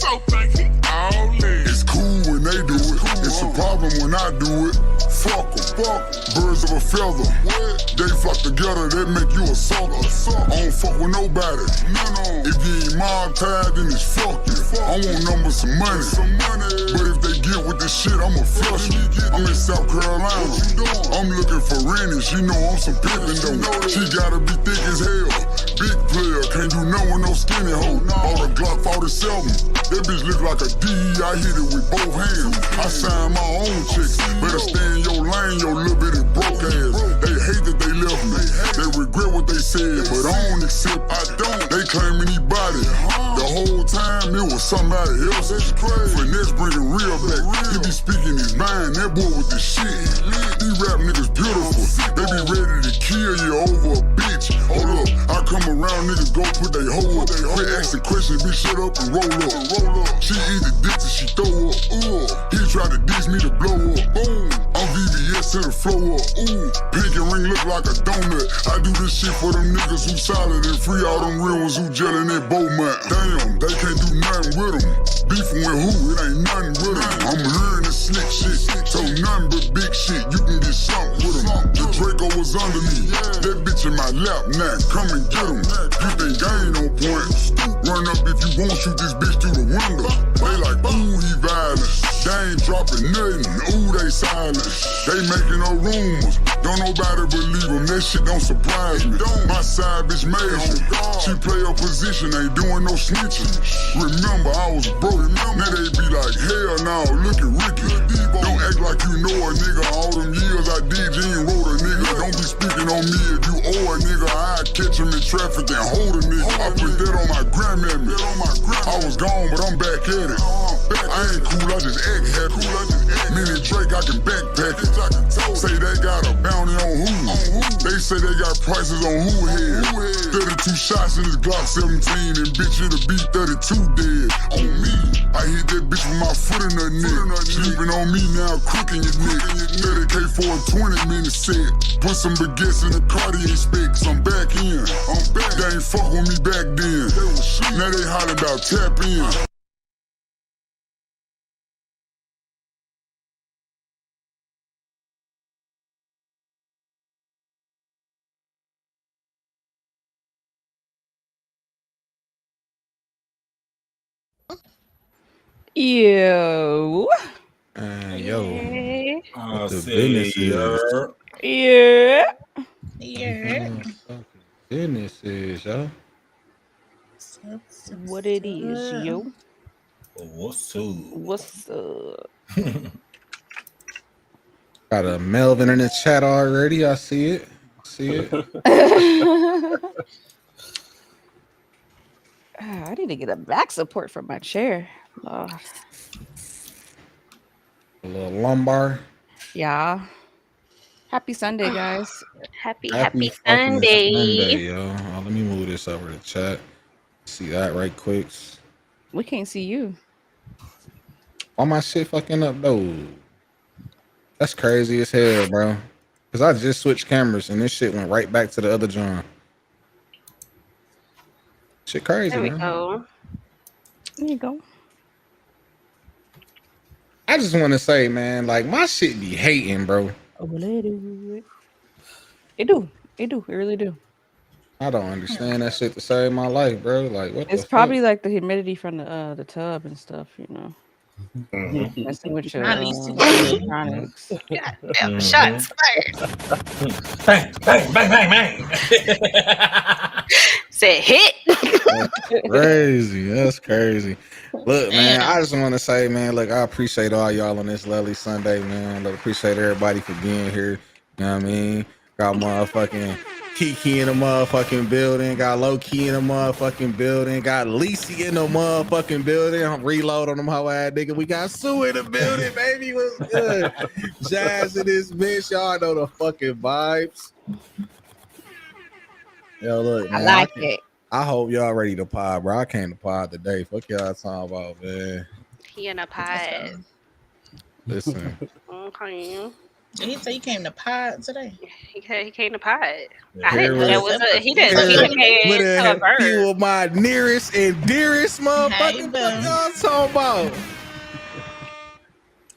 so think he all in. It's cool when they do it. It's a problem when I do it. Fuck 'em. Birds of a feather. They flock together, that make you a sucker. I don't fuck with nobody. If you ain't mob tied, then it's fuck you. I want numbers, some money. But if they get with this shit, I'ma flush you. I'm in South Carolina. I'm looking for Rennie. She know I'm some pimpin' though. She gotta be thick as hell. Big player, can't do no with no skinny hoe. Bought a Glock 47. That bitch look like a D. I hit it with both hands. I signed my own chicks. Better stay in your lane, your little bitty broke ass. They hate that they left me. They regret what they said, but I don't accept. I don't. They claim anybody. The whole time it was somebody else. That's crazy. Finesse bringing real back. He be speaking his mind. That boy with the shit. These rap niggas beautiful. They be ready to kill you over a bitch. Hold up, I come around, niggas go put they hoe up. Quit asking questions, bitch, shut up and roll up. She eat the dick till she throw up. He tried to diss me to blow up. Boom, I'm VVS to the flow up. Pink and ring look like a donut. I do this shit for them niggas who solid and free all them real ones who gelling in Beaumont. Damn, they can't do nothing with them. Beefing with who? It ain't nothing with them. I'm hearing the slick shit, so nothing but big shit. You can get something with them. The Draco was under me. That bitch in my lap now. Come and get him. You think I ain't on point? Run up if you want, shoot this bitch through the window. They like, ooh, he violent. They ain't dropping nothing. Ooh, they silent. They making no rumors. Don't nobody believe them. That shit don't surprise me. My side bitch major. She play her position, ain't doing no snitching. Remember, I was broke. Now they be like, hell no, look at Ricky. Don't act like you know a nigga. All them years I did, you ain't wrote a nigga. Don't be speaking on me if you owe a nigga. I catch him in traffic and hold a nigga. I put that on my grandmammy. I was gone, but I'm back at it. I ain't cool, I just act happy. Mini Drake, I can backpack it. Say they got a bounty on who? They say they got prices on who head. 32 shots in this Glock 17 and bitch it'll be 32 dead. On me, I hit that bitch with my foot in her neck. Sleeping on me now, crooking your neck. 30K for a 20-minute set. Put some baguettes in the Cartier specs. I'm back in. They ain't fuck with me back then. Now they hollering about tap in. Yo. Yo. I The say, business Yeah. yeah. business is, yo. What it is, yo? What's up? What's up? Got a Melvin in the chat already. I see it. I need to get a back support for my chair. Lord. A little lumbar. Yeah. Happy Sunday, guys. Happy fucking Sunday. yo. Let me move this over to chat. See that right quick. We can't see you. Why my shit fucking up though? That's crazy as hell, bro. Cause I just switched cameras and this shit went right back to the other John. Shit crazy. There we man. go. There you go. I just want to say, man, like my shit be hating, bro. Oh, well, it do. It do. It really do. I don't understand that shit to save my life, bro. Like, what It's the probably fuck? like the humidity from the tub and stuff, you know. Messing with your electronics. Goddamn shots fired. Bang, bang, bang, bang, bang. Said hit. That's crazy. Look, man, I just want to say, man, look, I appreciate all y'all on this lovely Sunday, man. Look, appreciate everybody for being here. You know what I mean? Got motherfucking Kiki in the motherfucking building. Got Low Key in the motherfucking building. Got Lacey in the motherfucking building. I'm reload on them hoe ass nigga. We got Sue in the building, baby. What's good? Jazz in this bitch. Y'all know the fucking vibes. Yo, look, man. I like it. I hope y'all ready to pod, bro. I came to pod today. Fuck y'all talking about, man. He in a pod. Listen. Okay. Did he say you came to pod today? He came to pod. Yeah. I didn't know that was a. He didn't. He With came to a a few verb. of my nearest and dearest motherfucking boo. fuck y'all talking about.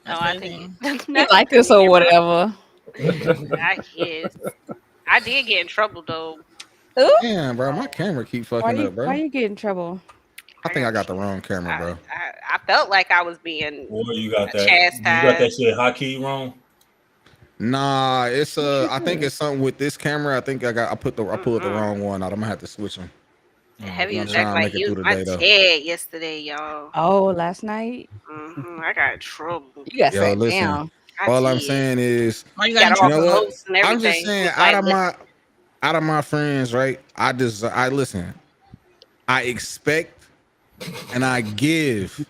No, I think You like this or whatever. I guess. I did get in trouble though. Damn, bro, my camera keep Why fucking you, up, bro. why you get in trouble? I think I got the wrong camera, bro. I felt like I was being Boy, you got that. chastised. You got that shit hotkey wrong. Nah, it's I think it's something with this camera. I think I pulled the wrong one out. I'm gonna have to switch them. Heavy I'm was trying acting to like make it he was through my the day, though. dad yesterday, y'all. Oh, last night I got in trouble. you got Yo, sat listen. down. All I'm did. saying is, Why you Got got all know the what? hosts and everything. I'm just saying, He was out of my friends, right? I listen. I expect and I give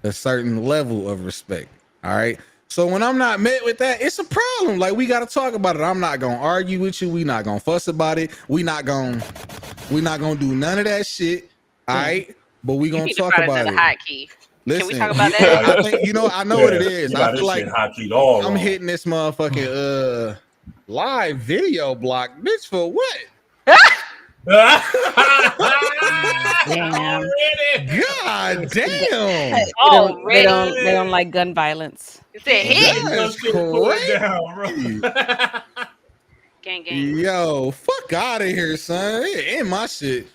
a certain level of respect. All right. So when I'm not met with that, it's a problem. Like, we gotta talk about it. I'm not gonna argue with you. We not gonna fuss about it. We not gonna do none of that shit. All right. But we you gonna need to talk find about another it. hotkey. Listen, Can we talk about that? I think I know what it is. You I got feel this like shit hotkeyed all I'm wrong. hitting this motherfucking live video block, bitch, for what? Damn. God damn. They don't like gun violence. You said hit. That's Pull it crazy. down, bro. Gang, gang. Yo, fuck out of here, son. It ain't my shit.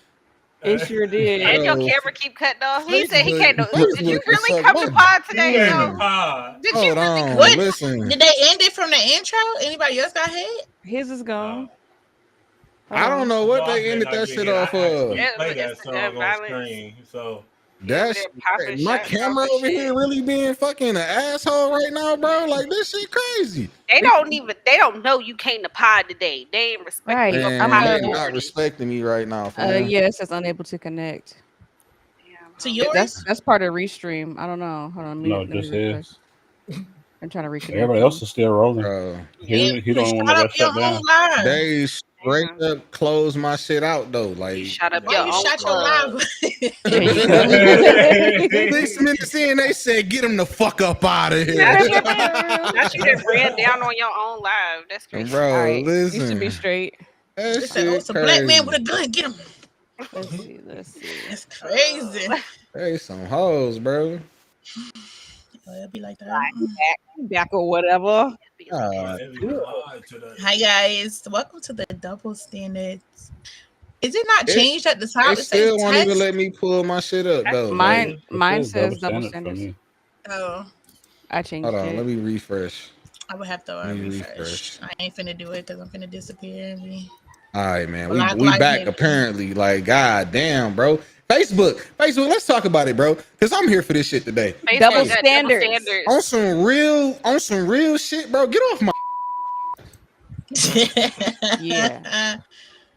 It sure did. And your Yo, camera keep cutting off. He said he Facebook- can't. Did you Facebook really is come up to my pod today? damn. Yo? In the pod. Did you Hold really? on, What? listen. Did they end it from the intro? Anybody else got hit? His is gone. I don't know what No, I they better ended not that get shit hit. off I actually of. Yeah, play that it's song on violence. screen. So That's They're popping my shots camera off and over shit. here really being fucking an asshole right now, bro. Like, this shit crazy. They don't know you came to pod today. They ain't respecting Right. your Man, pod they not authority. respecting me right now, fam. Yes, it's unable to connect. To yours? That's part of Restream. I don't know. Hold on. No, just his. I'm trying to reconnect. Everybody else is still rolling. Bro, He don't Shut want to up get your shut down. own live. they straight up closed my shit out though. You Like, shut up Why your you own shut your club. live? 6 minutes in, they said, "Get him the fuck up out of here." Now you done ran down on your own live. That's crazy. Bro, All right. You should listen, be straight. that They said, oh, shit it's a black man crazy. with a gun. Get him. Let's see. Let's see. That's crazy. Hey, some hoes, bro. Oh, it'll be like that. Back or whatever. Hi guys, welcome to the Double Standards. Is it not It- changed at the top? They It still says won't even text. let me pull my shit up though. Mine It says double for standards. me. Oh, I changed Hold on, it. let me refresh. I would have to Let me refresh. refresh. I ain't finna do it because I'm finna disappear and be. All right, man. Black We light back hit. apparently. Like, god damn, bro. Facebook. Let's talk about it, bro. Cause I'm here for this shit today. Facebook Double got standards. On some real shit, bro. Get off my. Yeah.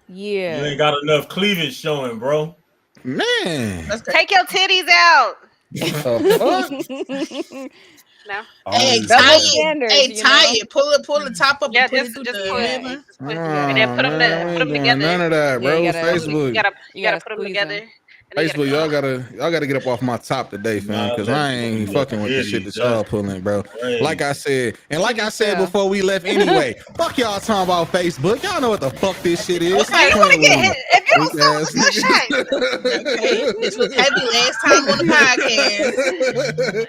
You Yeah. ain't got enough cleavage showing, bro. Man. That's crazy. Take your titties out. What the fuck? No. Hey, Always tie Double it. standards, Hey, you tie know? it. Pull the top up Yeah, and put just it through put the it. ribbon. Just put it. And then put them, man, we put them ain't doing together. none of that, Yeah, bro. you gotta- Facebook. You gotta gotta put them squeeze together. them. And then you Facebook, y'all gotta get up off my top today, fam, because I ain't fucking with the shit that y'all pulling, bro. Like I said before we left anyway, fuck y'all talking about Facebook. Y'all know what the fuck this shit is. Okay, you wanna get hit? If you don't Weak stop, it's ass no shot. Okay, this was heavy last time on the podcast.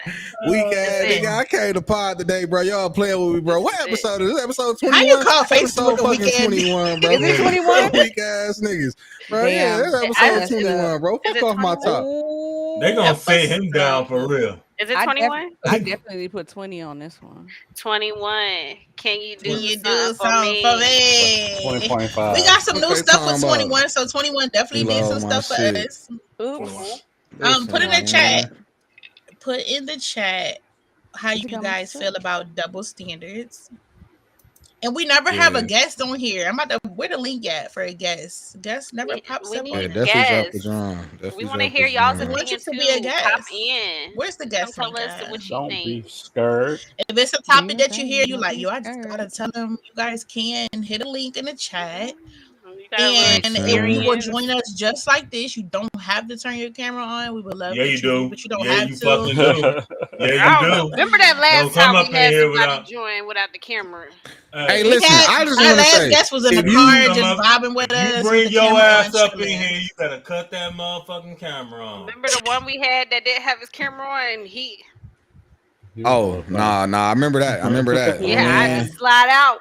Weak ass Listen. nigga. I came to pod today, bro. Y'all playing with me, bro. What episode is this? Episode 21? How you call Episode Facebook a weak fucking ass? 21, bro. Is it 21? Weak ass niggas. Bro, yeah, Damn. this I episode messed 21, bro. Is Fuck it off my 21? top. They gonna That sit was- him down for real. Is it I 21? I definitely put 20 on this one. 21. Can you do Can you do something something for me? 20.5. We got some new What they stuff talking for about? 21, so 21 definitely did some Lord, my stuff for shit. us. Oops. Put in the Listen, chat. man. Put in the chat how Look you how much guys it's feel up. about double standards. And we never have a Yeah. guest on here. I'm about to where the link at for a guest. Guest never pops we up need on Yeah, here. definitely drop Yes. the drum. We Definitely want to drop hear the y'all's drum. I want you opinion to too. be a guest. Pop in. Where's the Come guest tell link us at? what you Don't think. be scared. If it's a topic Yeah, that you hear, you don't like, be yo, I just scared. gotta tell them you guys can hit a link in the chat. And if you will join us just like this, you don't have to turn your camera on. We would love Yeah, you do. but you don't Yeah, have you to. fucking do. Yeah, you do. Remember that last Don't come time up we in had here somebody without. join without the camera? Hey, We listen, had- I just our want to last say, guest was in the if you car come just up- vibing with You us. with bring the your camera ass on, up in chilling. here, you better cut that motherfucking camera on. Remember the one we had that didn't have his camera on and he oh, nah, I remember that. I Man. had to slide out.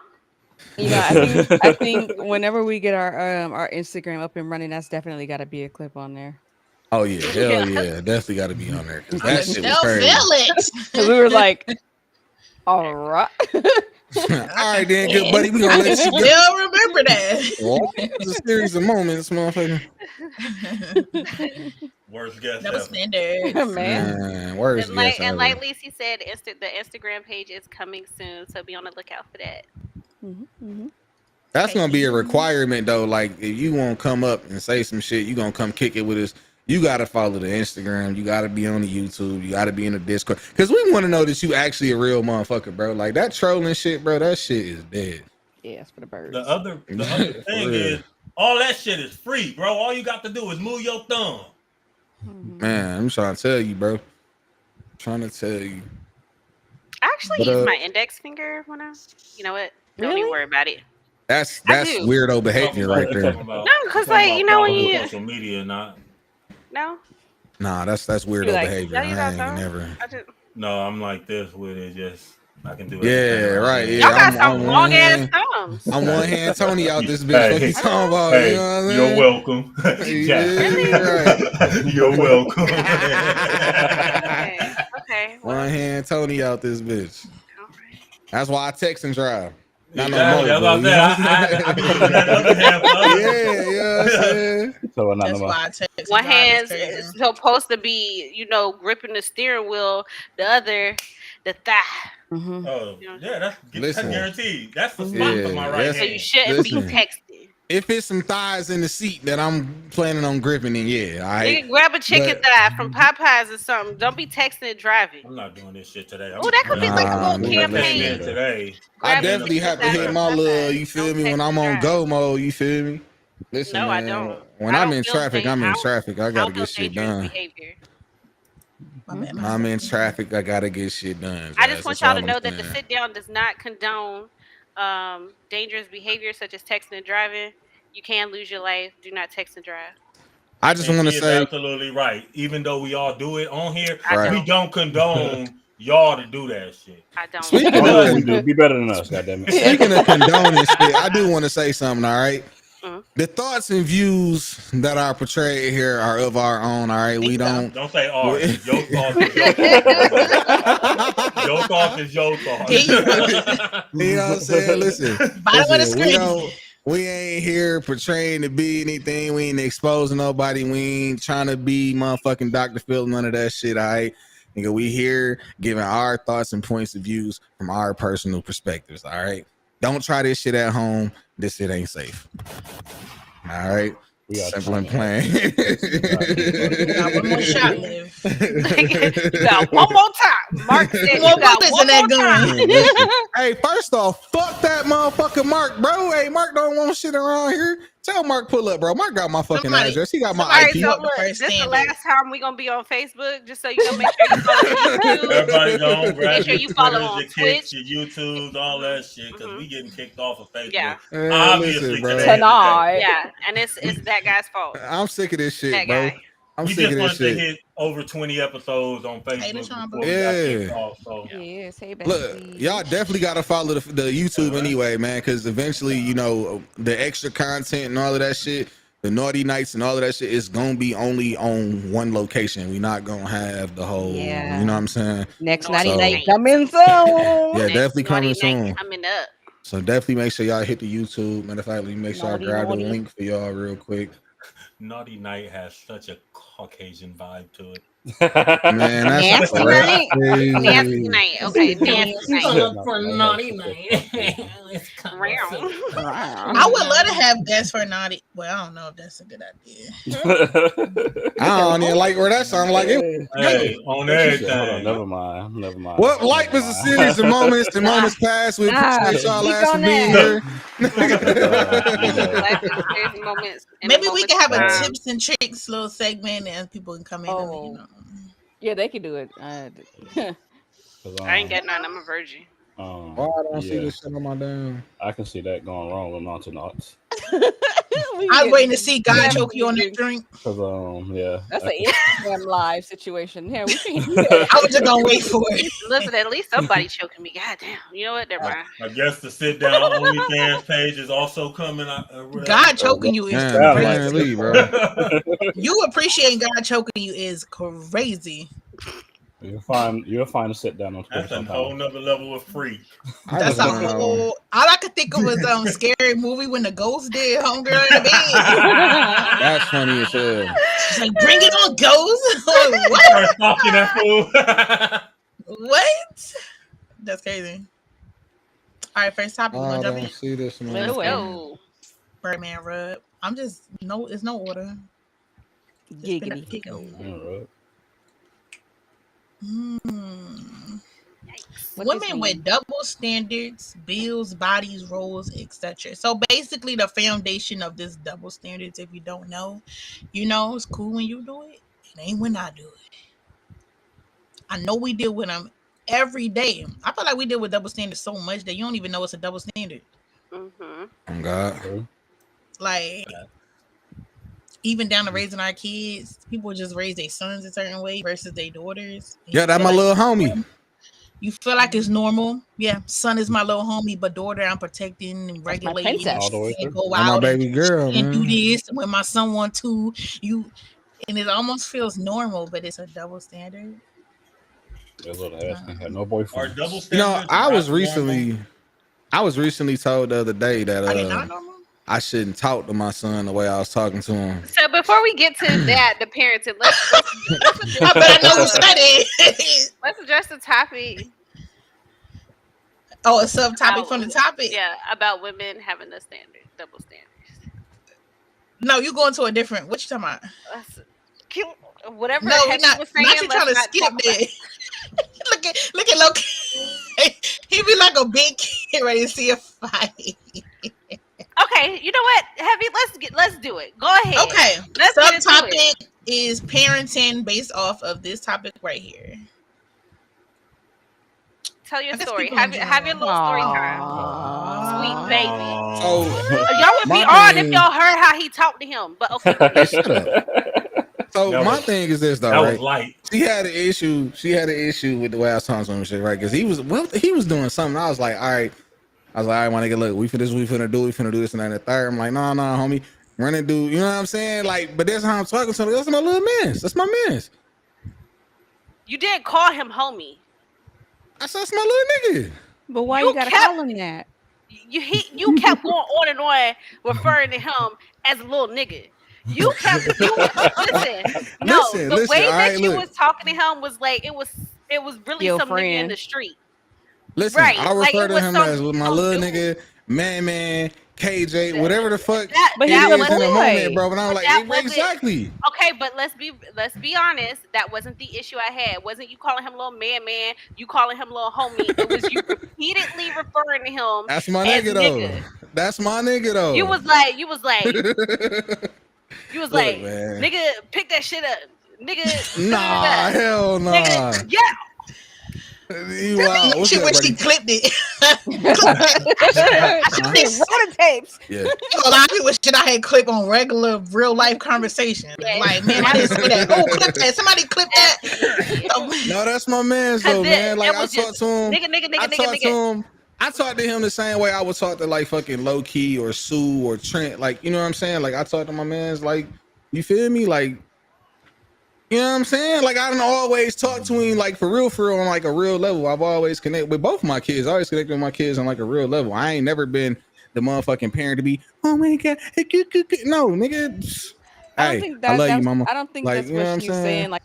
You know, I think whenever we get our Instagram up and running, that's definitely got to be a clip on there. Oh yeah, hell yeah, definitely got to be on there because that shit was They'll crazy. feel it. Because we were like, all right. All right, then, good buddy, we gonna let you go. They'll remember that. Well, it's a series of moments, motherfucker. Worst guess Double ever. standards. Man. Man, worst And guess like ever. Lacey said, the Instagram page is coming soon, so be on the lookout for that. That's gonna be a requirement though. Like if you won't come up and say some shit, you gonna come kick it with us. You gotta follow the Instagram. You gotta be on the YouTube. You gotta be in the Discord because we want to know that you actually a real motherfucker, bro. Like that trolling shit, bro. That shit is dead. Yeah, it's for the birds. The other thing is, all that shit is free, bro. All you got to do is move your thumb. Man, I'm trying to tell you, bro. Trying to tell you. I actually But, use my index finger when I, you know what? Don't even Really? worry about it. That's I do. weirdo behavior right there. No, because like you know when you social media, not. no, Nah, that's weirdo like, behavior. no, you I ain't don't. never. I just, No, I'm like this with it. Just I can do it. Yeah, right. Yeah, y'all got I'm some on long one ass hand- thumbs. I'm one hand Tony out this bitch. What Hey. you talking about? Hey, You know what I'm you're saying? welcome. Yeah, You're welcome. Okay. Well, One hand Tony out this bitch. all right. That's why I text and drive. Not no Exactly, more, that's what bro, I'm you saying. know? I be using that other hand for other- Yeah, you know what I'm saying? So not That's no why I text. One Rob, hand's it's crazy. supposed to be, gripping the steering wheel. The other, the thigh. Mhm. Oh, yeah, that's Listen. guaranteed. That's the spot Yeah, for my right that's- So you hand. shouldn't be Listen. texting. If it's some thighs in the seat that I'm planning on gripping, then yeah, all right. Nigga, grab a chicken But- thigh from Popeyes or something. Don't be texting and driving. I'm not doing this shit today. Oh, that could be like a Nah, little nigga, campaign. listen. Today. I Grab a definitely chicken have to thigh hit from my little, Popeyes. you feel Don't me, when text I'm and on drive. go mode, you feel me? Listen, No, I man, don't. when I I'm don't in feel traffic, safe. I'm I in don't- traffic. I I gotta don't feel get shit dangerous done. behavior. My bad, When I'm in traffic, I gotta get shit done. I Jazz. just want That's y'all all to I'm know that the saying. sit down does not condone dangerous behavior such as texting and driving. You can lose your life. Do not text and drive. I just And want to she is say, absolutely right. Even though we all do it on here, I we don't. don't condone y'all to do that shit. I don't. Speaking Oh, of we do. Be better than us, goddammit. Speaking of condoning shit, I do want to say something, all right? Mhm. The thoughts and views that are portrayed here are of our own, all right? We don't. Don't say ours. Your thoughts is your thoughts. Your thoughts is your thoughts. You know what I'm saying? Listen, Bottom of the listen, screen. we ain't here portraying to be anything. We ain't exposing nobody. We ain't trying to be motherfucking Dr. Phil, none of that shit, all right? Nigga, we here giving our thoughts and points of views from our personal perspectives, all right? Don't try this shit at home. This shit ain't safe. All right? We are Simple and trying. plain. Got one more shot, Liv. You got one more time. Mark said you More got bullets one in that more gun. time. Listen, hey, first off, fuck that motherfucker Mark, bro. Hey, Mark don't want shit around here. Tell Mark pull up, bro. Mark got my fucking Somebody- address. He got my All right, IP. so What the look, first this the standard? last time we gonna be on Facebook, just so you know. Make sure you follow YouTube. Everybody go grab Make sure your you follow Twitters, on your kicks, Twitch. your YouTubes, all that shit, because Mhm. we getting kicked off of Facebook. Yeah, Man, Obviously, listen, bro. today is the day. Tonight. yeah, and it's that guy's fault. I'm sick of this shit, That bro. guy. I'm We sick just of this wanted to shit. hit over 20 episodes on Hey, Facebook that's Sean before we got kicked Yeah. off. So Yes, hey, Look, bestie. y'all definitely got to follow the YouTube anyway, man, because eventually, you know, the extra content and all of that shit, the naughty nights and all of that shit is going to be only on one location. We're not going to have the whole, Yeah. you know what I'm saying? Next Naughty night night. coming soon. Yeah, Next definitely coming naughty night soon. Coming up. So definitely make sure y'all hit the YouTube. Matter of fact, let me make sure Naughty, I grab naughty. the link for y'all real quick. Naughty Night has such a Caucasian vibe to it. Man, that's Nasty night. crazy. Nasty night. Okay, nasty night. for naughty night. I would love to have Des for naughty. Well, I don't know if that's a good idea. I don't even like where that sounded like it. Hey, on everything. Hold on, never mind. What like Mr. Cities and moments past. We appreciate y'all ass for being here. Maybe we can have a tips and tricks little segment and people can come in and you know. Yeah, they can do it. I ain't got none. I'm a virgin. I don't see this shit on my damn. I can see that going wrong with Naughty. I'm waiting to see God choke you on that drink. Cause yeah, that's an Instagram live situation. Yeah, we can't do that. I was just gonna wait for it. Listen, at least somebody choking me. God damn. You know what? Never mind. I guess the sit down OnlyFans page is also coming out. God choking you is crazy, bro. You appreciating God choking you is crazy. You'll find a sit down on Twitter. That's a whole nother level of freak. That's a whole. All I could think of was scary movie when the ghost did homegirl in the bed. That's funny as hell. She's like, "Bring it on, ghost." What? Talking that fool. What? That's crazy. All right, first topic. I don't see this, man. Let's go. Birdman rub. I'm just it's no order. Giggity. Women with double standards, bills, bodies, roles, etc. So basically, the foundation of this double standards, if you don't know, it's cool when you do it. It ain't when I do it. I know we deal with them every day. I feel like we deal with double standards so much that you don't even know it's a double standard. Mm-hmm. Oh God. Like, even down to raising our kids, people just raise their sons a certain way versus their daughters. Yeah, that's my little homie. You feel like it's normal. Yeah, son is my little homie, but daughter I'm protecting and regulating. All the way through. My baby girl, and man. do this when my son want to. And it almost feels normal, but it's a double standard. That's what I asked. Had no boyfriend. I was recently told the other day that I shouldn't talk to my son the way I was talking to him. So before we get to that, the parenting, let's I better know who said it. Let's address the topic. Oh, a subtopic from the topic. Yeah, about women having the double standards. No, you going to a different. What you talking about? Whatever. No, we're not. Was saying, not you trying to skip that. look at Loki. He be like a big kid ready to see a fight. Okay, you know what? Let's do it. Go ahead. Okay. Let's subtopic is parenting based off of this topic right here. Tell your story. Have your little story time. Sweet baby. Oh, y'all would be on if y'all heard how he talked to him. But okay. Shut up. So my thing is this though, right? Light. She had an issue with the way I was talking to him and shit, right? Because he was doing something. I was like, all right, my nigga, look, we finna do this and that and the third. I'm like, nah, homie, run and do, you know what I'm saying? Like, but that's how I'm talking to him. That's my little man. That's my man. You didn't call him homie. I said, that's my little nigga. But why you gotta call him that? You kept going on and on referring to him as a little nigga. You kept listen. The way that you was talking to him was like it was really some nigga in the street. Listen, right. I refer to him as my little nigga, man, KJ, whatever the fuck. But he was in the moment, bro. But I'm like, exactly. Okay, but let's be honest. That wasn't the issue I had. It wasn't you calling him little man? You calling him little homie? It was you repeatedly referring to him. That's my nigga though. That's my nigga though. You was like. Look, nigga, pick that shit up. Nigga. Nah, hell nah. Nigga, yeah. She wish she clipped it. I should have been tapes. Yeah. I wish I had clip on regular real life conversation. Yeah. Like, man, I didn't see that. Oh, clip that. Somebody clip that. No, that's my man's though, man. Like I talked to him. Nigga. I talked to him the same way I would talk to like fucking Low Key or Sue or Trent. Like, you know what I'm saying? Like I talk to my man's like, you feel me? Like, you know what I'm saying? Like I don't always talk to him like for real on like a real level. I've always connected with both of my kids. I always connected with my kids on like a real level. I ain't never been the motherfucking parent to be, oh my God, no, nigga. Hey, think I that, love you, mama. I don't think Like, that's you know what what I'm she's saying? saying. Like,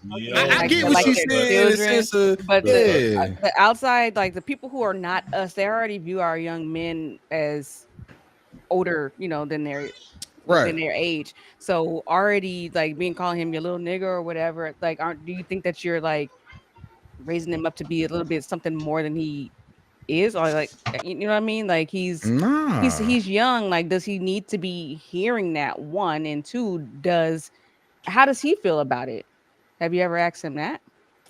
I get what she's saying in the sense of, but yeah. the outside, like the people who are not us, they already view our young men as older, than their age. So already like being calling him your little nigga or whatever, like do you think that you're like raising him up to be a little bit something more than he is, or like you know what I mean? Like he's young. Like, does he need to be hearing that? One, and two, how does he feel about it? Have you ever asked him that?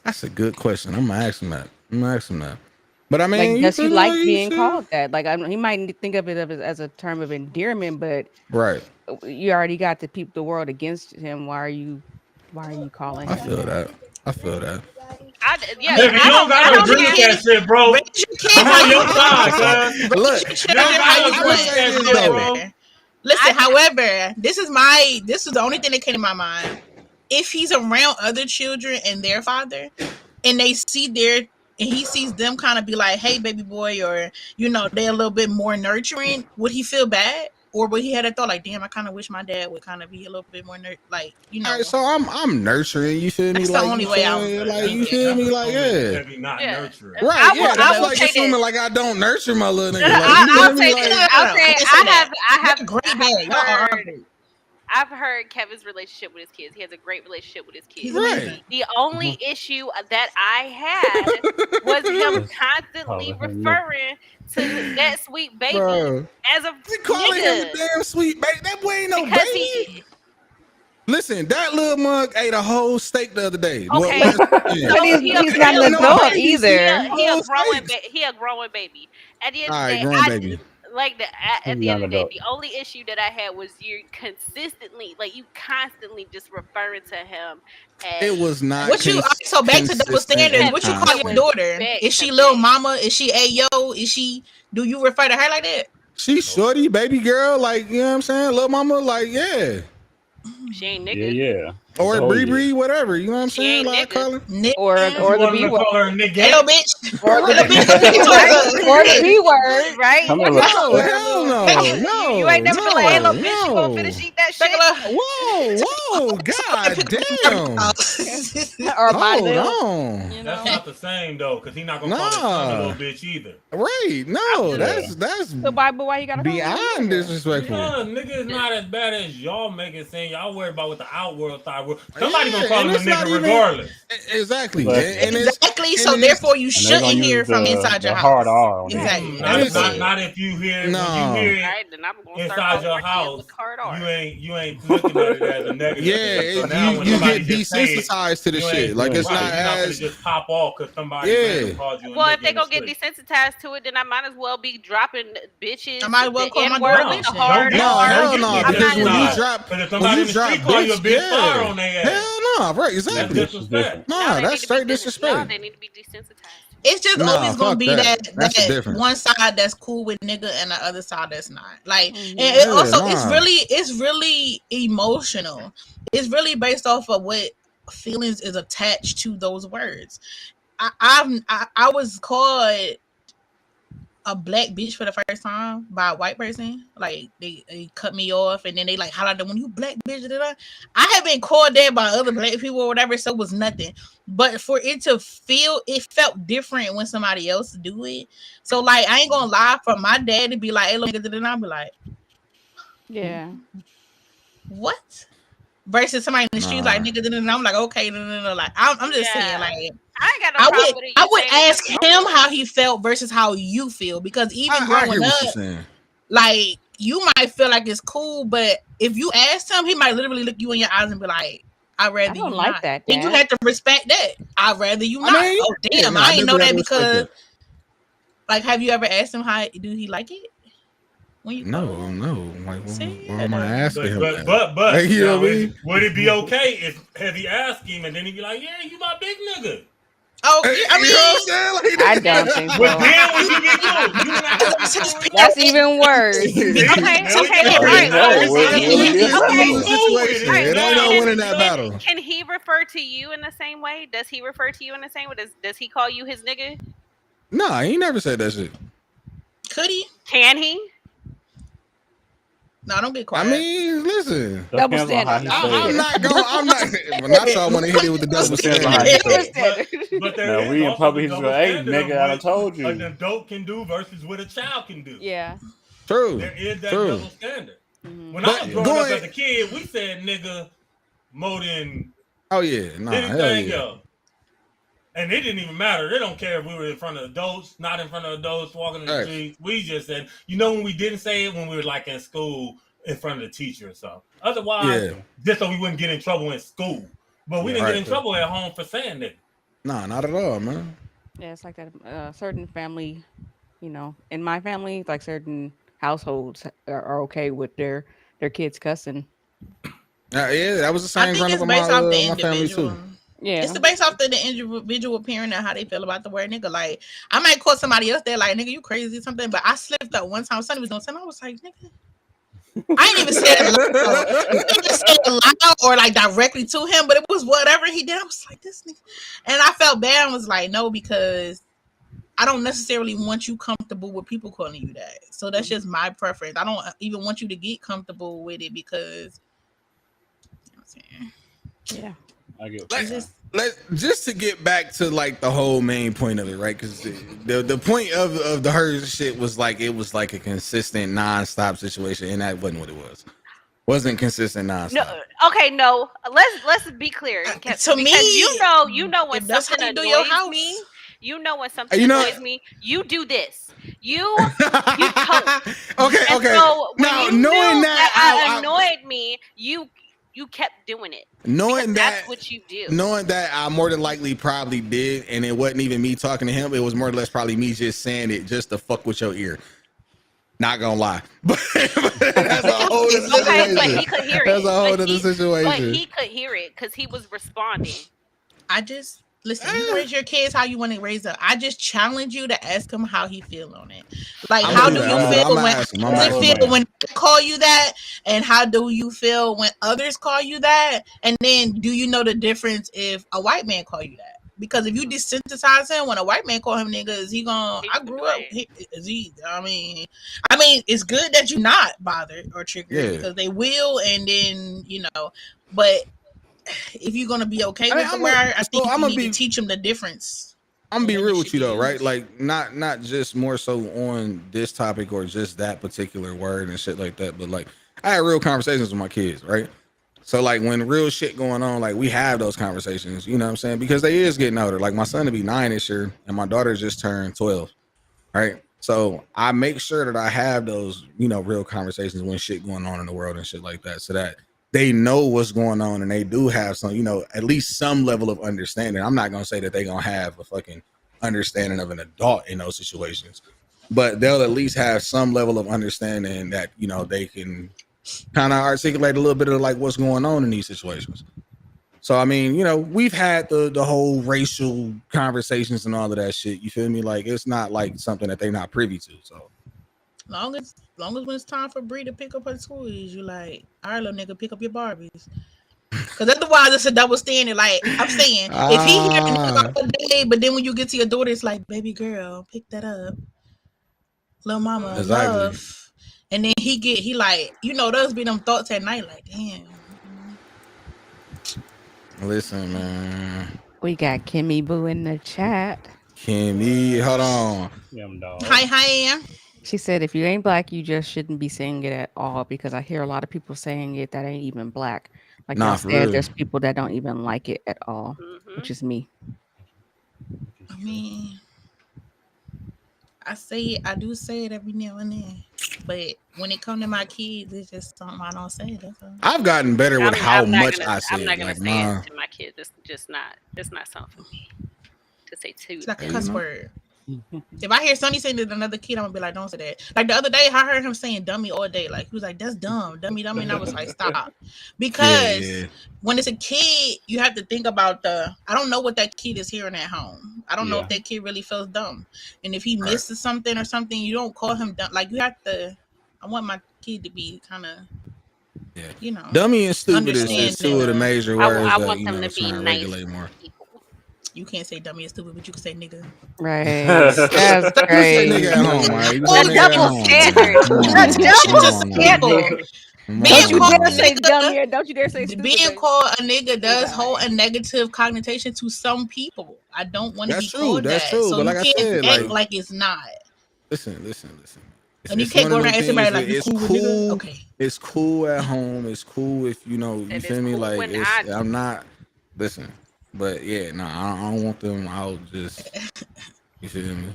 That's a good question. I'm gonna ask him that. But I mean, like, does he like being called that? Like, he might think of it as a term of endearment, but right, you already got the world against him. Why are you calling him? I feel that. If you don't gotta agree with that shit, bro, I'm on your side, cuz. Look, You don't gotta agree with that shit, bro. Listen, however, this is the only thing that came to my mind. If he's around other children and their father, and they see and he sees them kind of be like, "Hey, baby boy," or they're a little bit more nurturing, would he feel bad? Or would he have a thought like, "Damn, I kind of wish my dad would kind of be a little bit more like, All right, so I'm nurturing. You feel me? That's like, the only way I would. Like, you feel me? Like, yeah. Not nurturing. Right, yeah. That's like assuming like I don't nurture my little nigga. I'll say I have great dad. I've heard Kevin's relationship with his kids. He has a great relationship with his kids. Right. The only issue that I had was him constantly referring to that sweet baby as a calling him a damn sweet baby. That boy ain't no baby. Listen, that little mug ate a whole steak the other day. Okay, so he's not an adult either. He a growing baby. At the end of the day, at the end of the day, the only issue that I had was you constantly just referring to him as, it was not so back to double standards. What you call your daughter? Is she little mama? Is she Ayo? Do you refer to her like that? She shorty, baby girl, like, you know what I'm saying? Little mama, like, yeah. She ain't nigga. Yeah. Or Bree, whatever. You know what I'm saying? Like calling or the B word. Hello, bitch. Or the B word, right? Hell no. You ain't never been like, "Hey, little bitch, you gonna finish eat that shit?" Whoa, god damn. Or hold on. That's not the same though, because he's not gonna call his son a little bitch either. Right? No, that's so why you gotta beyond disrespectful. Nigga is not as bad as y'all make it seem. Y'all worry about what the outworld thought. Somebody gonna call him a nigga regardless. Exactly. Exactly. So therefore, you shouldn't hear from inside your house. Hard R. Exactly. Not if you hear inside your house. You ain't looking at it as a negative. Yeah, you get desensitized to the shit. Like it's not as just pop off because somebody called you. Well, if they gonna get desensitized to it, then I might as well be dropping bitches. I might as well call my girl hard. Hell no. Because when you drop bitch, fire on their ass. Hell no, right? Exactly. That's disrespect. No, that's straight disrespect. They need to be desensitized. It's just always gonna be that one side that's cool with nigga and the other side that's not. Like, and it's really emotional. It's really based off of what feelings is attached to those words. I was called a black bitch for the first time by a white person. Like they cut me off and then they like hollered when you black bitch. I have been called that by other black people or whatever, so it was nothing. But for it to feel, it felt different when somebody else do it. So like I ain't gonna lie, for my dad to be like, "Hey, look," and I'll be like, "Yeah, what?" Versus somebody in the street like nigga, and I'm like, okay, no. Like I'm just saying, like I ain't got no problem with it. I would ask him how he felt versus how you feel, because even growing up, like you might feel like it's cool, but if you ask him, he might literally look you in your eyes and be like, "I'd rather you like not." that. Then you have to respect that. I'd rather you not. Oh damn, I didn't know that because. Like, have you ever asked him how do he like it? No. Like, why am I asking him? But like, you know what I mean? Would it be okay if he asked him and then he'd be like, "Yeah, you my big nigga"? Oh, I mean, you know what I'm saying? Like, I don't think so. But then when you get you that's even worse. Okay. Can he refer to you in the same way? Does he refer to you in the same way? Does he call you his nigga? No, he never said that shit. Could he? Can he? No, don't get quiet. I mean, listen. Double standard. I'm not going. I'm not. But not y'all want to hit it with the double standard. But there is we in public. Also Hey, nigga, I told you. An adult can do versus what a child can do. Yeah. True. There is that double standard. When I was growing up as a kid, we said nigga more than anything else. And it didn't even matter. It don't care if we were in front of adults, not in front of adults, walking in the street. We just said, when we didn't say it when we were like in school in front of the teacher or something. Otherwise, just so we wouldn't get in trouble in school. But we didn't get in trouble at home for saying that. No, not at all, man. Yeah, it's like that. Certain family, in my family, like certain households are okay with their kids cussing. That was the same growing up in my family too. Yeah, it's based off the individual parent and how they feel about the word nigga. Like, I might call somebody else there like, nigga, you crazy or something, but I slipped up one time. Sonny was doing something. I was like, nigga. I ain't even say it loud or like directly to him, but it was whatever he did. I was like, this nigga. And I felt bad and was like, no, because I don't necessarily want you comfortable with people calling you that. So that's just my preference. I don't even want you to get comfortable with it because, you know what I'm saying? Yeah. I get just to get back to like the whole main point of it, right? Because the point of the her shit was like it was like a consistent non-stop situation, and that wasn't what it was. Wasn't consistent non-stop. No. Let's be clear. To me, you know when something annoys me. You know when something annoys me. You do this. You toast. Okay. So when now, you knowing knew that annoyed me, you kept doing it. Knowing that's what you do. Knowing that I more than likely probably did, and it wasn't even me talking to him. It was more or less probably me just saying it just to fuck with your ear. Not gonna lie, but that's a whole other situation. But he could hear it. That's a whole other situation. But he could hear it because he was responding. Listen, you raise your kids how you want to raise them. I just challenge you to ask him how he feel on it. Like, how do you feel when they call you that? And how do you feel when others call you that? And then do you know the difference if a white man call you that? Because if you desensitize him when a white man call him nigga, is he gonna? I grew up. I mean, it's good that you're not bothered or triggered because they will, and then but. If you're gonna be okay with the word, I think you need to teach them the difference. I'm gonna be real with you though, right? Like not just more so on this topic or just that particular word and shit like that, but like I had real conversations with my kids, right? So like when real shit going on, like we have those conversations, you know what I'm saying? Because they is getting older. Like my son will be 9 this year and my daughter just turned 12, right? So I make sure that I have those, real conversations when shit going on in the world and shit like that, so that they know what's going on and they do have some, at least some level of understanding. I'm not going to say that they're going to have a fucking understanding of an adult in those situations, but they'll at least have some level of understanding that, they can kind of articulate a little bit of like what's going on in these situations. So, I mean, we've had the whole racial conversations and all of that shit. You feel me? Like, it's not like something that they're not privy to. So long as when it's time for Bree to pick up her toys, you like, all right, little nigga, pick up your Barbies. Because otherwise, it's a double standard. Like I'm saying, if he hear all day, but then when you get to your daughter, it's like, baby girl, pick that up, little mama, love. And then he like, those be them thoughts at night, like, damn. Listen, man. We got Kimmy Boo in the chat. Kimmy, hold on. Hi. She said, if you ain't black, you just shouldn't be saying it at all, because I hear a lot of people saying it that ain't even black. Like I said, there's people that don't even like it at all, which is me. I mean, I do say it every now and then, but when it comes to my kids, it's just something I don't say. That's all. I've gotten better with how much I say. I'm not gonna say it to my kids. It's just not. It's not something for me to say too. It's like a cuss word. If I hear Sonny saying to another kid, I'm gonna be like, don't say that. Like the other day, I heard him saying dummy all day. Like he was like, that's dumb, dummy. And I was like, stop. Because when it's a kid, you have to think about I don't know what that kid is hearing at home. I don't know if that kid really feels dumb. And if he misses something or something, you don't call him dumb. Like you have to, I want my kid to be kind of, dummy and stupid is two of the major words. I want them to be nice more. You can't say dummy and stupid, but you can say nigga. Right. That's great. Nigga at home, right? Double standard. Don't you dare say dummy, or don't you dare say stupid. Being called a nigga does hold a negative connotation to some people. I don't want to be called that. That's true. So but like you can't act like it's not. Listen. And you can't go around and somebody like, you cool with nigga? Okay. It's cool at home. It's cool if you know. You feel me? Like I'm not. Listen, but yeah, I don't want them out. Just you feel me?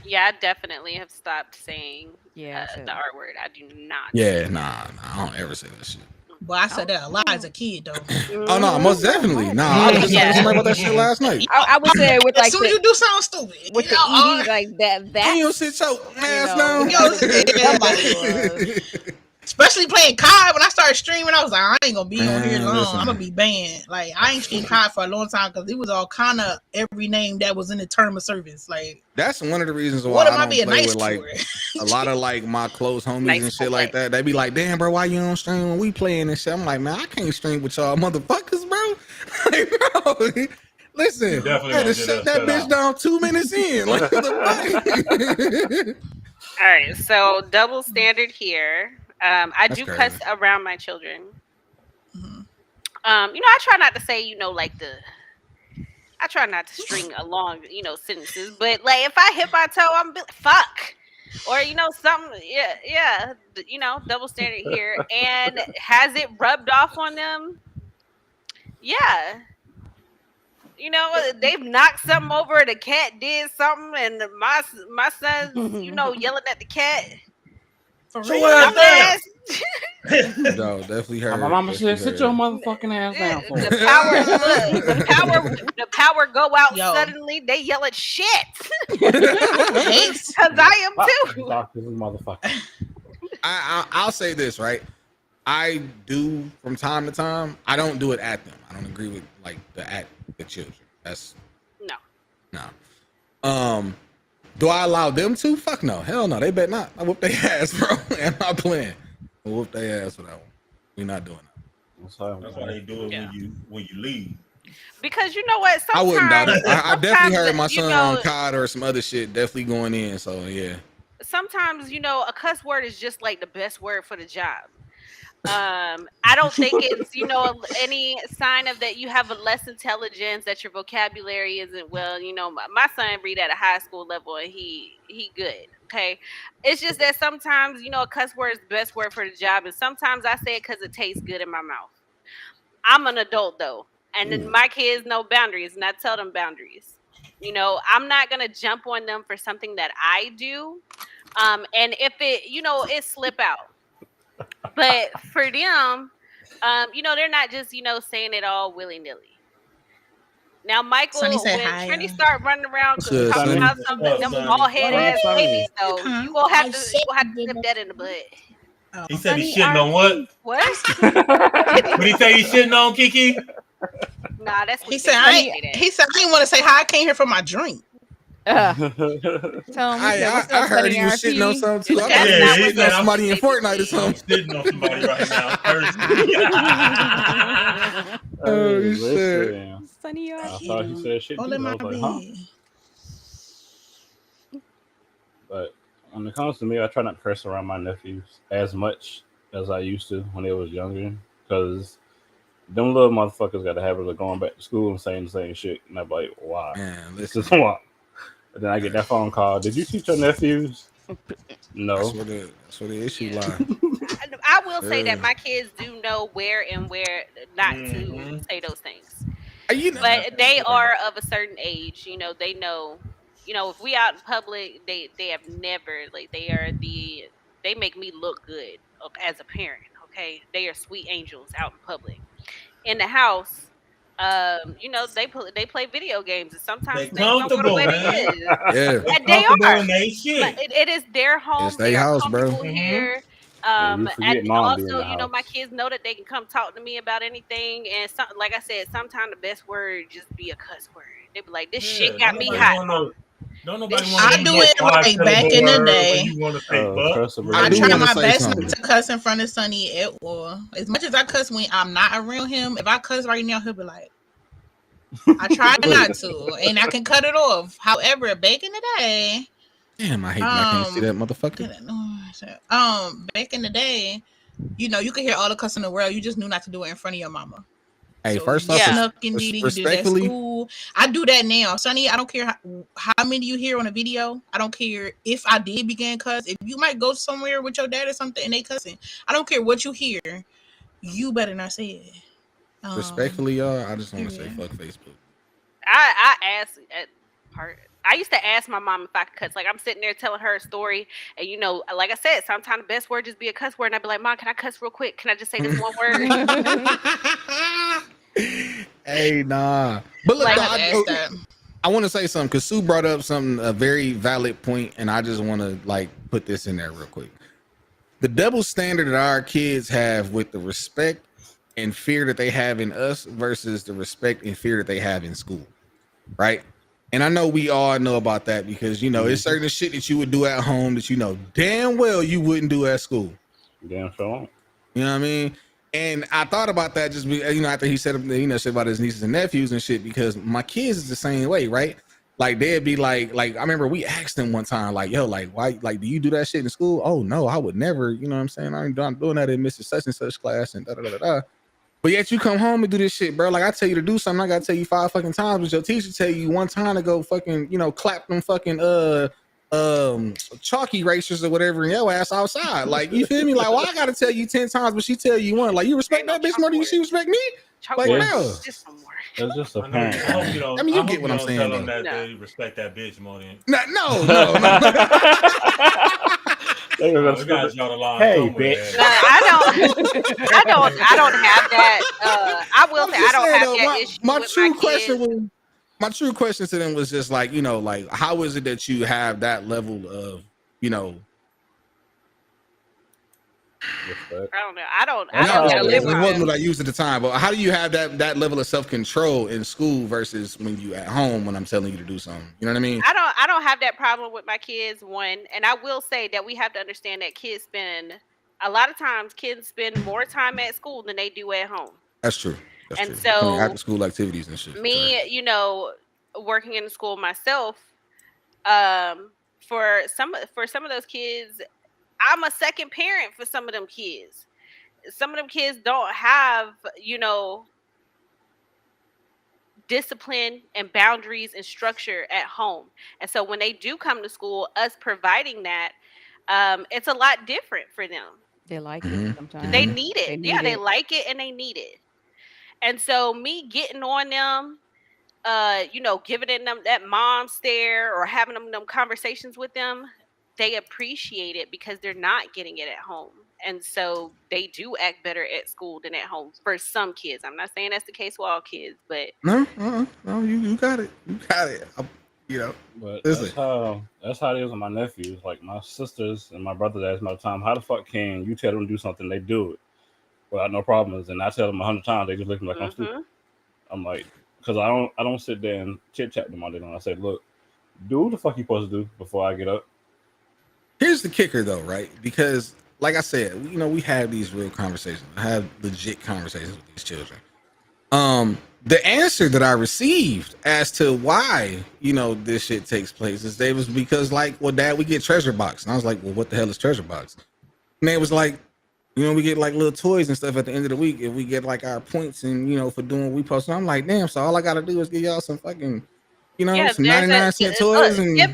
Yeah, I definitely have stopped saying the R word. I do not. Yeah, I don't ever say that shit. Well, I said that a lot as a kid, though. Oh no, most definitely. No, I was just talking to somebody about that shit last night. I would say with like, as soon as you do something stupid, with the ED like that. Can you sit your ass down? Especially playing COD. When I started streaming, I was like, I ain't gonna be on here long. I'm gonna be banned. Like I ain't streamed COD for a long time because it was all kind of every name that was in the term of service. Like that's one of the reasons why I don't play with like a lot of like my close homies and shit like that. They be like, damn, bro, why you don't stream when we playing and shit? I'm like, man, I can't stream with y'all motherfuckers, bro. Like, bro, listen, I had to shut that bitch down 2 minutes in. Like, what the fuck? All right, so double standard here. I do cuss around my children. Mm-hmm. I try not to say, I try not to string along, sentences. But like, if I hit my toe, I'm like, fuck, or something. Yeah. Double standard here. And has it rubbed off on them? Yeah. They've knocked something over. The cat did something, and my son's, yelling at the cat. For real? No, definitely heard. My mama said, "Sit your motherfucking ass down." For the power go out suddenly. They yell at shit. Because I am too. Motherfucker. I'll say this, right? I do from time to time. I don't do it at them. I don't agree with like at the children. That's no. Do I allow them to? Fuck no. Hell no. They better not. I whoop their ass, bro. I'm not playing. I whoop their ass for that one. We're not doing that. That's why they do it when you leave. Because you know what? I wouldn't doubt it. I definitely heard my son on COD or some other shit definitely going in. So yeah. Sometimes, a cuss word is just like the best word for the job. I don't think it's any sign of that you have a less intelligence, that your vocabulary isn't well. My son read at a high school level and he good. Okay, it's just that sometimes a cuss word is the best word for the job, and sometimes I say it because it tastes good in my mouth. I'm an adult though, and then my kids know boundaries, and I tell them boundaries. I'm not gonna jump on them for something that I do, and if it it slip out. But for them, they're not just, saying it all willy-nilly. Now, Michael, when Trinity start running around talking about something, them bald-head ass babies, though, you gonna have to nip that in the butt. He said he's shitting on what? What? What he say he's shitting on, Kiki? Nah, that's what he said. I didn't want to say how I came here for my drink. I heard he was shitting on something too. I thought he was shitting on somebody in Fortnite or something. Shitting on somebody right now. Oh shit! I thought he said shit. All in my bed. But when it comes to me, I try not to curse around my nephews as much as I used to when they was younger, because them little motherfuckers got a habit of going back to school and saying the same shit, and I'm like, why? Man, this is why. And then I get that phone call. Did you teach your nephews? No. That's where the issue lies. I will say that my kids do know where and where not to say those things. But they are of a certain age. They know. If we out in public, they have never they make me look good as a parent. Okay, they are sweet angels out in public. In the house. They play video games, and sometimes they don't go the way they is. Yeah, and they are. It is their home. It's their house, bro. Here. And also, my kids know that they can come talk to me about anything. And like I said, sometimes the best word just be a cuss word. They be like, "This shit got me hot." Don't nobody I do it right back in the day. I try my best not to cuss in front of Sonny at all. As much as I cuss when I'm not around him, if I cuss right now, he'll be like, I try not to, and I can cut it off. However, back in the day, damn, I hate that I can't see that motherfucker. Back in the day, you know, you could hear all the cuss in the world. You just knew not to do it in front of your mama. Hey, so first off, respectfully, school. I do that now, Sonny. I don't care how many you hear on a video. I don't care if I did begin cuss. If you might go somewhere with your dad or something and they cussing, I don't care what you hear. You better not say it. Respectfully, y'all, I just want to say fuck Facebook. I asked at part. I used to ask my mom if I could cuss. Like, I'm sitting there telling her a story, and you know, like I said, sometimes the best word just be a cuss word, and I'd be like, "Mom, can I cuss real quick? Can I just say this one word?" Hey, nah. But look, like, I want to say something because Sue brought up a very valid point, and I just want to like put this in there real quick. The double standard that our kids have with the respect and fear that they have in us versus the respect and fear that they have in school, right? And I know we all know about that because, you know, it's certain shit that you would do at home that you know damn well you wouldn't do at school. Damn sure. You know what I mean? And I thought about that just, you know, after he said, you know, shit about his nieces and nephews and shit, because my kids is the same way, right? Like, they'd be like, I remember we asked them one time, like, yo, like, why, like, do you do that shit in school? Oh, no, I would never, you know what I'm saying? I'm doing that in Mr. Such and Such class and da-da-da-da-da. But yet you come home and do this shit, bro. Like, I tell you to do something, I gotta tell you 5 fucking times, but your teacher tell you one time to go fucking, you know, clap them fucking chalk erasers or whatever in your ass outside. Like, you feel me? Like, well, I gotta tell you 10 times, but she tell you one. Like, you respect that bitch more than she respect me? Like, no. That's just a parent. I mean, you get what I'm saying. Tell them that they respect that bitch more than. No. Hey, bitch. I don't have that. I will say I don't have that issue with my true question to them was just like, you know, like, how is it that you have that level of, you know, I don't know. I don't it wasn't what I used at the time, but how do you have that level of self-control in school versus when you at home when I'm telling you to do something? You know what I mean? I don't have that problem with my kids, one, and I will say that we have to understand that kids spend more time at school than they do at home. That's true. So after school activities and shit. Me, you know, working in the school myself, for some of those kids, I'm a second parent for some of them kids. Some of them kids don't have, you know, discipline and boundaries and structure at home. And so when they do come to school, us providing that, it's a lot different for them. They like it sometimes. They need it. They like it and they need it. And so me getting on them, you know, giving them that mom stare or having them conversations with them, they appreciate it because they're not getting it at home. And so they do act better at school than at home for some kids. I'm not saying that's the case with all kids, but no, you got it. You got it. You know, but that's how it is with my nephews. Like, my sisters and my brother ask me all the time, how the fuck can you tell them to do something, they do it without no problems, and I tell them 100 times, they just look at me like I'm stupid. I'm like, because I don't sit there and chit chat them all day long. I say, look, do what the fuck you supposed to do before I get up. Here's the kicker, though, right? Because, like I said, you know, we have these real conversations. I have legit conversations with these children. The answer that I received as to why, you know, this shit takes place is they was because, like, well, Dad, we get treasure box. And I was like, well, what the hell is treasure box? And they was like, you know, we get like little toys and stuff at the end of the week if we get like our points and, you know, for doing what we post. I'm like, damn, so all I got to do is give y'all some fucking, you know, some 99-cent toys and give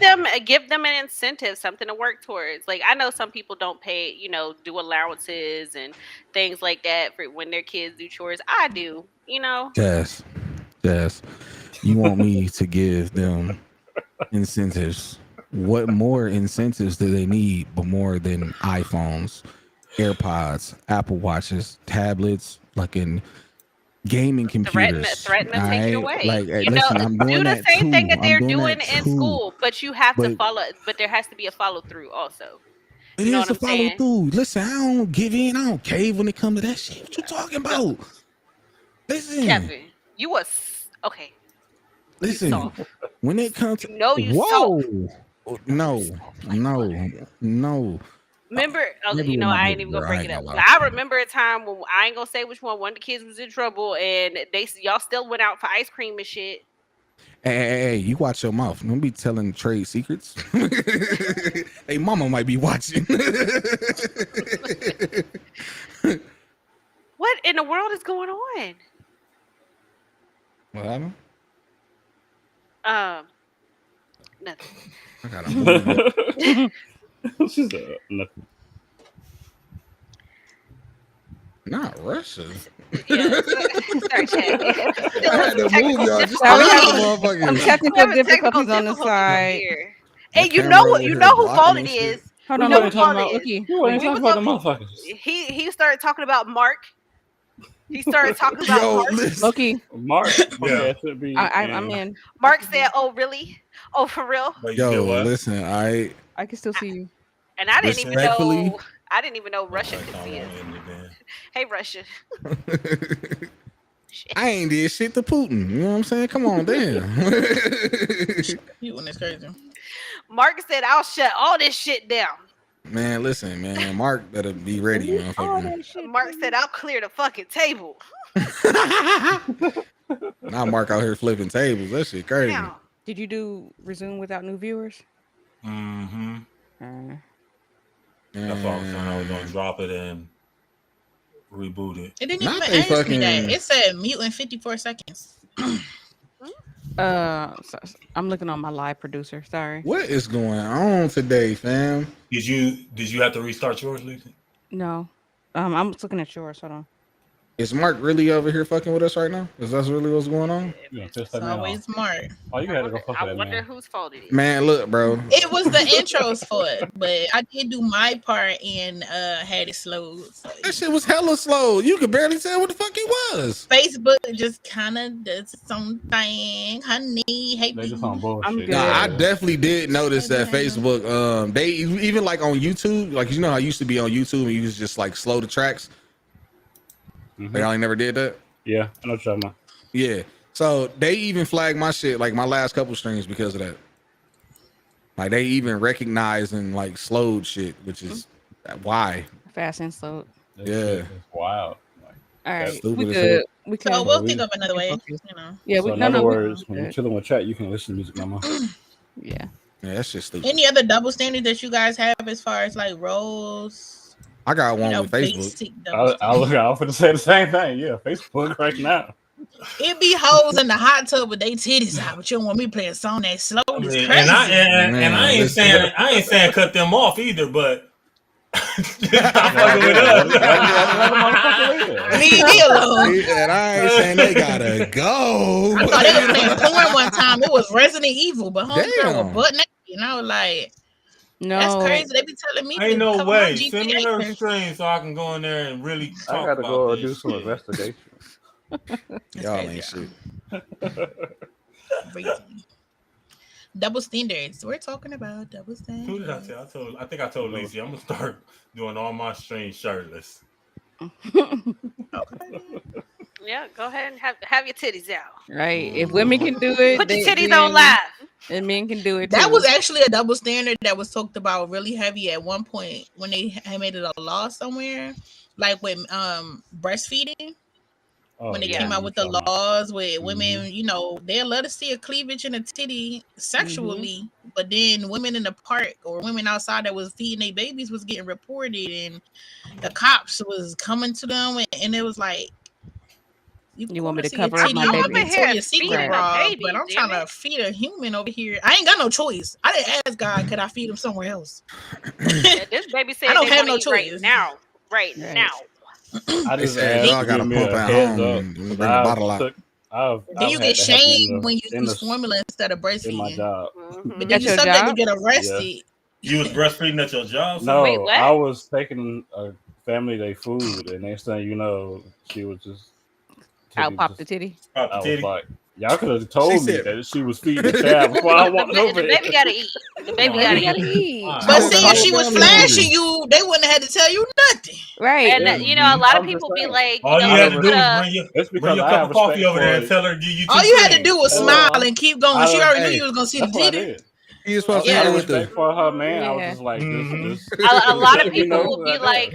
them an incentive, something to work towards. Like, I know some people don't pay, you know, do allowances and things like that for when their kids do chores. I do, you know. Yes. You want me to give them incentives? What more incentives do they need but more than iPhones, AirPods, Apple Watches, tablets, fucking gaming computers? Threaten to take it away. Like, hey, listen, I'm doing do the that same too. thing that they're I'm doing in school, but you have to follow. But there has to be a follow through also. It is a follow through. Listen, I don't give in. I don't cave when it comes to that shit. What you talking about? Listen, Kevin, you was okay. Listen, when it comes to no. Remember, Maybe you know, with my I ain't baby even gonna girl, bring I it ain't up. gonna But lie. I remember a time when I ain't gonna say which one. One of the kids was in trouble, and y'all still went out for ice cream and shit. Hey, you watch your mouth. Don't be telling trade secrets. Hey, mama might be watching. What in the world is going on? What happened? Nothing. I gotta move. She's nothing. Not Russia. Yeah, sorry, Chad. I had to move y'all just to some technical difficulties on the side. Here. And you know what? You know who fault it is. Hold you on, know who fault it is. You ain't talking about the motherfuckers. He started talking about Mark. He started talking about Mark. Loki. Mark. Yeah. I'm in. Mark said, "Oh really? Oh for real?" Yo, listen, I can still see you. And I didn't even Respectfully. know. I didn't even know Russia could see us. Hey, Russia. I ain't did shit to Putin. You know what I'm saying? Come on, damn. Putin is crazy. Mark said, "I'll shut all this shit down." Man, listen, man. Mark better be ready, motherfucker. Mark said, "I'll clear the fucking table." Now Mark out here flipping tables. That shit crazy. Now, Did you do resume without new viewers? Mm-hmm. That's why I was gonna drop it and reboot it. It didn't even ask me that. It said mute in 54 seconds. I'm looking on my live producer. Sorry. What is going on today, fam? Did you have to restart yours, Lisa? No. I'm just looking at yours. Hold on. Is Mark really over here fucking with us right now? Is that really what's going on? It's always Mark. Oh, you gotta go fuck I that wonder man. whose fault it is. Man, look, bro. It was the intro's fault, but I did do my part and had it slowed. So. That shit was hella slow. You could barely tell what the fuck he was. Facebook just kind of does something, honey. Hey, they just on bullshit. I'm good. Nah, I definitely did notice that Facebook. They even like on YouTube, like you know how I used to be on YouTube and you was just like slow the tracks. They only never did that. Yeah, I know what you're talking about. Yeah, so they even flagged my shit like my last couple streams because of that. Like they even recognized and like slowed shit, which is why. Fast and slow. Yeah, it's wild. All right, stupid we as could. hell. We can. So we'll think of another way. You know. Yeah. So in other words, when you're chilling with chat, you can listen to music no more. Yeah. Yeah, that's just stupid. Any other double standard that you guys have as far as like roles? I got one with Facebook. I was going to say the same thing. Yeah, Facebook right now. It be hoes in the hot tub with they titties out, but you don't want me playing a song that slow. It's crazy. And I ain't saying cut them off either, but Leave me alone. And I ain't saying they gotta go. I thought they were playing porn one time. It was Resident Evil, but homegirl was butt naked, and I was like, no, that's crazy. They be telling me, ain't no way. Send me her stream so I can go in there and really talk I gotta about go this do some shit. investigation. Y'all ain't shit. Double standards. We're talking about double standards. Who did I tell? I think I told Lacey I'm gonna start doing all my streams shirtless. Yeah, go ahead and have your titties out. Right. If women can do it, put your titties on live. And men can do it too. That was actually a double standard that was talked about really heavy at one point when they had made it a law somewhere, like with breastfeeding. When they came out with the laws with women, you know, they'll let us see a cleavage and a titty sexually, but then women in the park or women outside that was feeding their babies was getting reported, and the cops was coming to them, and it was like, you want me to cover up my baby? Your secret, but I'm trying to feed a human over here. I ain't got no choice. I didn't ask God, could I feed him somewhere else? This baby said I don't have no choice right now. I just y'all gotta pump at home. Bring the bottle out. Then you get shamed when you use formula instead of breastfeeding. In my job. But then you subject to get arrested. You was breastfeeding at your job? No, wait, what? I was taking a family day food, and next thing you know, she was just pop the titty. I was like, y'all could have told me that she was feeding the child before I walked over there. The baby gotta eat. The baby gotta eat. But see, if she was flashing you, they wouldn't have had to tell you nothing. Right. And you know, a lot of people be like, all you had to do was bring your cup of coffee over there and tell her, all you had to do was smile and keep going. She already knew you was gonna see the titty. He was supposed to hit her with the for her, man. I was just like, a lot of people will be like,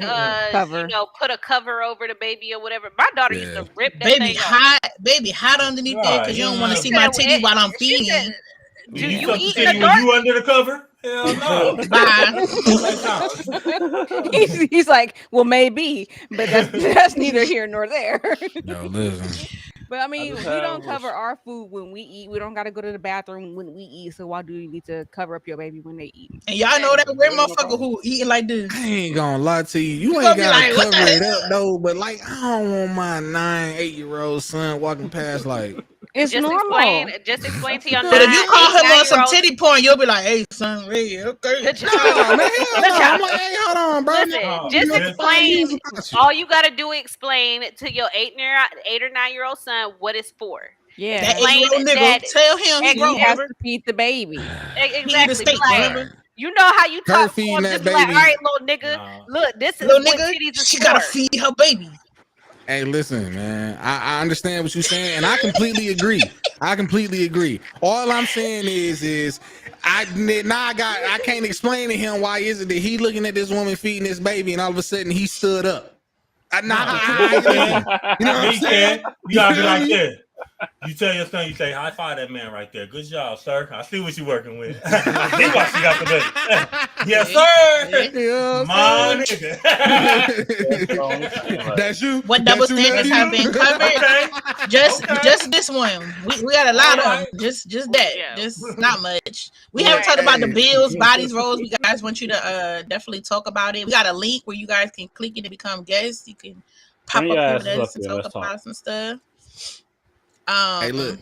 put a cover over the baby or whatever. My daughter used to rip that thing hot underneath there because you don't want to see my titty while I'm feeding. Do you eat in the dark? You under the cover? Hell no. he's like, well, maybe, but that's neither here nor there. No, listen. But I mean, we don't cover our food when we eat. We don't got to go to the bathroom when we eat. So why do you need to cover up your baby when they eat? And y'all know that weird motherfucker who eating like this. I ain't gonna lie to you. You ain't gotta cover it up though. But like, I don't want my 9-8-year-old son walking past like. It's normal. Just explain to your. But if you call him on some titty porn, you'll be like, "Hey, son, hey, okay." Good job. No, man, I'm like, hey, hold on, bro. Listen, just explain. All you gotta do is explain to your 8 or 9-year-old son what it's for. Yeah, that 8-year-old nigga, tell him he has to feed the baby. Exactly. Steak, you know how you talk to him, just be like, all right, little nigga, look, this is little nigga, she gotta feed her baby. Hey, listen, man. I understand what you're saying, and I completely agree. All I'm saying is I can't explain to him why is it that he looking at this woman feeding this baby, and all of a sudden he stood up. You know what I'm saying? You gotta be like this. You tell your son, you say, high five that man right there. Good job, sir. I see what you're working with. I see why she got the baby. Yes, sir. Yeah, my nigga. That's you. What double standards have been covered? Okay. Just this one. We got a lot of them. Just that. Yeah. Just not much. We haven't talked about the bills, bodies, roles. We guys want you to definitely talk about it. We got a link where you guys can click it to become guests. You can pop up with us and talk about some stuff. Hey, look,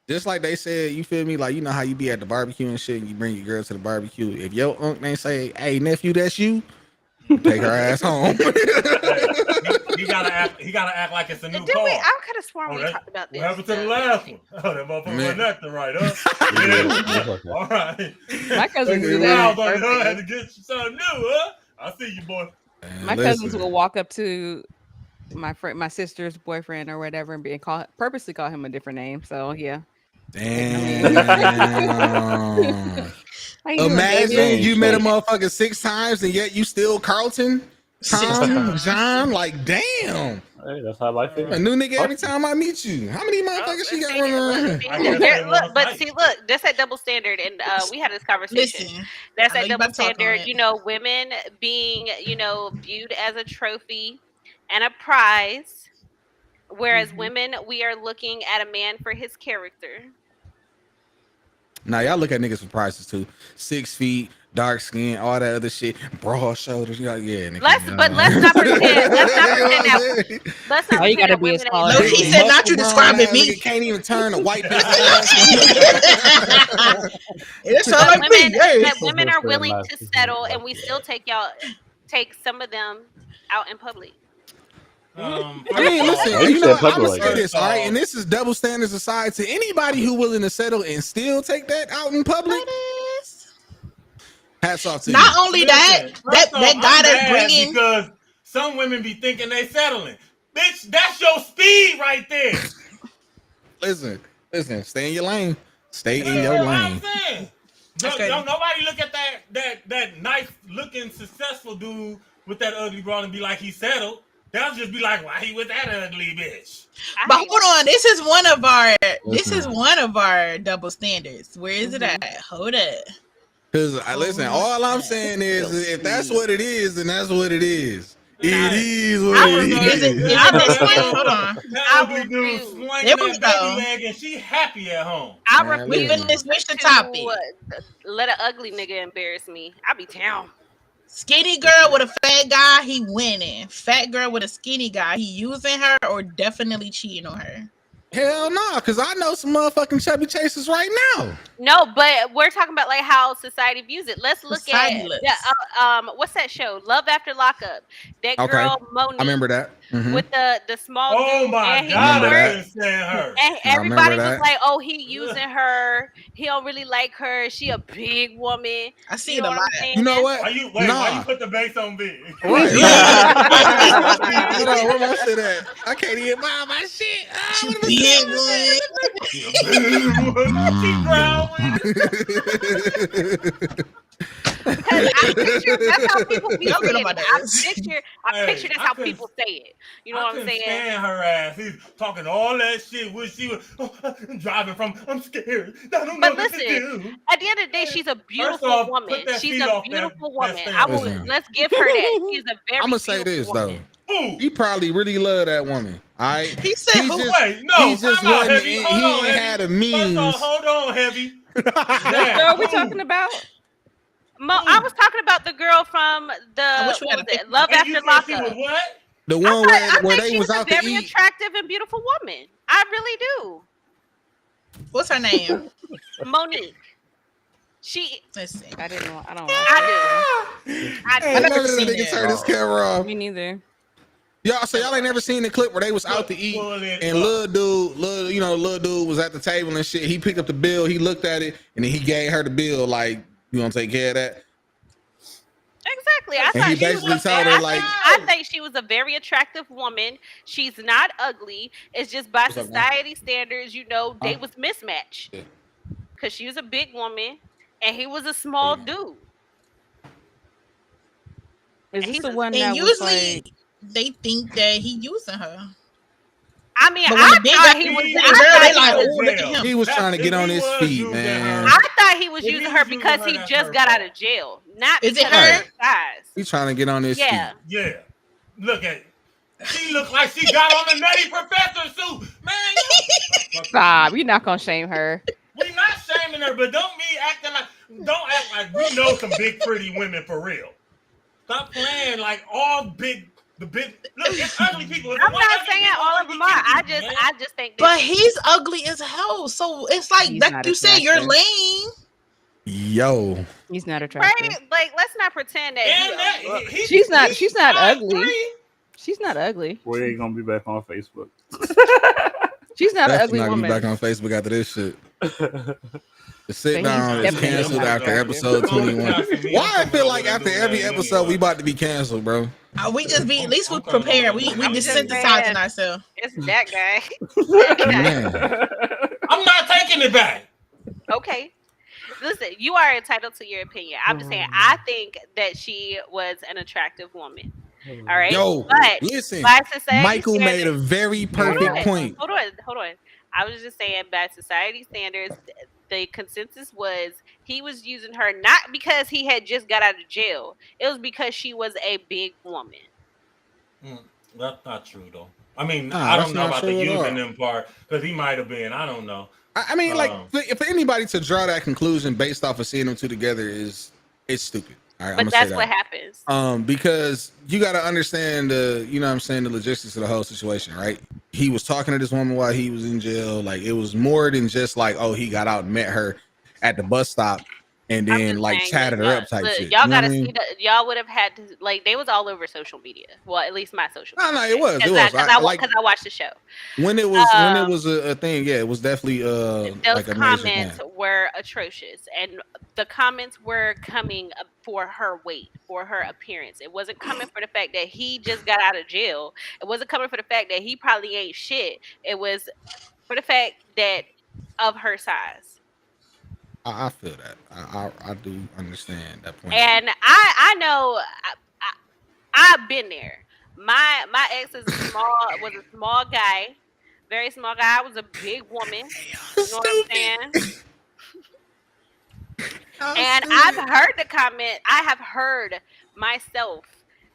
just like they said, you feel me? Like, you know how you be at the barbecue and shit, and you bring your girl to the barbecue. If your uncle ain't say, hey, nephew, that's you, take her ass home. He gotta act like it's a new car. I could have sworn we talked about this. What happened to the last one? Oh, that motherfucker wasn't acting right, huh? Yeah. All right. My cousins do that. Had to get something new, huh? I see you, boy. My cousins will walk up to my sister's boyfriend or whatever and purposely call him a different name. So yeah. Damn. Imagine you met a motherfucker 6 times and yet you still Carlton, Tom, John. Like, damn. Hey, that's how life is. A new nigga every time I meet you. How many motherfuckers she got running around? Look, that's that double standard, and we had this conversation. Listen, that's that double standard. You know, women being, viewed as a trophy and a prize, whereas women, we are looking at a man for his character. Now y'all look at niggas for prices too. 6 feet, dark skin, all that other shit, broad shoulders. Yeah, nigga, let's not pretend. Let's not pretend that. Let's not you gotta be a scholar. No, he said not you describing me. Can't even turn a white bitch. Women are willing to settle, and we still take some of them out in public. I mean, listen, I'm gonna say this, all right, and this is double standards aside to anybody who willing to settle and still take that out in public. Hats off to you. Not only that guy that's bringing, because some women be thinking they settling. Bitch, that's your speed right there. Listen, stay in your lane. Stay in your lane. Don't nobody look at that nice looking successful dude with that ugly broad and be like he settled. They'll just be like, why he with that ugly bitch? But hold on, this is one of our double standards. Where is it at? Hold up. Because listen, all I'm saying is if that's what it is, then that's what it is. It is what it is. Hold on. There we go. And she happy at home. We finna switch the topic. Let an ugly nigga embarrass me. I be down. Skinny girl with a fat guy, he winning. Fat girl with a skinny guy, he using her or definitely cheating on her. Hell no, because I know some motherfucking chubby chasers right now. No, but we're talking about like how society views it. Let's look at what's that show? Love After Lockup. That girl Monique. I remember that. with the small dude. My God, I couldn't stand her. And everybody was like, "Oh, he using her. He don't really like her. She a big woman." I see it a lot. You know what? Why you put the bass on big? Right. Where my shit at? I can't even buy my shit. I picture that's how people be saying it. I picture that's how people say it. You know what I'm saying? Stand her ass. He's talking all that shit when she was driving from. I'm scared. I don't know what to do. At the end of the day, she's a beautiful woman. She's a beautiful woman. Let's give her that. She's a very. I'm gonna say this woman. though. He probably really loved that woman. All right. He said, he just wasn't. He ain't had a means. Hold on, Heavy. What girl are we talking about? I was talking about the girl from Love After Lockup. What? The one where they was out to eat. Very attractive and beautiful woman. I really do. What's her name? Monique. Let's see. I didn't know. I don't. I never seen nigga turn this camera off. Me neither. Y'all ain't never seen the clip where they was out to eat and little dude was at the table and shit. He picked up the bill, he looked at it, and then he gave her the bill like, you gonna take care of that? Exactly. I think she was a very attractive woman. She's not ugly. It's just by society standards, they was mismatched. Because she was a big woman and he was a small dude. Is this the one that was like... They think that he using her. I mean, I thought he was. He was trying to get on his feet, man. I thought he was using her because he just got out of jail, not because of her size. He's trying to get on his feet. Yeah. Look at it. She looked like she got on the Nutty Professor suit, man. Stop! You're not gonna shame her. We're not shaming her, but don't act like we know some big pretty women for real. Stop playing like all big. Look, it's ugly people. I'm not saying all of them are. I just think. But he's ugly as hell. So it's like that. You say you're lame. Yo, he's not attractive. Right? Like, let's not pretend that. She's not ugly. She's not ugly. We ain't gonna be back on Facebook. She's not an ugly woman. Be back on Facebook after this shit. The sit down is canceled after episode 21. Why I feel like after every episode we about to be canceled, bro? We just be at least we prepared. We just synthesizing ourselves. It's that guy. I'm not taking it back. Okay. Listen, you are entitled to your opinion. I'm just saying I think that she was an attractive woman. All right. Yo, listen. Michael made a very perfect point. Hold on. I was just saying, by society standards, the consensus was he was using her not because he had just got out of jail. It was because she was a big woman. That's not true, though. I mean, I don't know about the using them part because he might have been. I don't know. I mean, for anybody to draw that conclusion based off of seeing them two together it's stupid. All right, but that's what happens. Because you got to understand the logistics of the whole situation, right? He was talking to this woman while he was in jail. Like, it was more than just like, oh, he got out and met her at the bus stop and then like chatted her up type shit. Y'all gotta see that. Y'all would have had to, like, they was all over social media. Well, at least my social media. No, it was. Because I watched the show. When it was a thing, yeah, it was definitely those comments were atrocious, and the comments were coming for her weight, for her appearance. It wasn't coming for the fact that he just got out of jail. It wasn't coming for the fact that he probably ain't shit. It was for the fact that of her size. I feel that. I do understand that point. And I know I've been there. My ex was a small guy, very small guy. I was a big woman. You know what I'm saying? And I've heard the comment. I have heard myself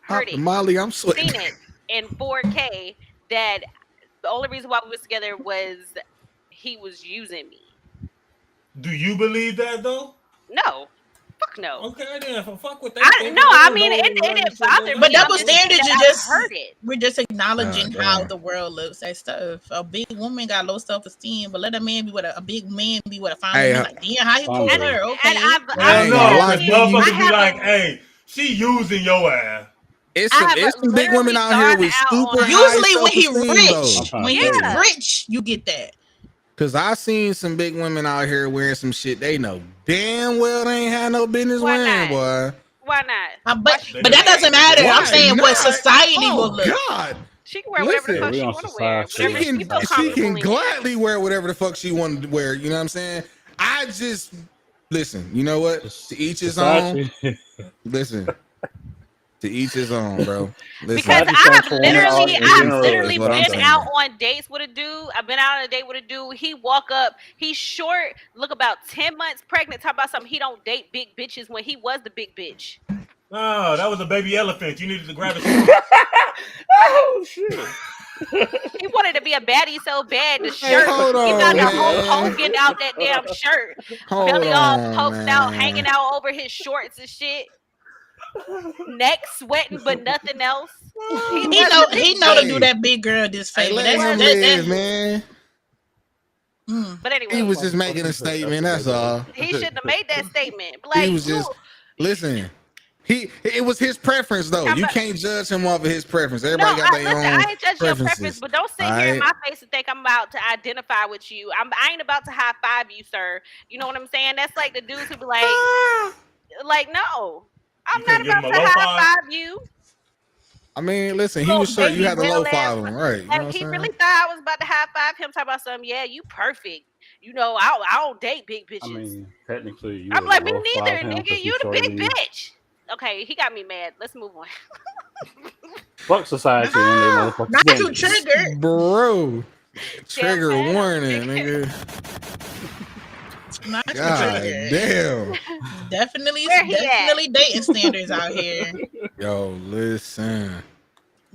it. Molly, I'm sweating. Seen it in 4K that the only reason why we was together was he was using me. Do you believe that though? No. Fuck no. Okay, then fuck with that. It didn't bother me. But double standards, heard it. We're just acknowledging how the world looks at stuff. A big woman got low self-esteem, but let a man be with a big man be with a fine woman. Like, damn, how he pulled her? Okay. And I motherfuckers be like, hey, she using your ass. It's some big women out here with super usually high when he rich, though. when he's rich, you get that. Cause I seen some big women out here wearing some shit they know damn well they ain't had no business wearing, boy. Why not? But that doesn't matter. I'm saying what society will look. God. She can wear whatever the fuck she want to wear. She can gladly wear whatever the fuck she wanted to wear. You know what I'm saying? I just listen. You know what? To each his own. Listen. To each his own, bro. Listen. Because I've literally been out on dates with a dude. I've been out on a date with a dude. He walk up. He's short. Look about 10 months pregnant. Talk about something. He don't date big bitches when he was the big bitch. Oh, that was a baby elephant. You needed to grab it. Oh shit! He wanted to be a baddie so bad. The shirt, he got the whole Hogan out that damn shirt, belly all poked out, hanging out over his shorts and shit. Neck sweating, but nothing else. He know to do that big girl this favor. Man. But anyway, he was just making a statement. That's all. He shouldn't have made that statement. Like, he was just listen. It was his preference though. You can't judge him off of his preference. Everybody got their own. I ain't judge your preference, but don't sit here in my face and think I'm about to identify with you. I ain't about to high five you, sir. You know what I'm saying? That's like the dudes who be like, no, I'm not about to high five you. I mean, listen, he was short. You had to low five him, right? And he really thought I was about to high five him. Talk about something. Yeah, you perfect. You know, I don't date big bitches. I mean, technically, I'm like, me neither, nigga. You the big bitch. Okay, he got me mad. Let's move on. Fuck society. Not too triggered, bro. Trigger warning, nigga. Not God damn. Definitely dating standards out here. Yo, listen.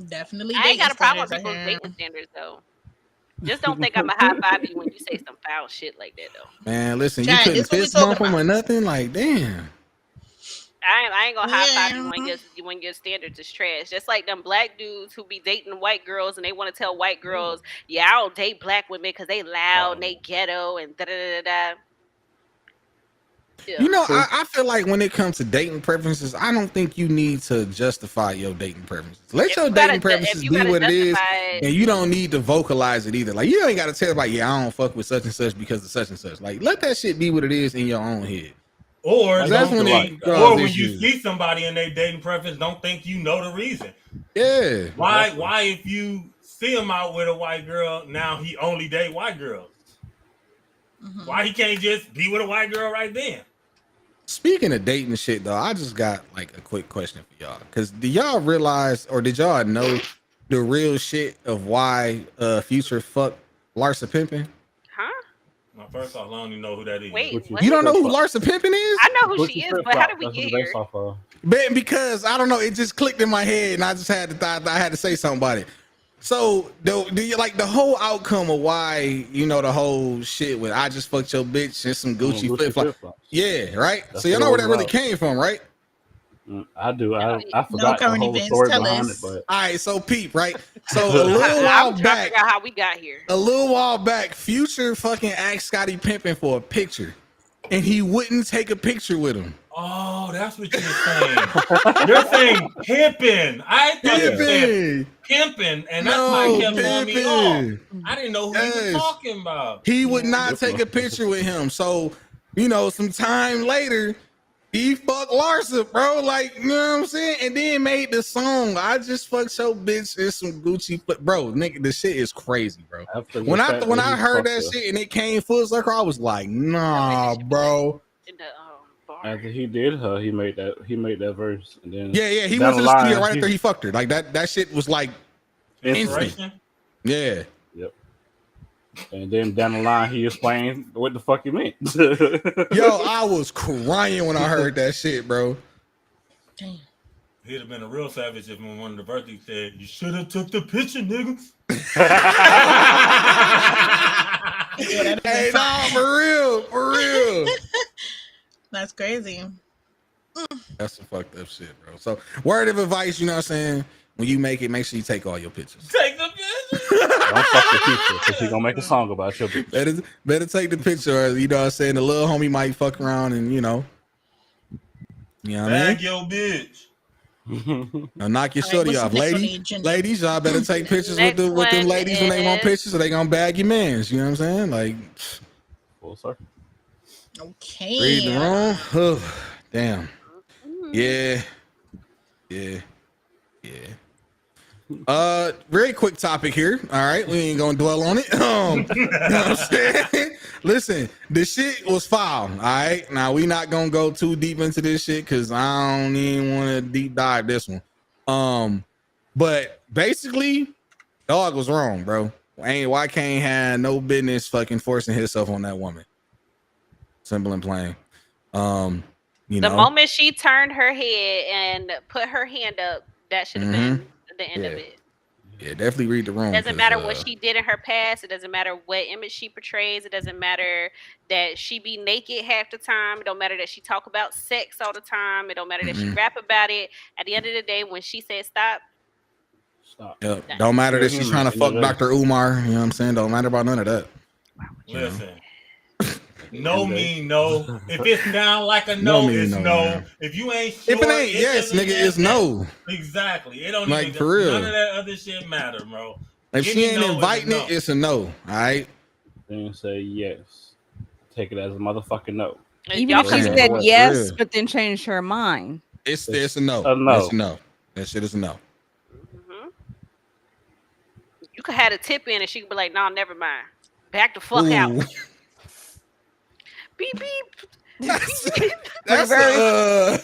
Definitely. I ain't got a problem with people's dating standards though. Just don't think I'm a high five you when you say some foul shit like that though. Man, listen, you couldn't fist bump him or nothing. Like, damn. I ain't gonna high five you when your standards is trash. Just like them black dudes who be dating white girls and they want to tell white girls, yeah, I don't date black women because they loud and they ghetto and da da da da. Yeah. You know, I feel like when it comes to dating preferences, I don't think you need to justify your dating preferences. Let your dating preferences be what it is, and you don't need to vocalize it either. Like, you ain't got to tell about, yeah, I don't fuck with such and such because of such and such. Like, let that shit be what it is in your own head. Or that's when you see somebody in their dating preference, don't think you know the reason. Yeah. Why if you see him out with a white girl, now he only date white girls? Mm-hmm. Why he can't just be with a white girl right then? Speaking of dating shit, though, I just got like a quick question for y'all. Because do y'all realize, or did y'all know the real shit of why Future fucked Larsa Pimpin? Now, first off, I don't even know who that is. Wait, you don't know who Larsa Pimpin is? I know who she is, but how did we get here? Because I don't know, it just clicked in my head, and I just had to I had to say something about it. So, do you like the whole outcome of why, you know, the whole shit with I just fucked your bitch and some Gucci flip-flops? Yeah, right? That's so you know where that really came from, right? I do. I forgot the whole story behind it, but all right, so peep, right? So a little while back, how we got here. A little while back, Future fucking asked Scottie Pimpin for a picture, and he wouldn't take a picture with him. Oh, that's what you're saying. You're saying pimping. I thought you said pimping, and that's why kept throwing me off. I didn't know who he was talking about. He would not take a picture with him. So, you know, some time later, he fucked Larsa, bro. Like, you know what I'm saying? And then made the song, I just fucked your bitch and some Gucci flip. Bro, nigga, the shit is crazy, bro. When I heard that shit and it came full circle, I was like, nah, bro. After he did her, he made that verse, and then he went to the studio right after he fucked her. Like that shit was like instant. Yeah. Yep. And then down the line, he explained what the fuck he meant. Yo, I was crying when I heard that shit, bro. Damn. He'd have been a real savage if one of the birthday said, "You should have took the picture, nigga." Hey, no, for real. That's crazy. That's some fucked up shit, bro. So, word of advice, you know what I'm saying? When you make it, make sure you take all your pictures. Take the picture. Don't fuck the picture, because he's gonna make a song about your picture. Better take the picture, or, you know what I'm saying? The little homie might fuck around and, you know what I mean? Bag your bitch. Now knock your shorty off, ladies. Y'all better take pictures with them ladies when they want pictures, so they gonna bag your mans. You know what I'm saying? Like, full circle. Okay. Read the room. Oh, damn. Yeah. Very quick topic here. All right, we ain't gonna dwell on it. You know what I'm saying? Listen, the shit was foul. All right, now we not gonna go too deep into this shit because I don't even want to deep dive this one. But basically, dog was wrong, bro. Why can't have no business fucking forcing himself on that woman? Simple and plain. The moment she turned her head and put her hand up, that should have been the end of it. Yeah, definitely read the room. It doesn't matter what she did in her past. It doesn't matter what image she portrays. It doesn't matter that she be naked half the time. It don't matter that she talk about sex all the time. It don't matter that she rap about it. At the end of the day, when she said stop. Yep. Don't matter that she's trying to fuck Dr. Umar. You know what I'm saying? Don't matter about none of that. Listen. No mean no. If it's down like a no, it's no. Man. If you ain't sure, if it ain't yes, nigga, it's no. Exactly. It don't like even for real. None of that other shit matter, bro. If she ain't inviting it, it's a no. All right. Then say yes. Take it as a motherfucking no. Even if she said yes, but then changed her mind. It's a no. It's a no. That shit is a no. You could have a tip in and she could be like, no, never mind. Back the fuck out. Beep beep. That's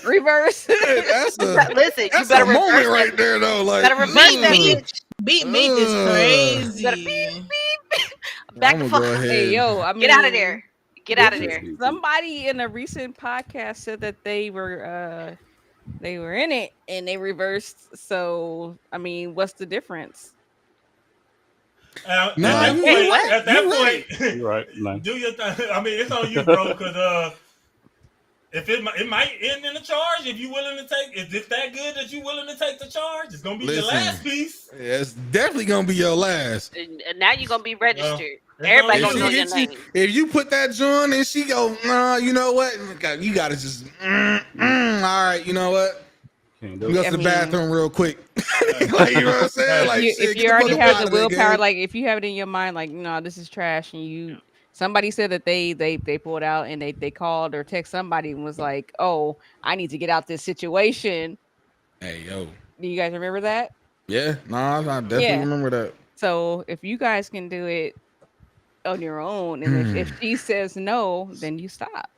reverse. Listen, you better a moment right there though. Like, better reverse that bitch. Beat me is crazy. Better beep beep. Back the fuck out. Hey yo, I mean, get out of there. Get out of there. Somebody in a recent podcast said that they were in it and they reversed. So I mean, what's the difference? At that point, you're right. Do your thing. I mean, it's on you, bro. Because if it might end in a charge, if you willing to take, if it's that good that you willing to take the charge, it's gonna be your last piece. Yeah, it's definitely gonna be your last. And now you're gonna be registered. Everybody gonna know your name. If you put that joint and she go, nah, you know what? You gotta just, all right, you know what? Go to the bathroom real quick. Like, you know what I'm saying? Like, if you already have the willpower, like if you have it in your mind, like, no, this is trash, and somebody said that they pulled out and they called or text somebody and was like, oh, I need to get out this situation. Hey, yo. Do you guys remember that? Yeah, no, I definitely remember that. So if you guys can do it on your own, and if she says no, then you stop.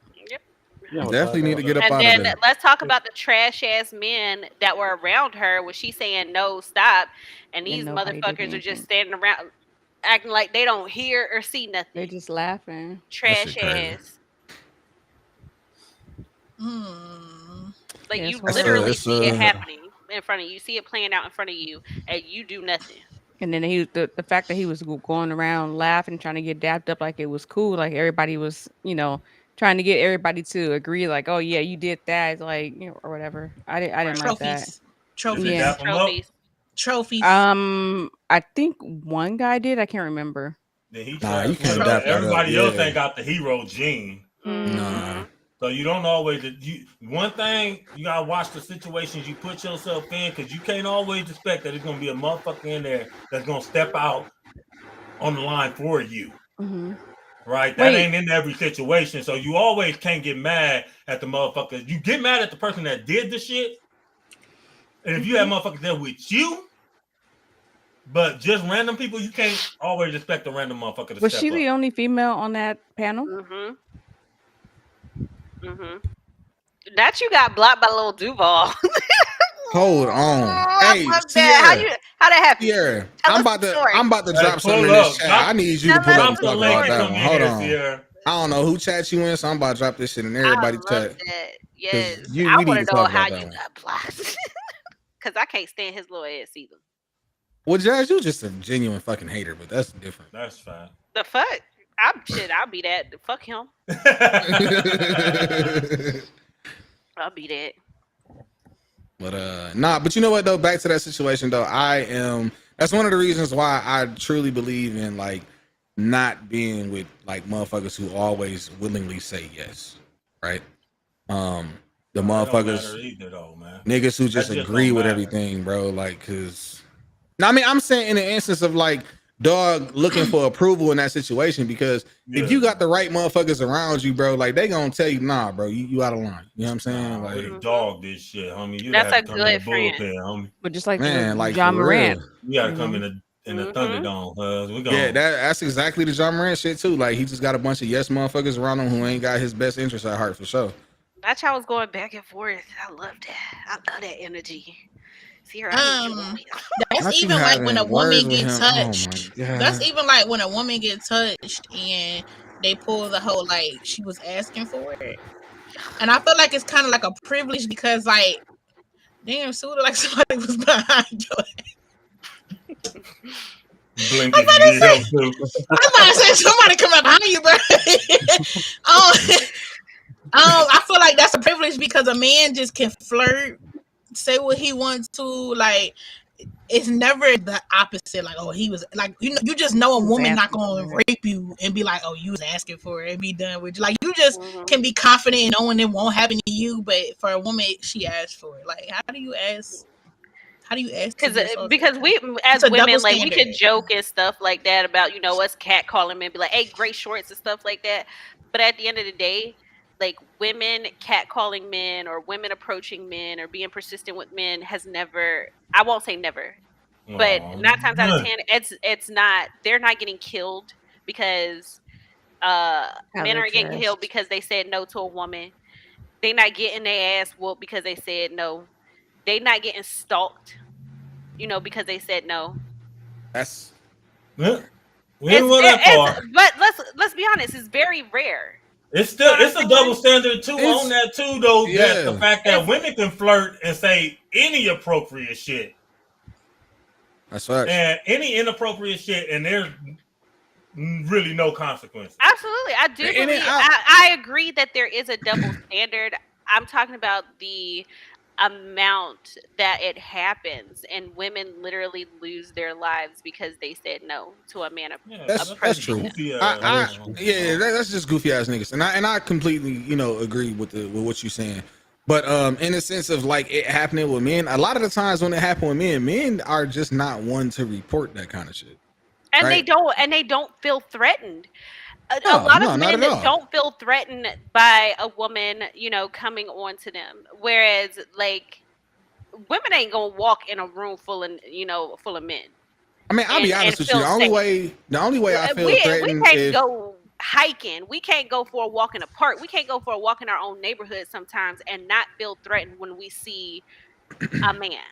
Yeah, definitely need to get up out of there. And then let's talk about the trash ass men that were around her when she's saying no, stop, and these motherfuckers are just standing around acting like they don't hear or see nothing. They're just laughing. Trash ass. Like you literally see it happening in front of you. You see it playing out in front of you, and you do nothing. And then the fact that he was going around laughing, trying to get dapped up like it was cool, like everybody was, trying to get everybody to agree, like, oh yeah, you did that, like, or whatever. I didn't like that. Trophies. I think one guy did. I can't remember. You can't everybody else ain't got the hero gene. Nah. So you don't always. One thing you gotta watch the situations you put yourself in, because you can't always expect that there's gonna be a motherfucker in there that's gonna step out on the line for you. Right? That ain't in every situation. So you always can't get mad at the motherfucker. You get mad at the person that did the shit. And if you have motherfuckers there with you, but just random people, you can't always expect a random motherfucker to step up. Was she the only female on that panel? That you got blocked by Lil Duval. Hold on. Hey, how that happened? Yeah, I'm about to drop something in this chat. I need you to pull up and talk about that one. Hold on. I don't know who chat you in, so I'm about to drop this shit in everybody's chat. Yes. I want to know how you got blocked. Because I can't stand his little ass either. Well, Jazz, you just a genuine fucking hater, but that's different. That's fine. The fuck? I'll be that. Fuck him. I'll be that. But but you know what though? Back to that situation though, that's one of the reasons why I truly believe in like not being with like motherfuckers who always willingly say yes, right? The motherfuckers. Don't matter either though, man. Niggas who just agree with everything, bro. Like, cause I mean, I'm saying in the instance of like dog looking for approval in that situation, because if you got the right motherfuckers around you, bro, like they gonna tell you, nah, bro, you out of line. You know what I'm saying? Like, dog this shit, homie. You That's have a to come in the good friend. bullpen, homie. But just like man, like John Morant, you gotta come in the Thunderdome. We yeah, that's exactly the John Morant shit too. Like he just got a bunch of yes motherfuckers around him who ain't got his best interest at heart for sure. That's how I was going back and forth. I love that. I love that energy. That's even like when a woman gets touched. That's even like when a woman gets touched and they pull the whole like she was asking for it. And I feel like it's kind of like a privilege because like, damn, Suda, like somebody was behind your head. Blink I'm about to say somebody come up behind you, bro. I feel like that's a privilege because a man just can flirt, say what he wants to. Like, it's never the opposite. Like, oh, he was like, you just know a woman not gonna rape you and be like, oh, you was asking for it and be done with you. Like, you just can be confident in knowing it won't happen to you. But for a woman, she asked for it. Like, how do you ask? Because we as women, like we could joke and stuff like that about us catcalling men, be like, hey, gray shorts and stuff like that. But at the end of the day, like women catcalling men or women approaching men or being persistent with men has never, I won't say never, but 9 times out of 10, it's not, they're not getting killed because men aren't getting killed because they said no to a woman. They not getting their ass whooped because they said no. They not getting stalked, because they said no. That's we didn't go that far. But let's be honest, it's very rare. It's a double standard too on that too, though. Yeah. That the fact that women can flirt and say any appropriate shit. That's right. And any inappropriate shit, and there's really no consequences. Absolutely, I do believe. I agree that there is a double standard. I'm talking about the amount that it happens, and women literally lose their lives because they said no to a man. That's true. That's just goofy ass niggas, and I completely agree with what you're saying. But in the sense of like it happening with men, a lot of the times when it happens with men are just not one to report that kind of shit, and right? they don't feel threatened. A lot of men don't feel threatened by a woman, coming on to them. Whereas, like, women ain't gonna walk in a room full of men. I mean, I'll be honest with you. The only way I feel threatened, we can't go hiking. We can't go for a walk in a park. We can't go for a walk in our own neighborhood sometimes and not feel threatened when we see a man.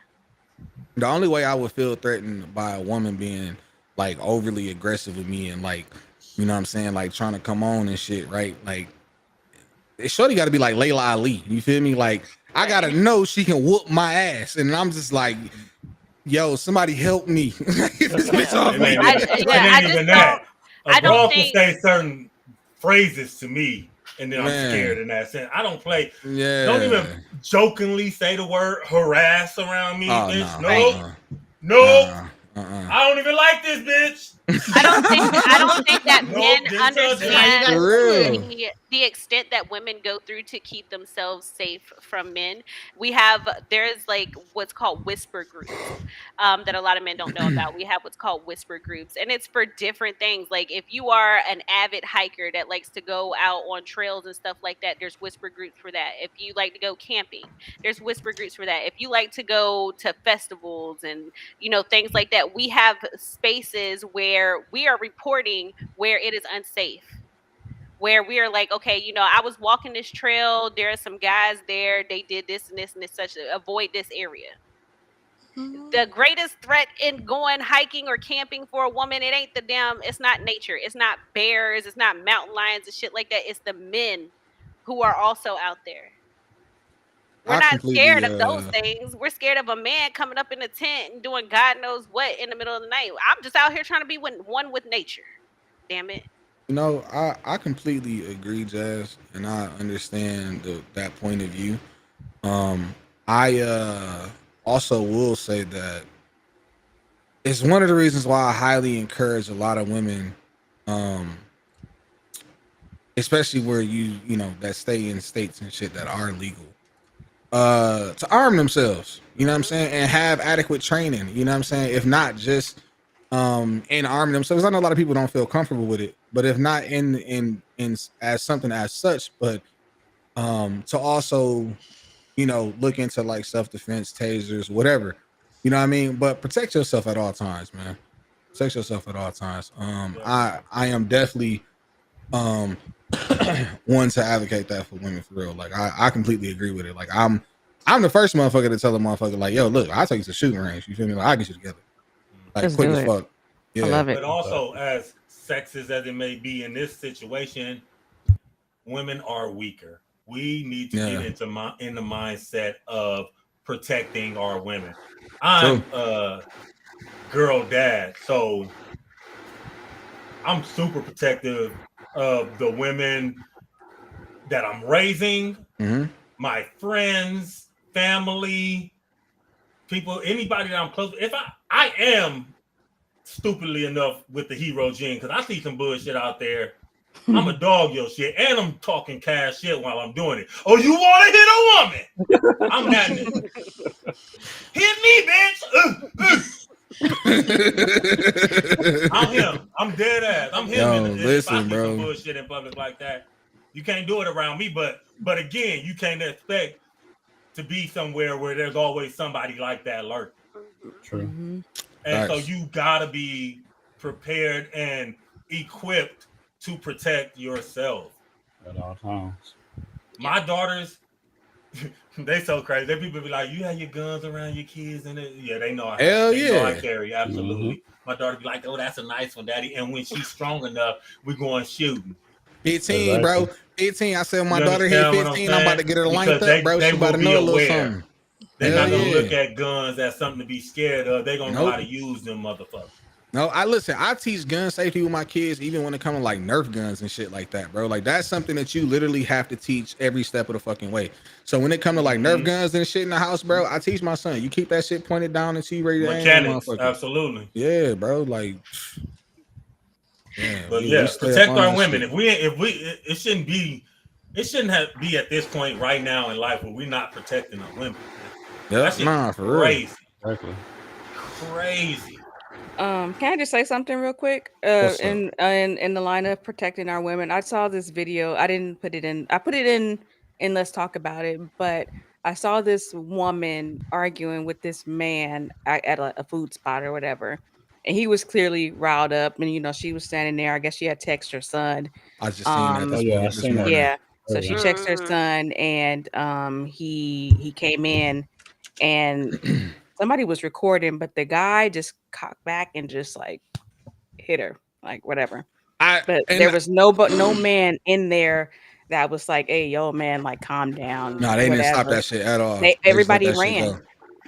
The only way I would feel threatened by a woman being like overly aggressive with me and like, you know what I'm saying, like trying to come on and shit, right? Like, shorty got to be like Layla Ali. You feel me? Like, I gotta know she can whoop my ass, and I'm just like, yo, somebody help me. I don't think say certain phrases to me, and then I'm scared in that sense. I don't play. Yeah. Don't even jokingly say the word harass around me, bitch. No. I don't even like this bitch. I don't think that men understand the extent that women go through to keep themselves safe from men. There's like what's called whisper groups that a lot of men don't know about. We have what's called whisper groups, and it's for different things. Like if you are an avid hiker that likes to go out on trails and stuff like that, there's whisper groups for that. If you like to go camping, there's whisper groups for that. If you like to go to festivals and things like that, we have spaces where we are reporting where it is unsafe, where we are like, okay, I was walking this trail, there are some guys there, they did this and this and this, such avoid this area. The greatest threat in going hiking or camping for a woman, it's not nature, it's not bears, it's not mountain lions and shit like that, it's the men who are also out there. We're not scared of those things. We're scared of a man coming up in the tent and doing God knows what in the middle of the night. I'm just out here trying to be one with nature. Damn it. I completely agree, Jazz, and I understand that point of view. I also will say that it's one of the reasons why I highly encourage a lot of women, especially where you that stay in states and shit that are legal. to arm themselves, you know what I'm saying, and have adequate training, you know what I'm saying, if not just in arming themselves. I know a lot of people don't feel comfortable with it, but if not in as something as such, but to also, you know, look into like self-defense, tasers, whatever, you know what I mean, but protect yourself at all times, man. Protect yourself at all times. I am definitely one to advocate that for women, for real. Like I completely agree with it. Like I'm the first motherfucker to tell a motherfucker like, yo, look, I'll take you to the shooting range. You feel me? Like I'll get you together. Like Let's quick do as it. fuck. Yeah. I love it. But also, as sexist as it may be in this situation, women are weaker. We need to get into in the mindset of protecting our women. I'm a girl dad, so I'm super protective of the women that I'm raising, my friends, family, people, anybody that I'm close with. If I am stupidly enough with the hero gene, because I see some bullshit out there. I'm a dog your shit, and I'm talking cash shit while I'm doing it. Oh, you want to hit a woman? I'm that nigga. Hit me, bitch. I'm him. I'm dead ass. I'm him. Yo, if listen, I see bro. some bullshit in public like that, you can't do it around me. But again, you can't expect to be somewhere where there's always somebody like that lurking. True. And so you gotta be prepared and equipped to protect yourself at all times. My daughters, they so crazy. They people be like, "You have your guns around your kids," and yeah, they know. Know I carry absolutely. My daughter be like, "Oh, that's a nice one, Daddy." And when she's strong enough, we going shooting. 15, bro. 15. I said, my daughter hit 15. I'm about to get her linked up, bro. She about to know a little something. They're not gonna look at guns as something to be scared of. They're gonna know how to use them, motherfuckers. No, I teach gun safety with my kids, even when it comes to like Nerf guns and shit like that, bro. Like that's something that you literally have to teach every step of the fucking way. So when it comes to like Nerf guns and shit in the house, bro, I teach my son, you keep that shit pointed down until you ready to aim, motherfucker. Absolutely. Yeah, bro. Like, but protect our women. If we, it shouldn't be at this point right now in life where we're not protecting our women. That's not for crazy. Real. Crazy. Can I just say something real quick? In the line of protecting our women, I saw this video. I didn't put it in. I put it in Let's Talk About It. But I saw this woman arguing with this man at a food spot or whatever, and he was clearly riled up. And she was standing there. I guess she had texted her son. I just seen that. Yeah. So she texted her son, and he came in, and somebody was recording, but the guy just cocked back and just like hit her, like whatever. But there was no man in there that was like, "Hey, yo, man, like calm down." No, they didn't stop that shit at all. Everybody ran.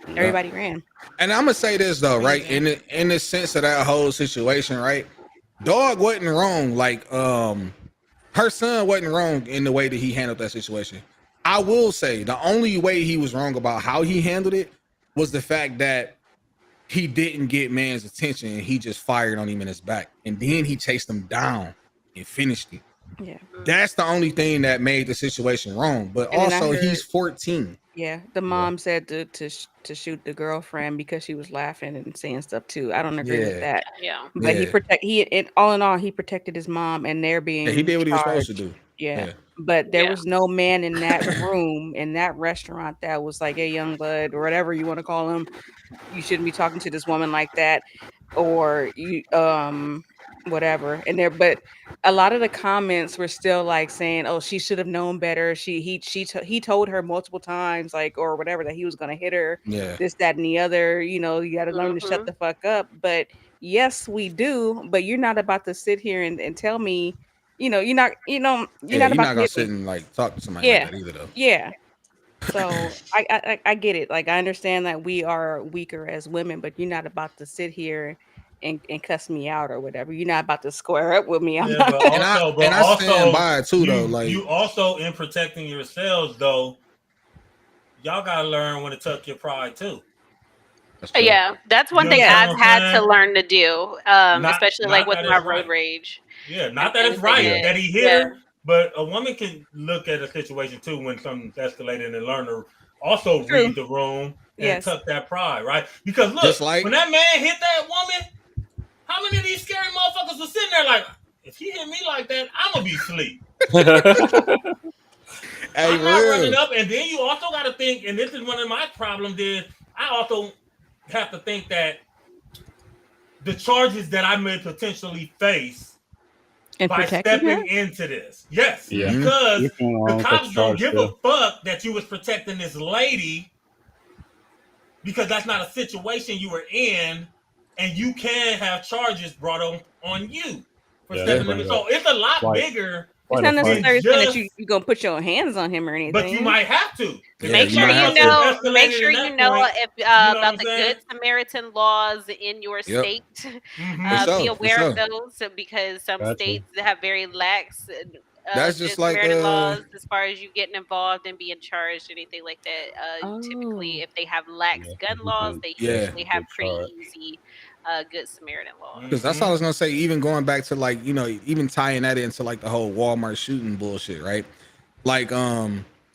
Everybody ran. And I'm gonna say this though, right? In the sense of that whole situation, right? Dog wasn't wrong. Like, her son wasn't wrong in the way that he handled that situation. I will say the only way he was wrong about how he handled it was the fact that he didn't get man's attention and he just fired on him in his back. And then he chased him down and finished him. Yeah. That's the only thing that made the situation wrong. But also he's 14. Yeah. The mom said to shoot the girlfriend because she was laughing and saying stuff too. I don't agree with that. Yeah. But all in all, he protected his mom, and they're being he did what he was supposed to do. Yeah. But there was no man in that room, in that restaurant, that was like, "Hey, young bud," or whatever you want to call him. You shouldn't be talking to this woman like that, or you whatever. And but a lot of the comments were still like saying, "Oh, she should have known better. He told her multiple times, like, or whatever, that he was gonna hit her. Yeah. This, that, and the other. You got to learn to shut the fuck up." But yes, we do. But you're not about to sit here and tell me. You're not gonna sit and like talk to somebody like that either, though. Yeah. So I get it. Like, I understand that we are weaker as women, but you're not about to sit here and cuss me out or whatever. You're not about to square up with me. I stand by it too, though. Like, you also, in protecting yourselves, though, y'all gotta learn when to tuck your pride too. Yeah, that's one thing I've had to learn to do, especially like with my road rage. Yeah, not that it's right that he hit her, but a woman can look at a situation too when something's escalated and learn to also read the room and tuck that pride, right? Because look, when that man hit that woman, how many of these scary motherfuckers were sitting there like, if he hit me like that, I'm gonna be asleep. I'm not running up. And then you also got to think, and this is one of my problems, is I also have to think that the charges that I may potentially face by stepping into this. Yes. Yeah. Because the cops don't give a fuck that you was protecting this lady, because that's not a situation you were in, and you can have charges brought on you for stepping in. So it's a lot bigger. It's not necessarily that you're gonna put your hands on him or anything, but you might have to. Make sure you know if about the Good Samaritan laws in your state. Be aware of those, because some states have very lax that's just like laws as far as you getting involved and being charged, anything like that. Typically, if they have lax gun laws, they usually have pretty easy Good Samaritan law. Because that's all I was gonna say. Even going back to like, even tying that into like the whole Walmart shooting bullshit, right? Like,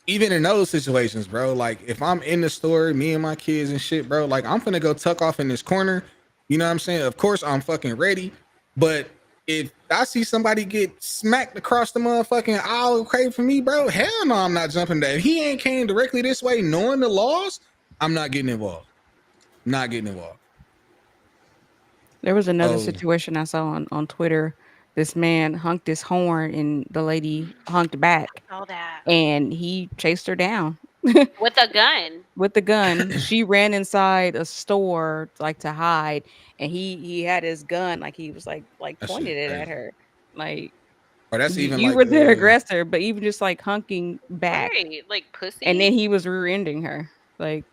even in those situations, bro. Like, if I'm in the store, me and my kids and shit, bro. Like, I'm finna go tuck off in this corner. You know what I'm saying? Of course, I'm fucking ready. But if I see somebody get smacked across the motherfucking aisle, okay, for me, bro. Hell no, I'm not jumping that. If he ain't came directly this way, knowing the laws, I'm not getting involved. Not getting involved. There was another situation I saw on Twitter. This man honked his horn and the lady honked back. All that. And he chased her down. With a gun. With the gun. She ran inside a store like to hide, and he had his gun, like he was like pointed it at her. Like, or that's even you like were the aggressor, but even just like honking back. Right, like pussy. And then he was rear-ending her. Like,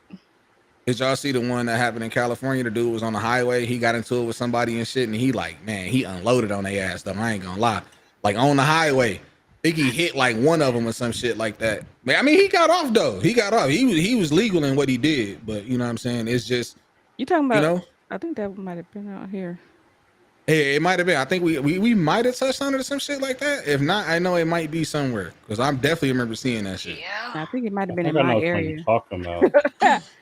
did y'all see the one that happened in California? The dude was on the highway. He got into it with somebody and shit, and he like, man, he unloaded on their ass though. I ain't gonna lie. Like on the highway, I think he hit like one of them or some shit like that. I mean, he got off though. He got off. He was legal in what he did, but you know what I'm saying? It's just you talking about. I think that might have been out here. Hey, it might have been. I think we might have touched on it or some shit like that. If not, I know it might be somewhere, because I definitely remember seeing that shit. Yeah, I think it might have been in my area. Talking about.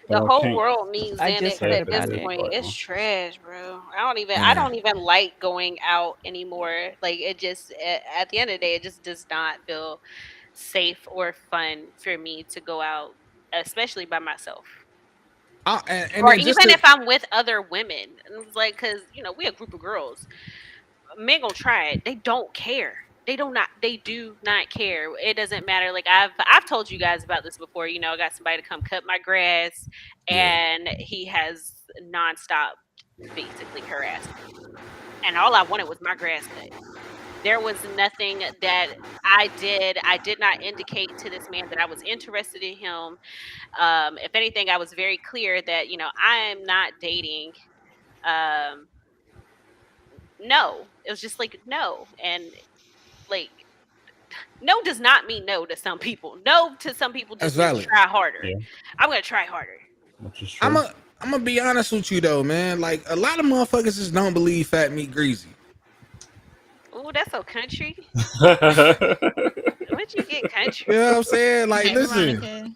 The whole world needs Xanax at this point. It's trash, bro. I don't even like going out anymore. Like, it just at the end of the day, it just does not feel safe or fun for me to go out, especially by myself. Or even if I'm with other women, it's like, because we a group of girls, men gonna try it. They don't care. They do not care. It doesn't matter. Like, I've told you guys about this before. I got somebody to come cut my grass, and he has nonstop basically harassed me. And all I wanted was my grass cut. There was nothing that I did. I did not indicate to this man that I was interested in him. If anything, I was very clear that, I am not dating. No. It was just like, no. And like, no does not mean no to some people. No to some people just try harder. Yeah. I'm going to try harder. Which is true. I'm going to be honest with you, though, man. Like, a lot of motherfuckers just don't believe fat meat greasy. Oh, that's so country. Where'd you get country? You know what I'm saying? Like, listen,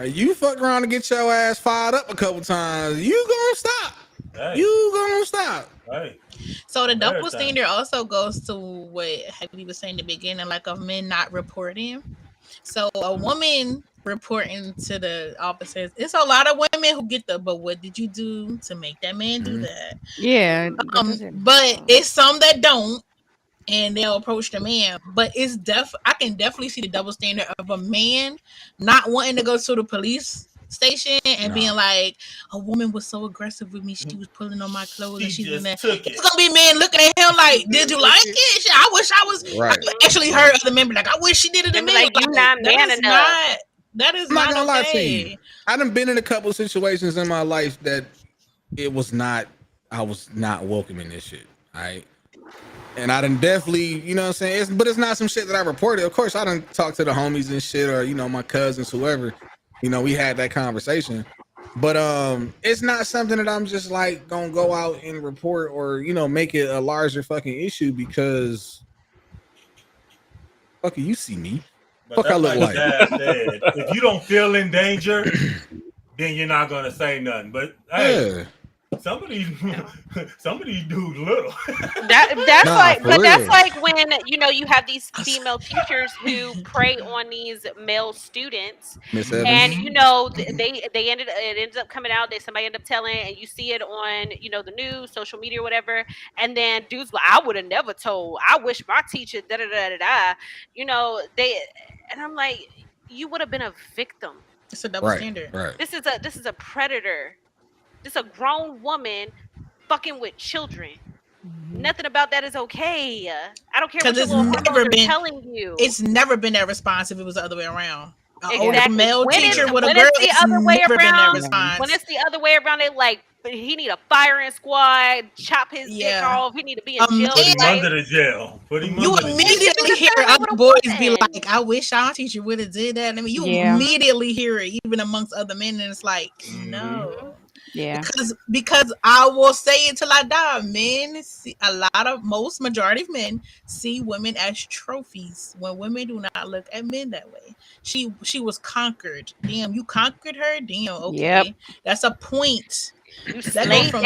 you fuck around and get your ass fired up a couple times, you gonna stop. Hey. You gonna stop. Hey. So the double standard also goes to what Heavy was saying in the beginning, like of men not reporting. So a woman reporting to the officers, it's a lot of women who get but what did you do to make that man do that? Yeah. But it's some that don't. And they'll approach the man, but it's I can definitely see the double standard of a man not wanting to go to the police station and being like, a woman was so aggressive with me, she was pulling on my clothes and she's doing that. It's gonna be men looking at him like, did you like it? I wish I was. Right. I actually heard other members like, I wish she did it to me. Like, you're not man enough. That is not gonna lie to you. I done been in a couple of situations in my life that I was not welcoming this shit. All right. And I done definitely, you know what I'm saying? But it's not some shit that I reported. Of course, I done talked to the homies and shit, or, my cousins, whoever, we had that conversation. But it's not something that I'm just like gonna go out and report or, make it a larger fucking issue, because fuck you see me. Fuck I look like. Said, if you don't feel in danger, then you're not gonna say nothing. But hey, some of these dudes little. That's like when you have these female teachers who prey on these male students, and it ends up coming out that somebody ended up telling, and you see it on the news, social media, or whatever, and then dudes like, I would have never told. I wish my teacher da da da da da. And I'm like, you would have been a victim. It's a double standard. Right. This is a predator. This is a grown woman fucking with children. Nothing about that is okay. I don't care what your little hormones are telling you. It's never been that response if it was the other way around. Exactly. Male teacher with a girl, the other way around. When it's the other way around, they like he need a firing squad, chop his dick off. He need to be in jail. Put him under the jail. You immediately hear other boys be like, "I wish our teacher would have did that." I mean, you immediately hear it, even amongst other men, and it's like, no. Yeah, because I will say it till I die. Men see majority of men see women as trophies when women do not look at men that way. She was conquered. Damn, you conquered her. Damn, okay, that's a point. That goes from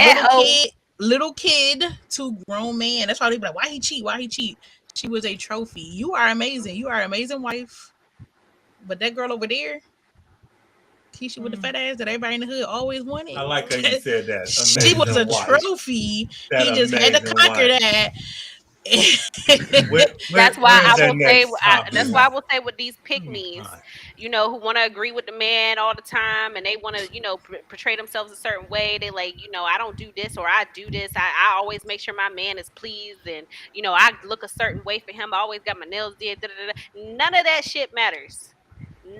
little kid to grown man. That's why they be like, why he cheat? Why he cheat? She was a trophy. You are amazing. You are an amazing wife. But that girl over there, Keisha with the fat ass that everybody in the hood always wanted. I like how you said that. She was a trophy. He just had to conquer that. That's why I will say with these pick-me's, who want to agree with the man all the time, and they want to, portray themselves a certain way. They like, I don't do this or I do this. I always make sure my man is pleased, and I look a certain way for him. I always got my nails did. None of that shit matters.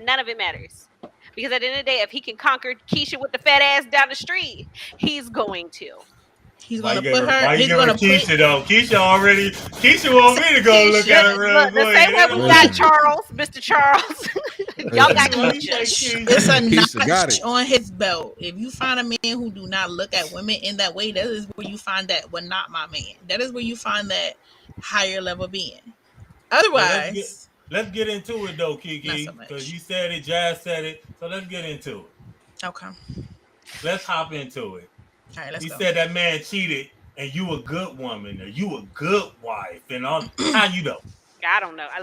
None of it matters. Because at the end of the day, if he can conquer Keisha with the fat ass down the street, he's going to. He's going to put her. He's going to Keisha though. Keisha wants me to go look at her real quick. The same way we got Charles, Mr. Charles. Y'all got Keisha. It's a notch on his belt. If you find a man who do not look at women in that way, that is where you find that well, not my man. That is where you find that higher level being. Otherwise. Let's get into it though, Kiki, because you said it, Jazz said it, so let's get into it. Okay. Let's hop into it. All right, let's go. Said that man cheated, and you a good woman, or you a good wife, and all. How you know? I don't know. I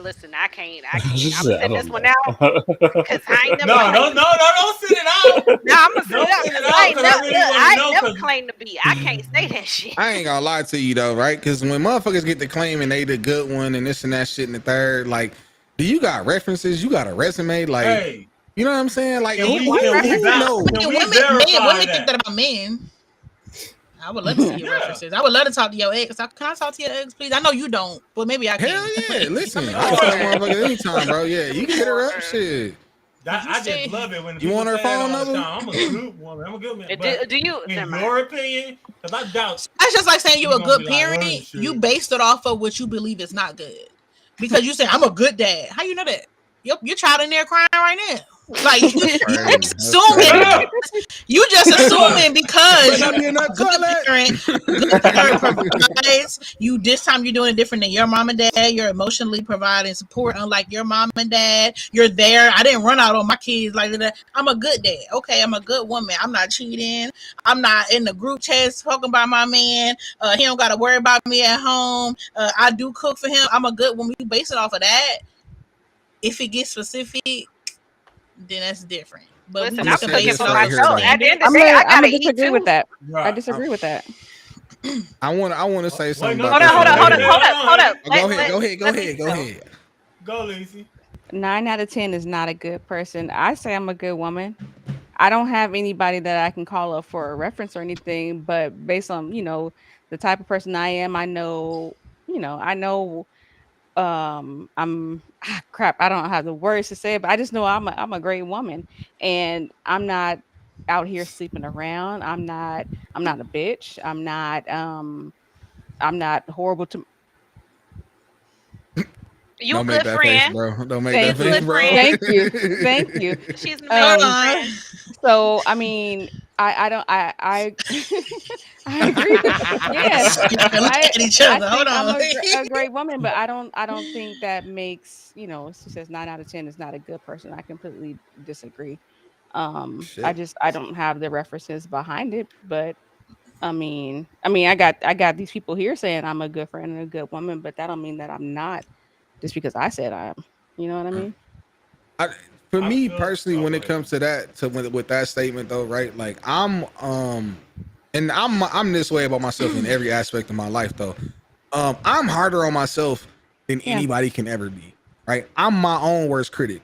can't. I'm gonna sit this one out because I ain't never. Don't sit it out. No, I'm gonna sit it out. I never claim to be. I can't say that shit. I ain't gonna lie to you though, right? Because when motherfuckers get to claiming they the good one and this and that shit and the third, like, do you got references? You got a resume? Like, hey, you know what I'm saying? Like, women think that about men. I would love to see your references. I would love to talk to your ex. Can I talk to your ex, please? I know you don't, but maybe I can. Hell yeah, listen. I can tell motherfuckers anytime, bro. Yeah, you can hit her up. Shit. I just love it when you want her phone number. I'm a good woman. I'm a good man. Do you? In your opinion, because I doubt. That's just like saying you're a good parent. You based it off of what you believe is not good. Because you say I'm a good dad. How you know that? Your child in there crying right now. Like you just assuming because you this time you're doing it different than your mom and dad. You're emotionally providing support, unlike your mom and dad. You're there. I didn't run out on my kids like that. I'm a good dad. Okay, I'm a good woman. I'm not cheating. I'm not in the group chats talking about my man. He don't got to worry about me at home. I do cook for him. I'm a good woman. You base it off of that. If it gets specific, then that's different. But listen, I'm cooking for myself. At the end of the day, I gotta disagree with that. Right. I disagree with that. I want to say something. Hold up. Go ahead. Go, Lacey. 9 out of 10 is not a good person. I say I'm a good woman. I don't have anybody that I can call up for a reference or anything, but based on the type of person I am, I know. I'm crap. I don't have the words to say it, but I just know I'm a great woman, and I'm not out here sleeping around. I'm not a bitch. I'm not horrible to. You a good friend, bro. Don't make that face, bro. Thank you. She's an amazing friend. So I mean, I I agree. Yeah, Look at each other. Hold on. I'm a great woman, but I don't think that makes she says 9 out of 10 is not a good person. I completely disagree. I don't have the references behind it, but I mean, I got these people here saying I'm a good friend and a good woman, but that don't mean that I'm not just because I said I am. You know what I mean? For me personally, when it comes to that, with that statement though, right? Like I'm this way about myself in every aspect of my life though. I'm harder on myself than anybody can ever be, right? I'm my own worst critic.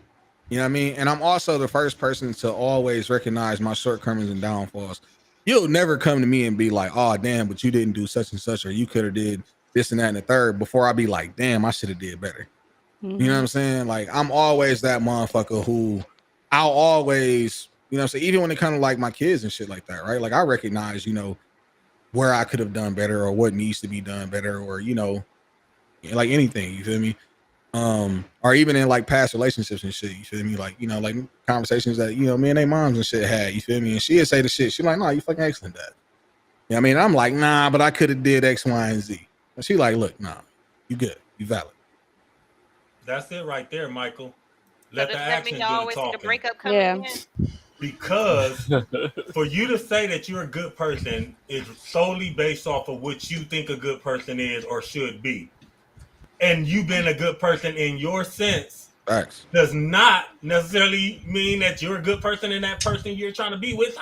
You know what I mean? And I'm also the first person to always recognize my shortcomings and downfalls. You'll never come to me and be like, oh damn, but you didn't do such and such, or you could have did this and that and the third, before I be like, damn, I should have did better. Mm-hmm. You know what I'm saying? Like I'm always that motherfucker who I'll always, you know what I'm saying, even when it comes to like my kids and shit like that, right? Like I recognize, where I could have done better or what needs to be done better, or like anything, you feel me? Or even in like past relationships and shit, you feel me? Like, like conversations that, me and their moms and shit had, you feel me? And she'd say the shit, she's like, nah, you fucking excellent, dad. You know what I mean? I'm like, nah, but I could have did X, Y, and Z. And she like, look, nah, you good, you valid. That's it right there, Michael. Let the action do the talking. Breakup come in. Because for you to say that you're a good person is solely based off of what you think a good person is or should be. And you being a good person in your sense does not necessarily mean that you're a good person and that person you're trying to be with is.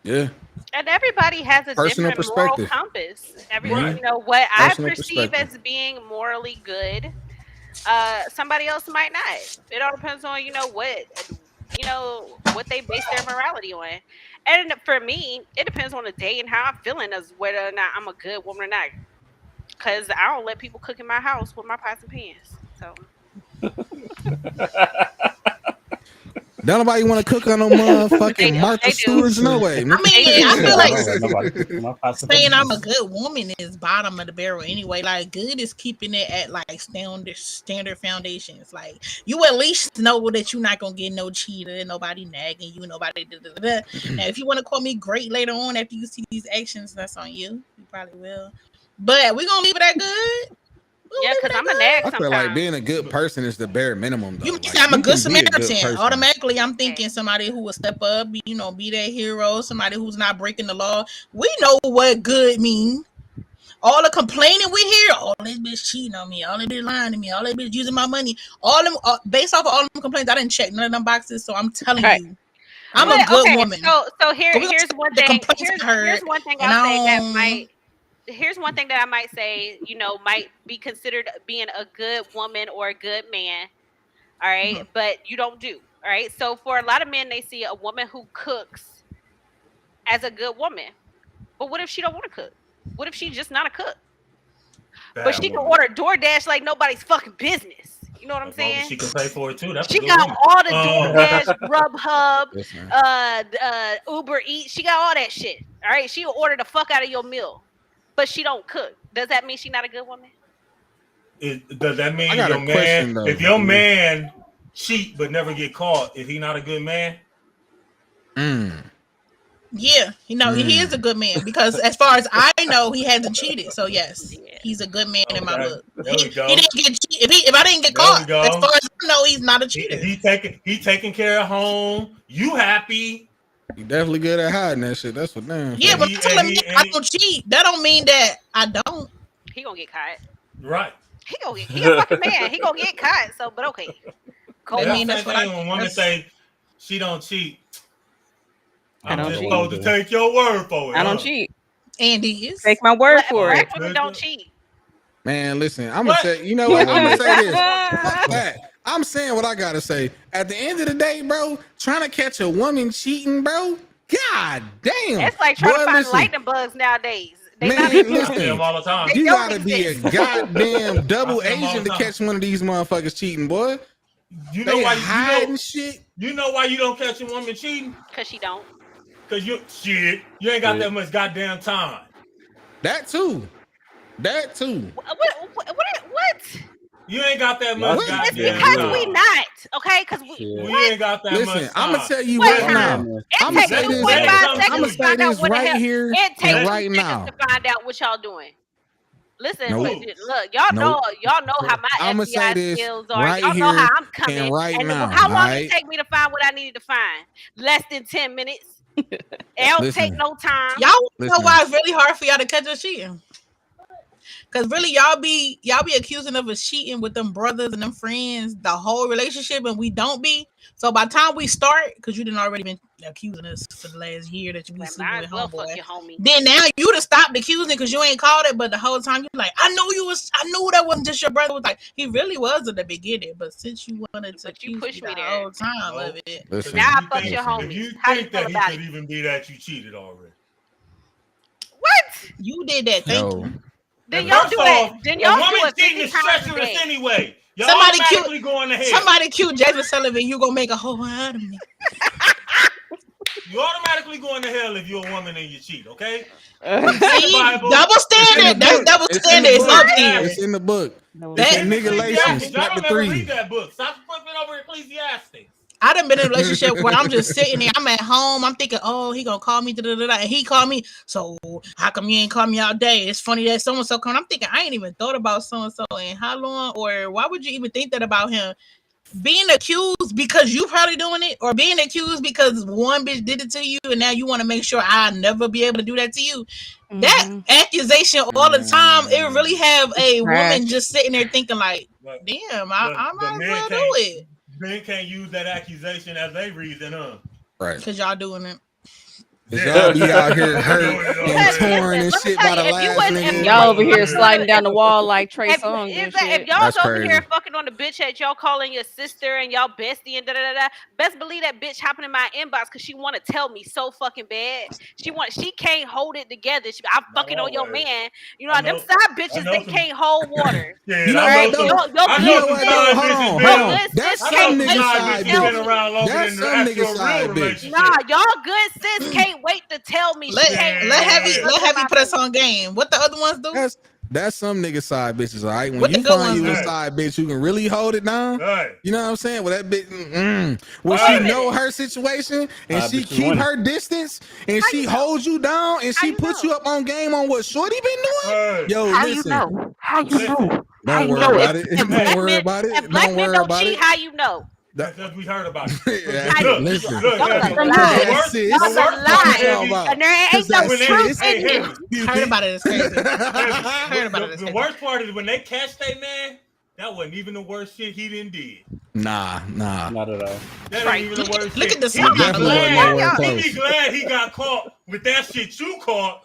Yeah. And everybody has a personal different moral compass. What I perceive as being morally good, somebody else might not. It all depends on what they base their morality on. And for me, it depends on the day and how I'm feeling as whether or not I'm a good woman or not. Because I don't let people cook in my house with my pots and pans. So. Don't nobody want to cook on no motherfucking Martha Stewart's, no way. I mean, I feel like saying I'm a good woman is bottom of the barrel anyway. Like, good is keeping it at like standard foundations. Like, you at least know that you're not gonna get no cheater, nobody nagging you, nobody. Now, if you want to call me great later on after you see these actions, that's on you. You probably will. But we're gonna leave it at good. Yeah, because I'm a nag sometimes. I feel like being a good person is the bare minimum, though. You think I'm a good Samaritan. Automatically, I'm thinking somebody who will step up, be that hero, somebody who's not breaking the law. We know what good means. All the complaining we hear, all this bitch cheating on me, all this bitch lying to me, all this bitch using my money, all them based off of all them complaints. I didn't check none of them boxes, so I'm telling you, I'm a good woman. So here's one thing. Here's one thing I'll say that might. Here's one thing that I might say, might be considered being a good woman or a good man. All right. Mm-hmm. But you don't do. All right. So for a lot of men, they see a woman who cooks as a good woman. But what if she don't want to cook? What if she's just not a cook? But she can order DoorDash like nobody's fucking business. You know what I'm saying? She can pay for it too. She got all the DoorDash, Grubhub, Uber Eats. She got all that shit. All right. She'll order the fuck out of your meal. But she don't cook. Does that mean she's not a good woman? Does that mean your man? If your man cheat but never get caught, is he not a good man? Yeah, he is a good man because as far as I know, he hasn't cheated. So yes, he's a good man in my book. He didn't get cheated. If I didn't get caught, as far as I know, he's not a cheater. He taking care of home. You happy? You definitely good at hiding that shit. That's what damn. Yeah, but telling me I don't cheat, that don't mean that I don't. He gonna get caught. Right. He a fucking man. He gonna get caught. So, but okay. Cool. I mean, that's what when women say she don't cheat. I'm just supposed to take your word for it. I don't cheat. Andy is. Take my word for it. Women don't cheat. Man, listen. I'm gonna say. You know what? I'm gonna say this. Fuck that. I'm saying what I gotta say. At the end of the day, bro, trying to catch a woman cheating, bro. God damn. It's like trying to find lightning bugs nowadays. They man, listen, all the time. You gotta be a goddamn double agent to catch one of these motherfuckers cheating, boy. You know why hiding shit? You know why you don't catch a woman cheating? Because she don't. Because you ain't got that much goddamn time. That too. What? You ain't got that much. It's because we not. okay? Because we ain't got that much time. I'm gonna tell you right now. I'm gonna say this. I'm gonna say this right here and right now to find out what y'all doing. Listen, look, y'all know how my FBI skills are. Right y'all know how I'm coming. And right now, how long it take me to find what I needed to find? Less than 10 minutes. It don't take no time. Y'all know why it's really hard for y'all to catch us cheating? Because really, y'all be accusing of us cheating with them brothers and them friends the whole relationship, and we don't be. So by the time we start, because you didn't already been accusing us for the last year that you be sleeping with homeboy. Then now you done stopped accusing because you ain't called it, but the whole time you like, I knew that wasn't just your brother. Was like, he really was at the beginning, but since you wanted to you push me the there whole time of it. Now I fuck your homie. If you think that he could even be that, you cheated already. What? You did that. Thank you. Then y'all do it. Then y'all do it 50 times a day. Anyway. Y'all automatically going ahead. Somebody cute Jasmine Sullivan, you gonna make a whole out of me. You automatically going to hell if you're a woman and you cheat, okay? Double standard. That's double standard. It's up there. It's in the book. It's in Nigga Galatians, chapter 3. Read that book. Stop flipping over Ecclesiastes. I done been in a relationship where I'm just sitting there. I'm at home. I'm thinking, oh, he gonna call me, and he called me. So how come you ain't call me all day? It's funny that so and so coming. I'm thinking I ain't even thought about so and so and how long, or why would you even think that about him? Being accused because you probably doing it, or being accused because one bitch did it to you, and now you want to make sure I'll never be able to do that to you. Mm-hmm. That accusation all the time, it really have a woman just sitting there thinking like, damn, I might as well do it. Men can't use that accusation as a reason, huh? Right. Because y'all doing it. Y'all be out here hurt and torn and shit by the last nigga. Y'all over here sliding down the wall like Trey Songz. If y'all's over here fucking on the bitch that y'all calling your sister and y'all bestie and da-da-da-da, best believe that bitch hopping in my inbox because she want to tell me so fucking bad. She can't hold it together. I'm fucking on your man. You know, them side bitches, they can't hold water. You know what? Hold on. That's some nigga side bitch. That's some nigga side bitch. Nah, y'all good sis can't wait to tell me. Let Heavy put us on game. What the other ones do? That's some nigga side bitches, all right? When you find you a side bitch, you can really hold it down. Right. You know what I'm saying? Well, that bitch, when she know her situation and she keep her distance and she holds you down and she puts you up on game on what Shorty been doing. Yo, listen. How you know? Don't worry about it. Don't worry about it. If black men don't cheat, how you know? That's we heard about it. Listen, and there ain't no truth in you. Heard about it. It's crazy. Heard about it. The worst part is when they catch that man. That wasn't even the worst shit he didn't did. Nah, not at all. That ain't even the worst. Look shit. At the song. He be glad he got caught with that shit you caught.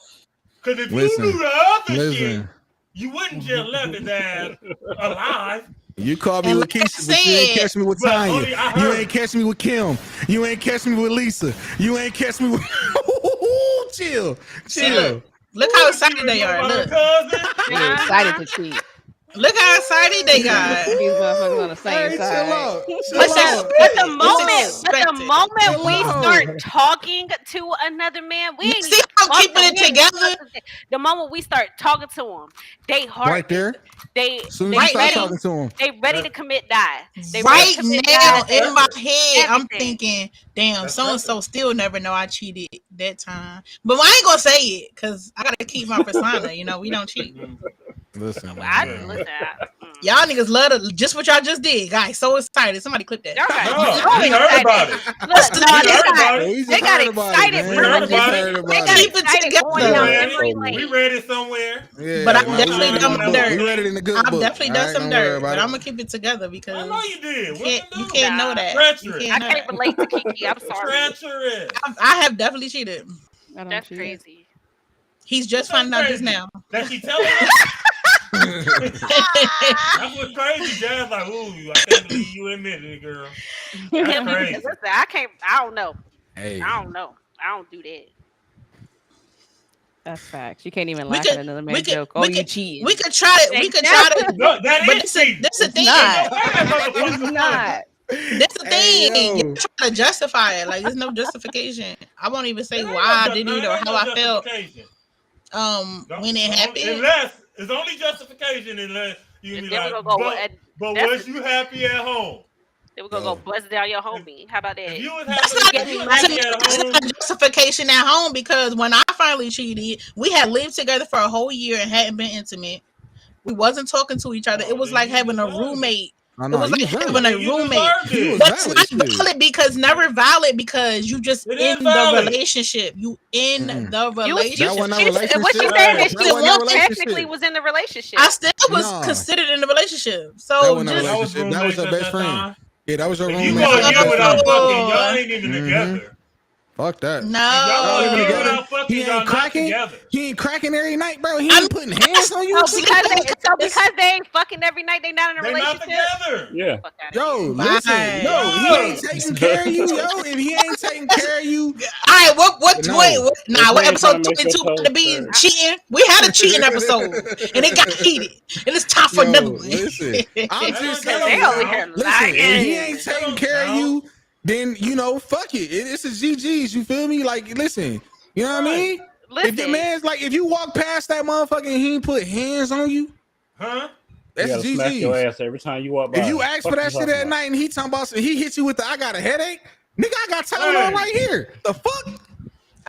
Because if you knew the other shit, you wouldn't just left his ass alive. You called me with Keisha, but you ain't catch me with Tanya. You ain't catch me with Kim. You ain't catch me with Lisa. You ain't catch me with. Chill. Look how excited they are. Look. They're excited to cheat. Look how excited they got. These motherfuckers on the same side. But the moment we start talking to another man, we ain't see how keeping it together. The moment we start talking to them, they heart right there. They ready. Talking to them. They ready to commit die. Right now in my head, I'm thinking, damn, so and so still never know I cheated that time. But I ain't gonna say it because I gotta keep my persona. You know, we don't cheat. Listen, y'all niggas love to, just what y'all just did, guys. So excited. Somebody clip that. We heard about it. They got excited. Keep it together. We read it somewhere. Yeah, but I've definitely done my dirt. We read it in the good book. I've definitely done some dirt, but I'm gonna keep it together because I know you did. You can't know that. I can't relate to Kiki. I'm sorry. I have definitely cheated. That's crazy. He's just finding out just now. That she telling us. That's what's crazy. Jazz like, ooh, I can't believe you admitted it, girl. That's crazy. Listen, I don't know. Hey. I don't know. I don't do that. That's facts. You can't even laugh at another man's joke. Oh, you cheating. We could try it. We could try to. No, that but this is the thing. It's not. That's the thing. You're trying to justify it. Like, there's no justification. I won't even say why I did it or how I felt. When it happened. Unless it's only justification unless you be like, but was you happy at home? Then we're gonna go bust down your homie. How about that? That's not justification at home, because when I finally cheated, we had lived together for a whole year and hadn't been intimate. We wasn't talking to each other. It was like having a roommate. It was like having a roommate. That's not valid, because never valid, because you just in the relationship. You in the relationship. What you saying is she technically was in the relationship. I still was considered in the relationship. So that was her best friend. Yeah, that was her roommate. You go a year without fucking, y'all ain't even together. Fuck that. No, he ain't cracking. He ain't cracking every night, bro. He ain't putting hands on you. Because they ain't fucking every night, they not in a relationship. Not together. Yeah. Yo, listen. Yo, he ain't taking care of you. Yo, if he ain't taking care of you, all right. What episode 22 going to be cheating? We had a cheating episode, and it got heated, and it's time for another one. Listen, I'm just saying. Listen, if he ain't taking care of you, then fuck it. It's a GG's. You feel me? Like, listen, you know what I mean? Listen. If the man's like, if you walk past that motherfucker and he ain't put hands on you, that's GG's. Smack your ass every time you walk by. If you ask for that shit at night and he talking about, he hits you with the, I got a headache, nigga, I got Tylenol right here. The fuck?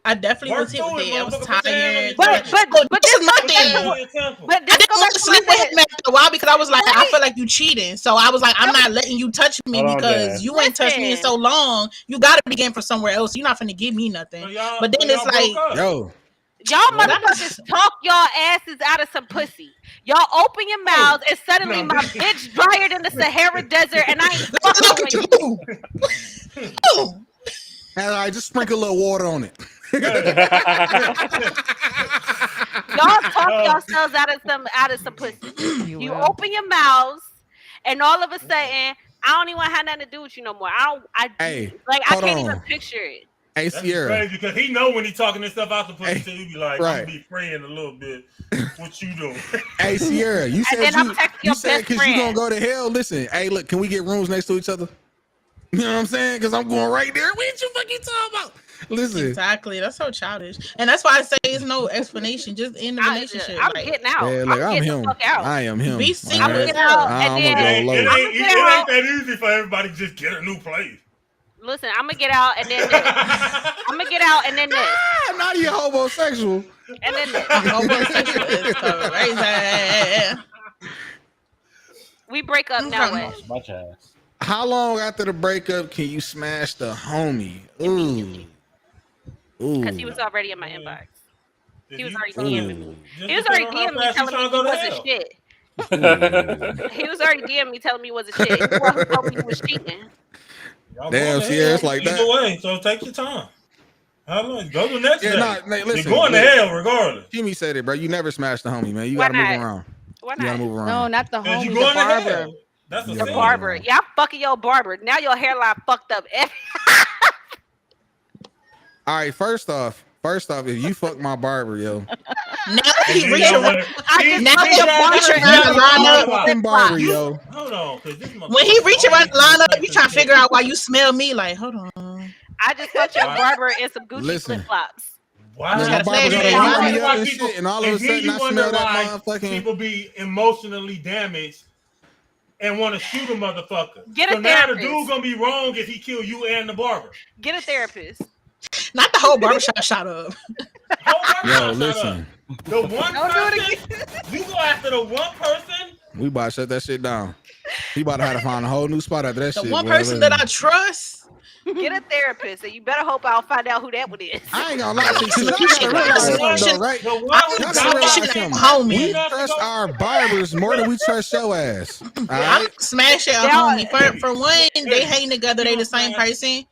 I definitely was hit with it. I was tired. But this is my thing. But I didn't want to sleep with him after a while, because I was like, I feel like you cheating. So I was like, I'm not letting you touch me, because you ain't touched me in so long. You got to begin from somewhere else. You're not finna give me nothing. But then it's like, y'all motherfuckers talk y'all asses out of some pussy. Y'all open your mouths and suddenly my bitch drier than the Sahara Desert, and I ain't fucking with you. And I just sprinkle a little water on it. Y'all talk yourselves out of some pussy. You open your mouths, and all of a sudden, I don't even have nothing to do with you no more. I can't even picture it. Hey, Sierra. That's crazy, because he know when he talking this stuff out the pussy, he be like, I'm gonna be praying a little bit. What you doing? Hey, Sierra, you said because you gonna go to hell. Listen, hey, look, can we get rooms next to each other? You know what I'm saying? Because I'm going right there. What you fucking talking about? Listen. Exactly. That's so childish. And that's why I say it's no explanation. Just in the relationship. I'm getting out. Yeah, like, I'm him. I am him. Be single. I'm getting out. And then it ain't that easy for everybody to just get a new place. Listen, I'm gonna get out and then this. Not you homosexual. And then this. Homosexual is crazy. We break up now. Much ass. How long after the breakup can you smash the homie? Ooh. Because he was already in my inbox. He was already DMing me. He was already DMing me telling me he wasn't shit. He was already DMing me telling me he wasn't shit. He told me he was cheating. Damn, Sierra, it's like that. Either way, so take your time. How long? Go to the next day. Listen, you're going to hell regardless. Jimmy said it, bro. You never smash the homie, man. You gotta move around. Why not? You gotta move around. No, not the homie. You The going to barber. hell. That's the barber. Yeah, I'm fucking your barber. Now your hairline fucked up. All right, first off, if you fuck my barber, yo. Now he reach around. Barber, yo. Hold on. When he reach around the lineup, you trying to figure out why you smell me. Like, hold on. I just fucked your barber in some Gucci flip flops. Why? And all of a sudden I smell that motherfucking. People be emotionally damaged and want to shoot a motherfucker. Get a so therapist. Now the dude gonna be wrong if he kill you and the barber. Get a therapist. Not the whole barbershop shot up. Yo, listen. The one person. You go after the one person. We about to shut that shit down. He about to have to find a whole new spot after that shit. The one person that I trust. Get a therapist, and you better hope I'll find out who that one is. I ain't gonna lie to you. Right? We trust our barbers more than we trust your ass. All right? Smash your homie. For one, they hang together. They the same person.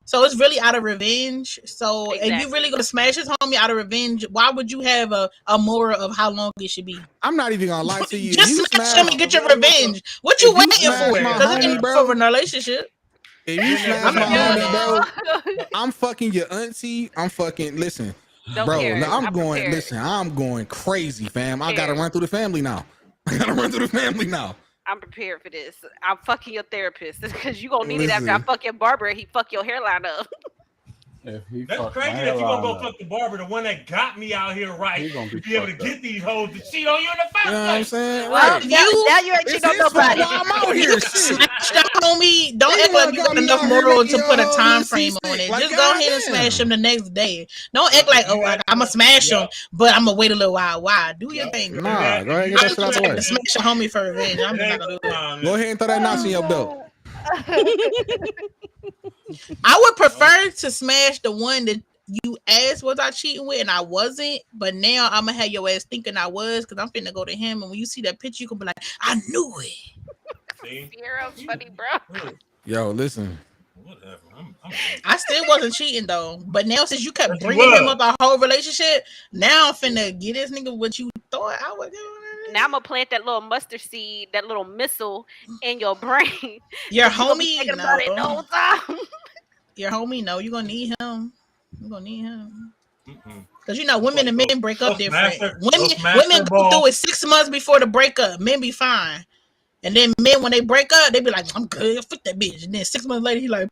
So it's really out of revenge. So if you really gonna smash his homie out of revenge, why would you have a moral of how long it should be? I'm not even gonna lie to you. Just smash him and get your revenge. What you waiting for? Because it's for a relationship. If you smash my homie, bro, I'm fucking your auntie. I'm fucking listen, bro. I'm going crazy, fam. I gotta run through the family now. I'm prepared for this. I'm fucking your therapist because you gonna need it after I fuck your barber and he fuck your hairline up. That's crazy that you gonna go fuck the barber, the one that got me out here right, to be able to get these hoes to cheat on you in the first place. You know what I'm saying? Well, now you ain't cheating on nobody. I'm out here. Shit. Homie, don't act like you got enough moral to put a time frame on it. Just go ahead and smash him the next day. Don't act like, oh, I'm gonna smash him, but I'm gonna wait a little while. Why? Do your thing. Nah, go ahead and get that shit out the way. Smash a homie for revenge. I'm just not gonna do that. Go ahead and throw that notch in your belt. I would prefer to smash the one that you asked was I cheating with and I wasn't, but now I'm gonna have your ass thinking I was because I'm finna go to him, and when you see that picture you can be like, I knew it. Sierra's funny, bro. Yo, listen. Whatever. I still wasn't cheating though, but now since you kept bringing him up our whole relationship, now I'm finna get this nigga what you thought I was doing. Now I'm gonna plant that little mustard seed, that little missile in your brain. Your homie, no. About it the whole time. Your homie, no, you're gonna need him. You're gonna need him. Because you know, women and men break up different. Women go through it 6 months before the breakup. Men be fine. And then men, when they break up, they be like, I'm good, fuck that bitch. And then 6 months later, he like,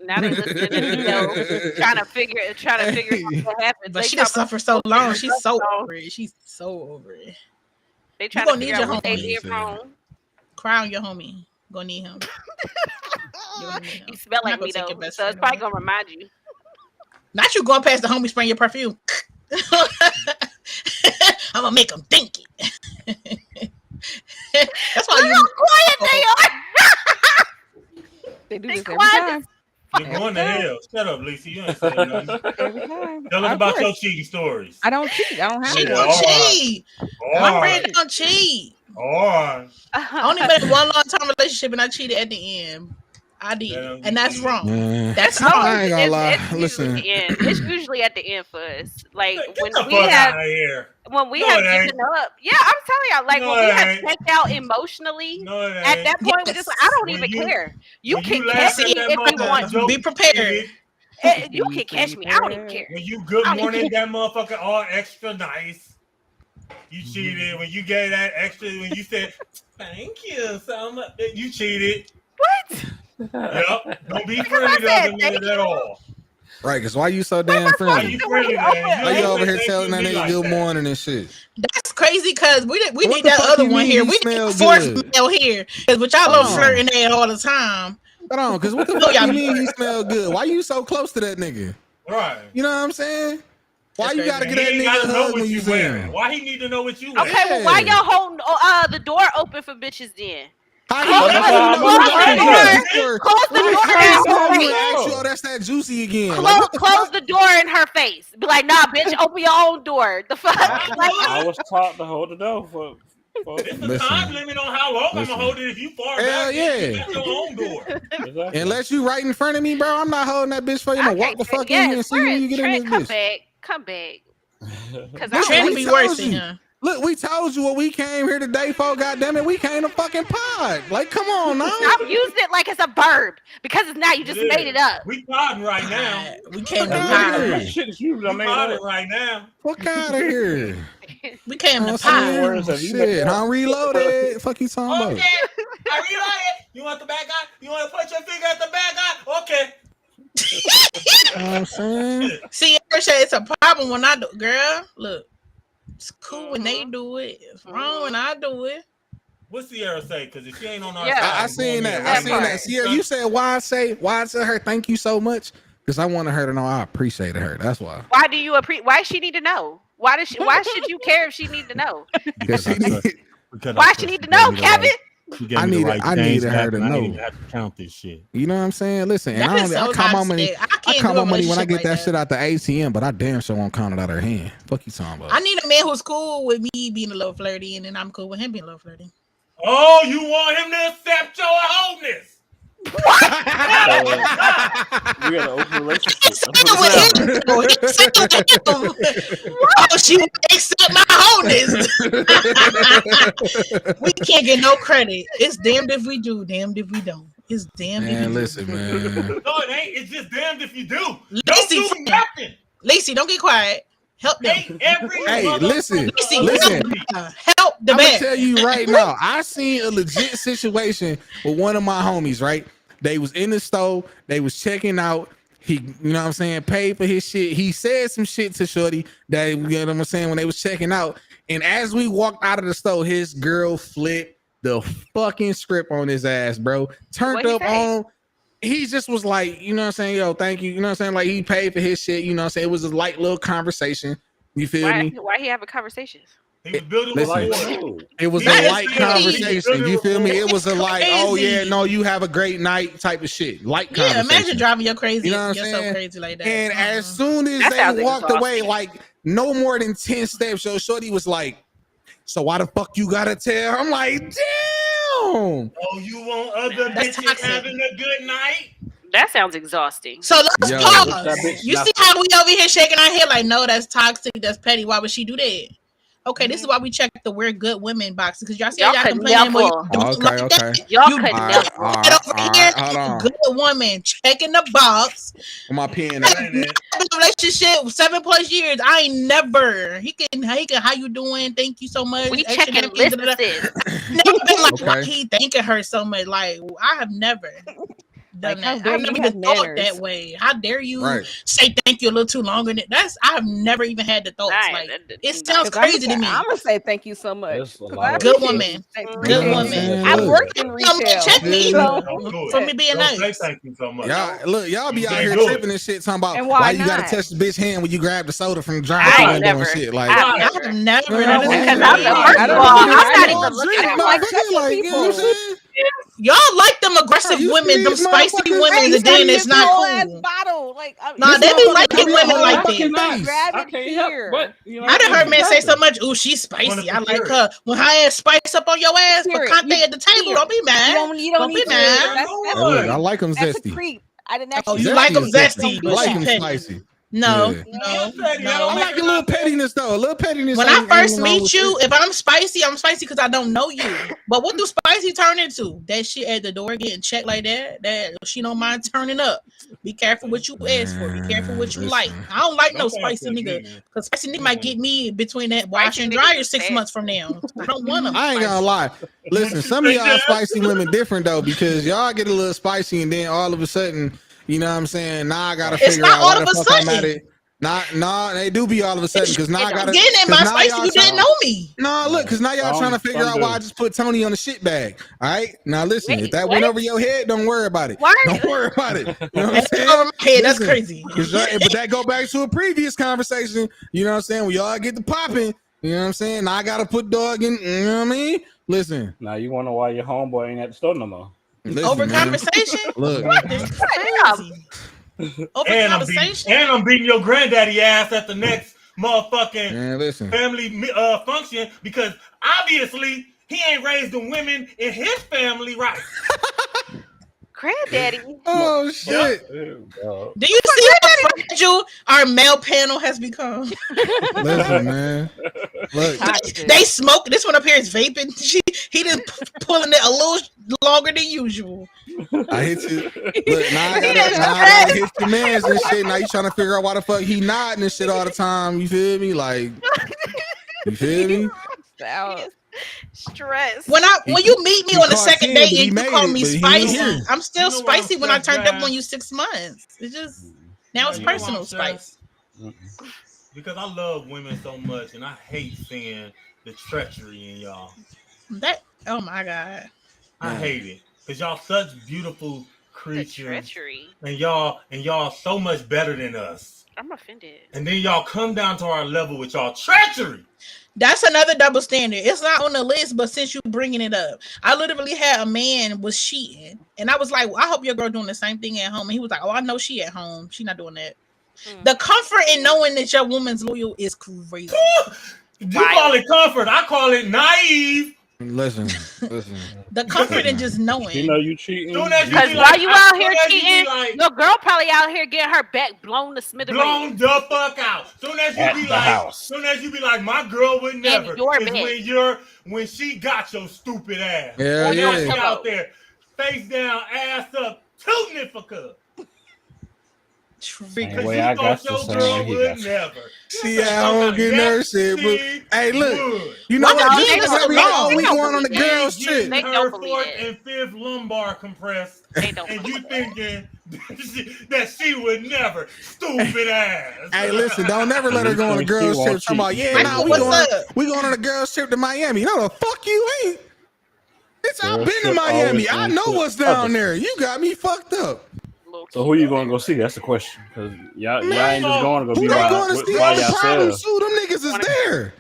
now they listening to trying to figure out what happened. But she done suffered so long. She's so over it. She's so over it. They trying to figure out what they did wrong. Cry on your homie. Gonna need him. You smell like me though, so it's probably gonna remind you. Not you going past the homie spraying your perfume. I'm gonna make him think it. That's why you quiet they are. They do this every time. You're going to hell. Shut up, Lisa. You ain't saying nothing. Every time. Tell us about your cheating stories. I don't cheat. I don't have She don't cheat. My friend don't cheat. Only been in one long-term relationship and I cheated at the end. I did, and that's wrong. That's wrong. I ain't gonna lie. Listen, it's usually at the end for us. Like when we have given up. Yeah, I'm telling y'all. Like when we have checked out emotionally, at that point, we're just like, I don't even care. You can catch me if you want to. Be prepared. You can catch me. I don't even care. When you good morning that motherfucker all extra nice. You cheated when you gave that extra. When you said thank you so much, you cheated. What? Yep. Don't be friendly to other niggas at all. Right, because why you so damn friendly? Why you over here telling that nigga good morning and shit? That's crazy because we need that other one here. We need the fourth smell here. Because with y'all little flirting at all the time. Hold on, because what the fuck you mean he smell good? Why you so close to that nigga? Right. You know what I'm saying? Why you gotta get that nigga a hug when you wearing? Why he need to know what you wearing? Okay, well, why y'all holding the door open for bitches then? Close that's that juicy again. Close the door in her face. Be like, nah, bitch, open your own door. The fuck? I was taught to hold the door for it's a time limit on how long I'm gonna hold it if you far back. You got your own door. Exactly. Unless you right in front of me, bro, I'm not holding that bitch for you. Walk the fuck in here and see when you get in this bitch. Come back. Because I'm be worse than him. Look, we told you what we came here today for. Goddamn it, we came to fucking pod. Like, come on now. Stop using it like it's a verb because it's not. You just made it up. We podding right now. We came to pod. Shit is you. I podding right now. Fuck out of here. We came to pod. Shit, I'm reloaded. Fuck you talking about? Okay, I reloaded. You want the back eye? You want to put your finger at the back eye? Okay. You know what I'm saying? See, it's a problem when I do, girl. Look. It's cool when they do it. It's wrong when I do it. What Sierra say? Because if she ain't on our side, I seen that. Sierra, you said why I tell her thank you so much? Because I wanted her to know I appreciated her. That's why. Why do you appreciate? Why she need to know? Why should you care if she need to know? Why she need to know, Kevin? I needed her to know. I didn't even have to count this shit. You know what I'm saying? Listen, and I count my money. I count my money when I get that shit out the ATM, but I damn sure won't count it out of her hand. Fuck you talking about? I need a man who's cool with me being a little flirty, and then I'm cool with him being a little flirty. Oh, you want him to accept your wholeness? What? We got an open relationship. Oh, she won't accept my wholeness. We can't get no credit. It's damned if we do, damned if we don't. It's damned if we listen, do. Man. No, it ain't. It's just damned if you do. Lacey, don't do nothing. Lacey, don't get quiet. Help them. Hey, listen. Help the man. I'm gonna tell you right now. I seen a legit situation with one of my homies. Right, they was in the store. They was checking out. He, you know what I'm saying, paid for his shit. He said some shit to shorty that, you know what I'm saying, when they was checking out. And as we walked out of the store, his girl flipped the fucking script on his ass, bro. Turned up on. He just was like, you know what I'm saying, yo, thank you. You know what I'm saying? Like, he paid for his shit. You know what I'm saying? It was a light little conversation. You feel me? Why he having conversations? He was building it was a light conversation. You feel me? It was a like, oh yeah, no, you have a great night type of shit. Light conversation. Yeah, imagine driving your crazy. You know what I'm saying? So crazy like that. And as soon as they walked away, like no more than 10 steps, so shorty was like, so why the fuck you gotta tell? I'm like, damn. Oh, you want other bitches having a good night? That sounds exhausting. So let's pause. You see how we over here shaking our head like, no, that's toxic, that's petty. Why would she do that? Okay, this is why we check the "We're Good Women" box because y'all see y'all complaining. Y'all could never. Good woman checking the box. My pen. Relationship 7+ years. I ain't never. He can. How you doing? Thank you so much. We checking lists. Never been like, why he thanking her so much? Like, I have never. Like, how dare you have thought that way? How dare you say thank you a little too longer? I have never even had the thoughts. Like, it sounds crazy to me. I'm gonna say thank you so much. Good woman. Good woman. I work in retail. Check me for me being nice. Say thank you so much. Y'all be out here tripping and shit, talking about why you gotta touch the bitch hand when you grab the soda from the drive-thru window and shit. Like, I've never. I'm not even looking at like touching people. Y'all like them aggressive women, them spicy women, and then it's not cool. Nah, they be liking women like that. I done heard men say so much, ooh, she's spicy. I like her. When her ass spice up on your ass for Conte at the table, don't be mad. Don't be mad. I like them zesty. I didn't actually. Oh, you like them zesty. I like them spicy. No. I like a little pettiness though. A little pettiness. When I first meet you, if I'm spicy because I don't know you. But what do spicy turn into? That shit at the door getting checked like that. That she don't mind turning up. Be careful what you ask for. Be careful what you like. I don't like no spicy nigga. Because spicy nigga might get me between that washer and dryer 6 months from now. I don't want them. I ain't gonna lie. Listen, some of y'all spicy women different though, because y'all get a little spicy and then all of a sudden, you know what I'm saying? Now I gotta figure out why the fuck I'm at it. Nah, they do be all of a sudden because now I gotta get in my spicy. You didn't know me. No, look, because now y'all trying to figure out why I just put Tony on the shit bag. All right, now listen, if that went over your head, don't worry about it. Don't worry about it. You know what I'm saying? Over my head, that's crazy. But that go back to a previous conversation. You know what I'm saying? When y'all get the popping, you know what I'm saying? Now I gotta put dog in. You know what I mean? Listen. Now you wonder why your homeboy ain't at the store no more. Listen, over conversation. Look. And I'm beating your granddaddy ass at the next motherfucking family function because obviously he ain't raised the women in his family right. Granddaddy. Oh shit. Do you see how fragile our male panel has become? Listen, man. Look. They smoke. This one up here is vaping. He just pulling it a little longer than usual. I hit you. Look, now I gotta hit your mans and shit. Now you trying to figure out why the fuck he nodding and shit all the time. You feel me? Like, you feel me? Stress. When you meet me on the second date and you call me spicy, I'm still spicy when I turned up on you 6 months. It's just now it's personal spice. Because I love women so much and I hate seeing the treachery in y'all. Oh my God. I hate it. Because y'all such beautiful creatures. And y'all so much better than us. I'm offended. And then y'all come down to our level with y'all treachery. That's another double standard. It's not on the list, but since you bringing it up, I literally had a man was cheating, and I was like, well, I hope your girl doing the same thing at home. And he was like, oh, I know she at home. She not doing that. The comfort in knowing that your woman's loyal is crazy. You call it comfort. I call it naive. Listen. The comfort in just knowing. You know you cheating. Because while you out here cheating, your girl probably out here getting her back blown to smithereens. Blown the fuck out. Soon as you be like, my girl would never. When she got your stupid ass. Yeah. She out there, face down, ass up, tooting it for cuz. Because you thought your girl would never. See how I'm getting her shit, but hey, look, you know what? We going on the girls trip. Her fourth and fifth lumbar compressed, and you thinking that she would never. Stupid ass. Hey, listen, don't never let her go on a girls trip. Talking about, yeah, nah, we going on a girls trip to Miami. No, the fuck you ain't. Bitch, I've been to Miami. I know what's down there. You got me fucked up. So who you gonna go see? That's the question. Because y'all ain't just going to go be by yourselves. Who them niggas is there?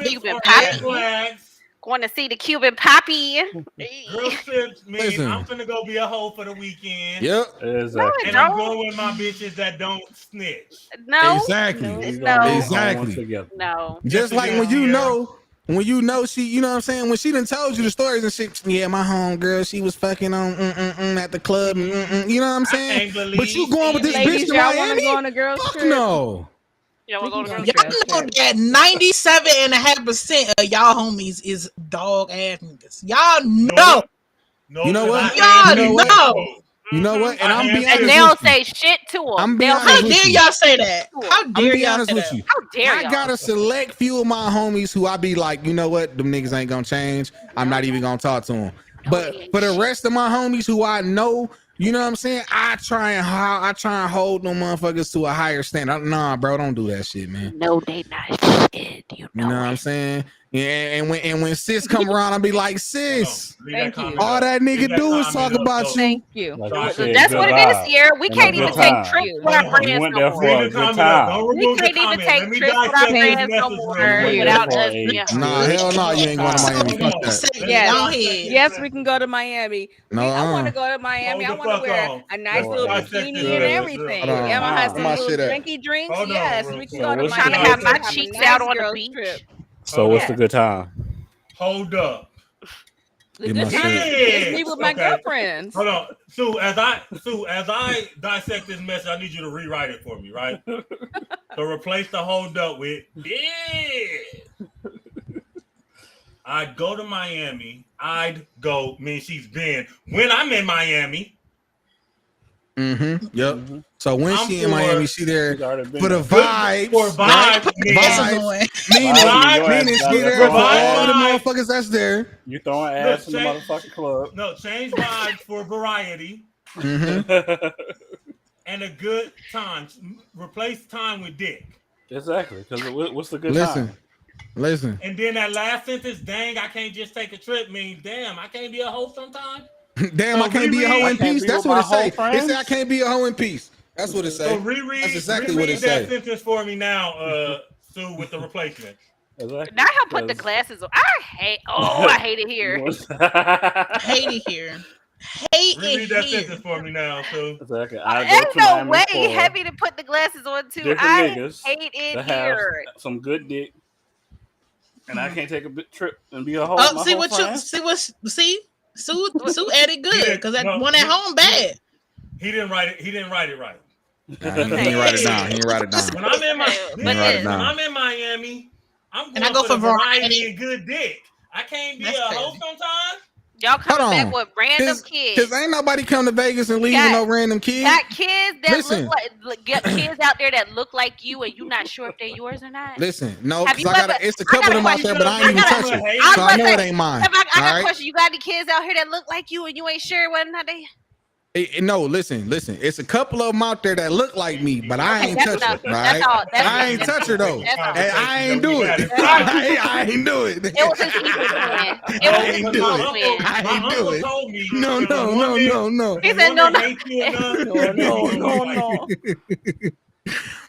Cuban Poppy. Going to see the Cuban Poppy. Girl trips mean I'm finna go be a hoe for the weekend. Yep. Exactly. And I'm going with my bitches that don't snitch. No. Exactly. No. Exactly. No. Just like when you know she, you know what I'm saying? When she done told you the stories and shit, yeah, my homegirl, she was fucking on at the club, you know what I'm saying? But you going with this bitch to Miami? Go on a girls Fuck trip? no. Y'all know that 97.5% of y'all homies is dog ass niggas. Y'all know. You know what? Y'all know. You know what? And I'm being honest and they'll say shit to them. How dare y'all say that? How dare y'all say that? How dare y'all? I got a select few of my homies who I be like, you know what? Them niggas ain't gonna change. I'm not even gonna talk to them. But for the rest of my homies who I know, you know what I'm saying? I try and hold them motherfuckers to a higher standard. Nah, bro, don't do that shit, man. No, they not shit. You know what I'm saying? Yeah, and when sis come around, I'll be like, sis, thank you. All that nigga do is talk about you. Thank you. That's what it is here. We can't even take trips with our friends no more. We can't even take trips with our friends no more without us. Nah, hell no, you ain't going to Miami. Fuck that. Yes, we can go to Miami. No, I want to go to Miami. I want to wear a nice little bikini and everything. Yeah, I have some little drinky drinks. Yes, we can go to Miami. Trying to have my cheeks out on the beach. So what's the good time? Hold up. The good time is me with my girlfriends. Hold on. Sue, as I dissect this message, I need you to rewrite it for me, right? So replace the hold up with I'd go to Miami. Mean she's been. When I'm in Miami. Mm-hmm. Yep. So when she in Miami, she there for the vibes. For vibes. Meaning she there for all the motherfuckers that's there. You throwing ass in the motherfucking club. No, change vibes for variety. Mm-hmm. And a good time. Replace time with dick. Exactly. Because what's the good time? Listen. And then that last sentence, dang, I can't just take a trip, means damn, I can't be a hoe sometime. Damn, I can't be a hoe in peace. That's what it say. It say I can't be a hoe in peace. That's what it say. So That's exactly what it say. That sentence for me now, Sue, with the replacement. Exactly. Now he'll put the glasses on. I hate it here. Hate it here. Read that sentence for me now, Sue. Exactly. Ain't no way heavy to put the glasses on too. I hate it here. Some good dick. And I can't take a trip and be a hoe. Sue added good because that one at home bad. He didn't write it. He didn't write it right. He didn't write it down. When I'm in Miami, I'm going go for variety and good dick. I can't be a hoe sometimes. Y'all coming back with random kids. Because ain't nobody come to Vegas and leaving no random kids. Got kids that look kids out there that look like you, and you're not sure if they're yours or not. Listen, no, because it's a couple of them out there, but I ain't even touch it. So I know it ain't mine. I got a question. You got any kids out here that look like you, and you ain't sure whether or not they? No, listen. It's a couple of them out there that look like me, but I ain't touch her, right? I ain't touch her though. I ain't do it. I ain't do it. It was his evil twin. I ain't do it. No. He said no.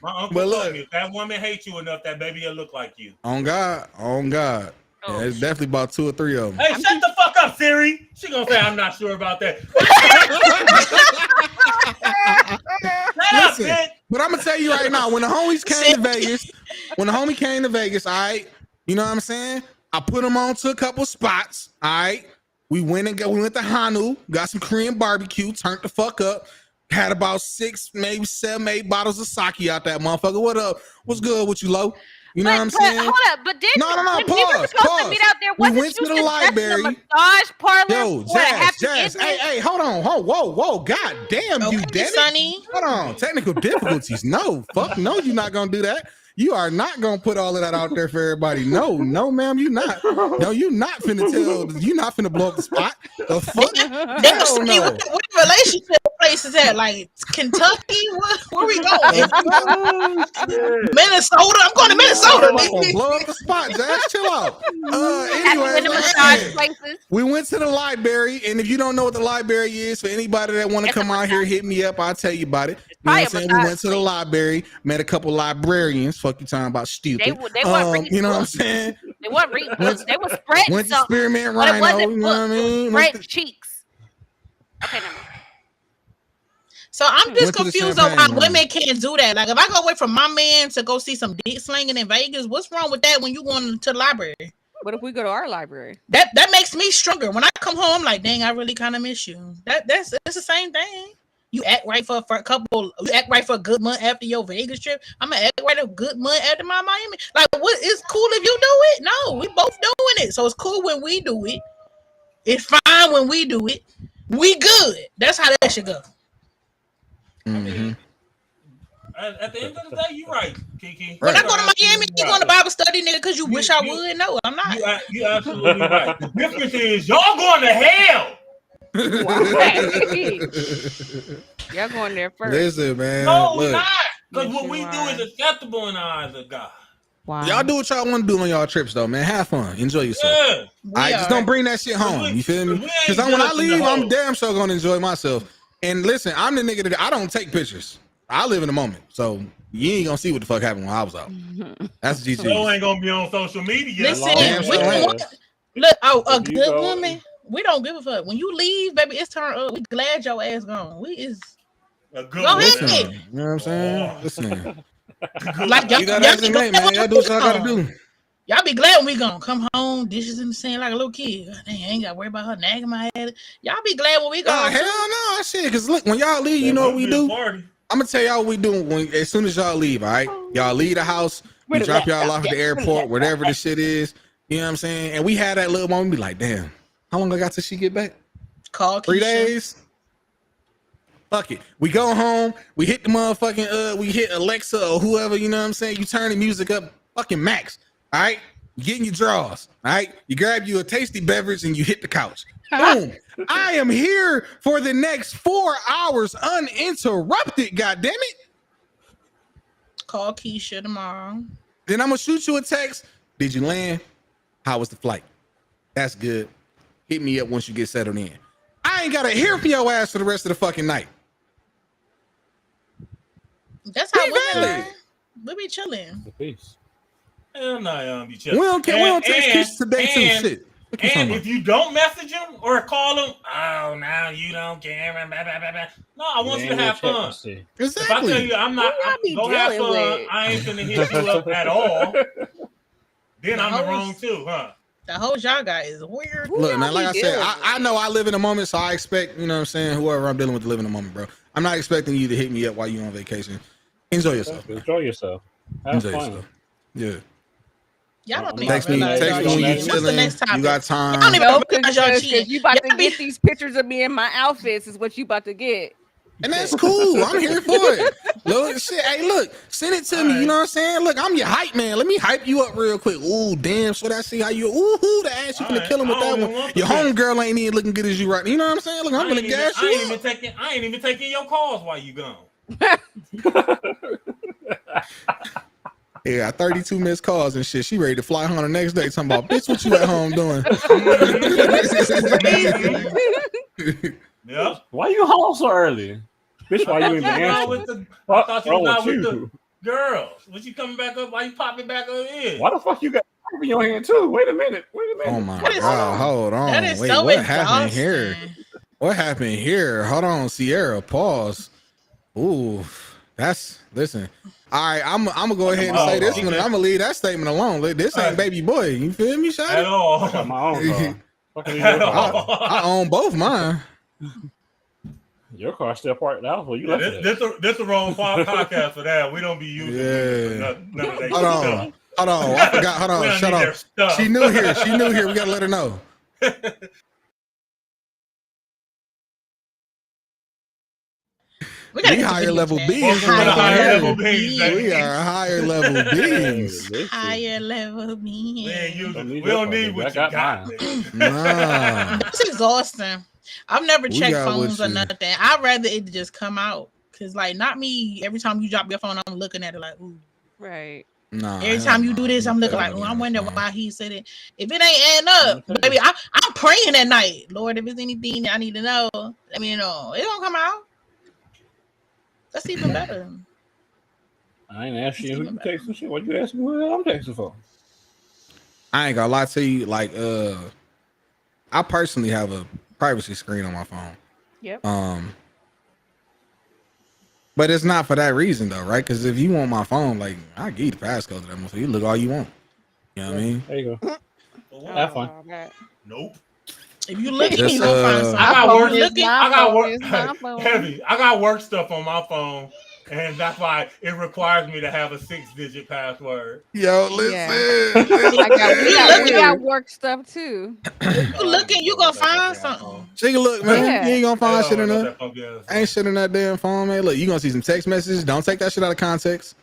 My uncle told me if that woman hates you enough, that baby will look like you. On God. Yeah, it's definitely about 2 or 3 of them. Hey, shut the fuck up, Siri. She gonna say I'm not sure about that. Listen, but I'm gonna tell you right now, when the homies came to Vegas, all right, you know what I'm saying? I put them on to a couple spots, all right. We went to Hanu, got some Korean barbecue, turned the fuck up, had about 6, maybe 7, 8 bottles of sake out that motherfucker. What up? What's good with you, Lo? You know what I'm saying? Hold up, but did no, we were supposed to meet out there? We went to the library. Massage parlor. Yo, Jazz. Hey, hold on. Whoa. God damn, you Dennis. Sonny. Hold on. Technical difficulties. No, you're not gonna do that. You are not gonna put all of that out there for everybody. No, ma'am, you not. No, you not finna blow up the spot. The fuck? Hell no. relationship places at? Like Kentucky? Where we going? Minnesota? I'm going to Minnesota. Blow up the spot, Jazz. Chill out. Anyway, we went to the library, and if you don't know what the library is, for anybody that want to come out here, hit me up. I'll tell you about it. You know what I'm saying? We went to the library, met a couple librarians. Fuck you talking about stupid. They weren't you know what I'm saying? They weren't reading books. They were spreading went to Spearmint Rhino. You know what I mean? Spread cheeks. Okay, never mind. So I'm just confused on why women can't do that. Like, if I go away from my man to go see some dick slinging in Vegas, what's wrong with that when you going to the library? What if we go to our library? That makes me stronger. When I come home, like, dang, I really kind of miss you. That's the same thing. You act right for a couple. You act right for a good month after your Vegas trip. I'm gonna act right a good month after my Miami. Like, what? It's cool if you do it. No, we both doing it, so it's cool when we do it. It's fine when we do it. We good. That's how that should go. Mm-hmm. At the end of the day, you're right, Kiki. When I go to Miami, you going to Bible study, nigga, because you wish I would. No, I'm not. You absolutely right. The difference is y'all going to hell. Y'all going there first. Listen, man. No, we're not. Because what we do is acceptable in the eyes of God. Wow. Y'all do what y'all want to do on y'all trips, though, man. Have fun. Enjoy yourself. Yeah. All right, just don't bring that shit home. You feel me? Because when I leave, I'm damn sure going to enjoy myself. And listen, I'm the nigga that I don't take pictures. I live in the moment. So you ain't going to see what the fuck happened when I was out. That's GG. So ain't going to be on social media. Listen, look, a good woman, we don't give a fuck. When you leave, baby, it's turn up. We glad your ass gone. We is a good go ahead. Listen, you know what I'm saying? Listen. Like y'all do what y'all gotta do. Y'all be glad when we gonna come home, dishes in the sink like a little kid. God, dang, I ain't gotta worry about her nagging my head. Y'all be glad when we go. Hell no, shit. Because look, when y'all leave, you know what we do? I'm gonna tell y'all what we do as soon as y'all leave, all right? Y'all leave the house, we drop y'all off at the airport, whatever the shit is. You know what I'm saying? And we had that little moment, be like, damn, how long I got till she get back? Call 3 days. Fuck it. We go home, we hit the motherfucking we hit Alexa or whoever, you know what I'm saying? You turn the music up fucking max. All right, you get in your drawers. All right, you grab you a tasty beverage and you hit the couch. Boom. I am here for the next 4 hours uninterrupted. God damn it. Call Keisha tomorrow. Then I'm gonna shoot you a text. Did you land? How was the flight? That's good. Hit me up once you get settled in. I ain't gotta hear from your ass for the rest of the fucking night. That's how women are. We be chilling. Peace. Hell no, y'all be chilling. We don't care. We don't text Keisha today too. Shit. And if you don't message him or call him, oh, now you don't care. Blah, blah, blah, blah. No, I want you to have fun. Exactly. If I tell you I'm not, go have fun, I ain't finna hit you up at all. Then I'm the wrong too, huh? The whole y'all got is weird. Look, man, like I said, I know I live in the moment, so I expect, you know what I'm saying, whoever I'm dealing with to live in the moment, bro. I'm not expecting you to hit me up while you're on vacation. Enjoy yourself. Enjoy yourself. Enjoy yourself. Yeah. Y'all don't text me when you chilling. You got time. I don't even know because you about to get these pictures of me in my outfits is what you about to get. And that's cool. I'm here for it. Look, shit. Hey, look, send it to me. You know what I'm saying? Look, I'm your hype man. Let me hype you up real quick. Ooh, damn. So I see how you. Ooh, the ass. You gonna kill him with that one. Your homegirl ain't even looking good as you right. You know what I'm saying? Look, I'm gonna gas you up. I ain't even taking your calls while you gone. Yeah, 32 missed calls and shit. She ready to fly home the next day. Talking about, bitch, what you at home doing? Yeah. Why you home so early? Bitch, why you in the answer? I thought you was not with the girls. Was you coming back up? Why you popping back up in? Why the fuck you got in your hand too? Wait a minute. Oh my God, hold on. Wait, so what happened here? What happened here? Hold on, Sierra, pause. Ooh, listen. All right, I'm gonna go ahead and say this one. I'm gonna leave that statement alone. This ain't baby boy. You feel me, Shotty? At all. I own both mine. Your car's still parked out. Well, you left it. This the wrong podcast for that. We don't be using none of that stuff. Hold on. I forgot. Hold on. Shut up. She new here. We gotta let her know. We higher level beings. We are higher level beings. Higher level beings. We don't need what you got. Nah. That's exhausting. I've never checked phones or nothing. I'd rather it just come out. Cause like not me. Every time you drop your phone, I'm looking at it like, ooh. Right. Nah, every time you do this, I'm looking like, oh, I wonder why he said it. If it ain't adding up, baby, I'm praying at night. Lord, if there's anything that I need to know, let me know. It don't come out. That's even better. I ain't asking you who you texting shit. What you asking who I'm texting for? I ain't gonna lie to you. Like, I personally have a privacy screen on my phone. Yep. But it's not for that reason though, right? Because if you want my phone, like I give you the passcode to that motherfucker. You look all you want. You know what I mean? There you go. Have fun. Nope. If you look, you gonna find something. I got work. Heavy. I got work stuff on my phone. And that's why it requires me to have a 6-digit password. Yo, listen. Yeah. We got work stuff too. You looking, you gonna find something. Take a look, man. You ain't gonna find shit in there. Ain't shit in that damn phone, man. Look, you gonna see some text messages. Don't take that shit out of context.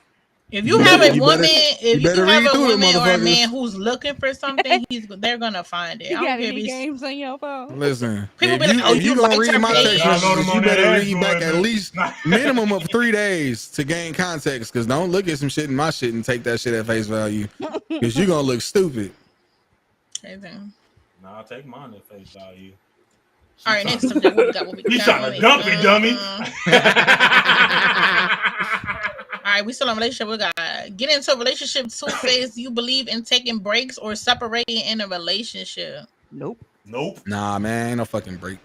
If you have a woman, if you have a woman or a man who's looking for something, they're gonna find it. You got any games on your phone? Listen, if you gonna read my text messages, you better read back at least minimum of 3 days to gain context. Because don't look at some shit in my shit and take that shit at face value. Because you gonna look stupid. I'll take mine at face value. All right, next subject. What we got? You trying to dump it, dummy? All right, we still in a relationship. We got get into a relationship two-phase. You believe in taking breaks or separating in a relationship? Nope. Nah, man, ain't no fucking break.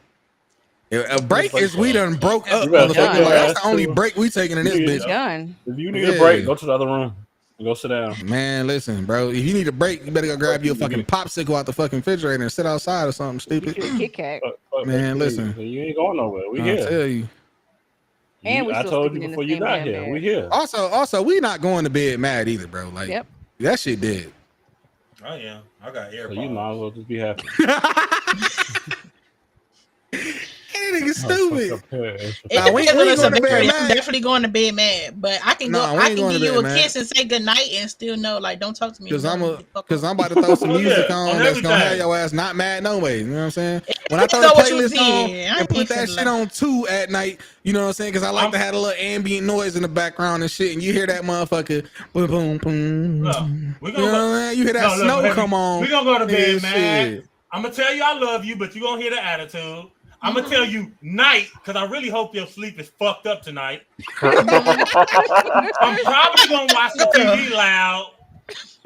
A break is we done broke up, motherfucker. Like, that's the only break we taking in this bitch. Done. If you need a break, go to the other room and go sit down. Man, listen, bro. If you need a break, you better go grab you a fucking popsicle out the fucking refrigerator and sit outside or something stupid. Kit Kat. Man, listen. You ain't going nowhere. We here. I tell you. And I told you before you got here. We here. Also, we not going to bed mad either, bro. Like, that shit dead. Oh yeah, I got AirPods. So you might as well just be happy. That nigga stupid. I'm definitely going to bed mad, but I can I can give you a kiss and say goodnight and still know, like, don't talk to me. Because I'm about to throw some music on that's gonna have your ass not mad no way. You know what I'm saying? When I throw the playlist on and put that shit on 2 at night, you know what I'm saying? Because I like to have a little ambient noise in the background and shit, and you hear that motherfucker boom boom boom. You hear that snow come on. We gonna go to bed, man. I'm gonna tell you I love you, but you gonna hear the attitude. I'm gonna tell you night, because I really hope your sleep is fucked up tonight. I'm probably gonna watch the TV loud.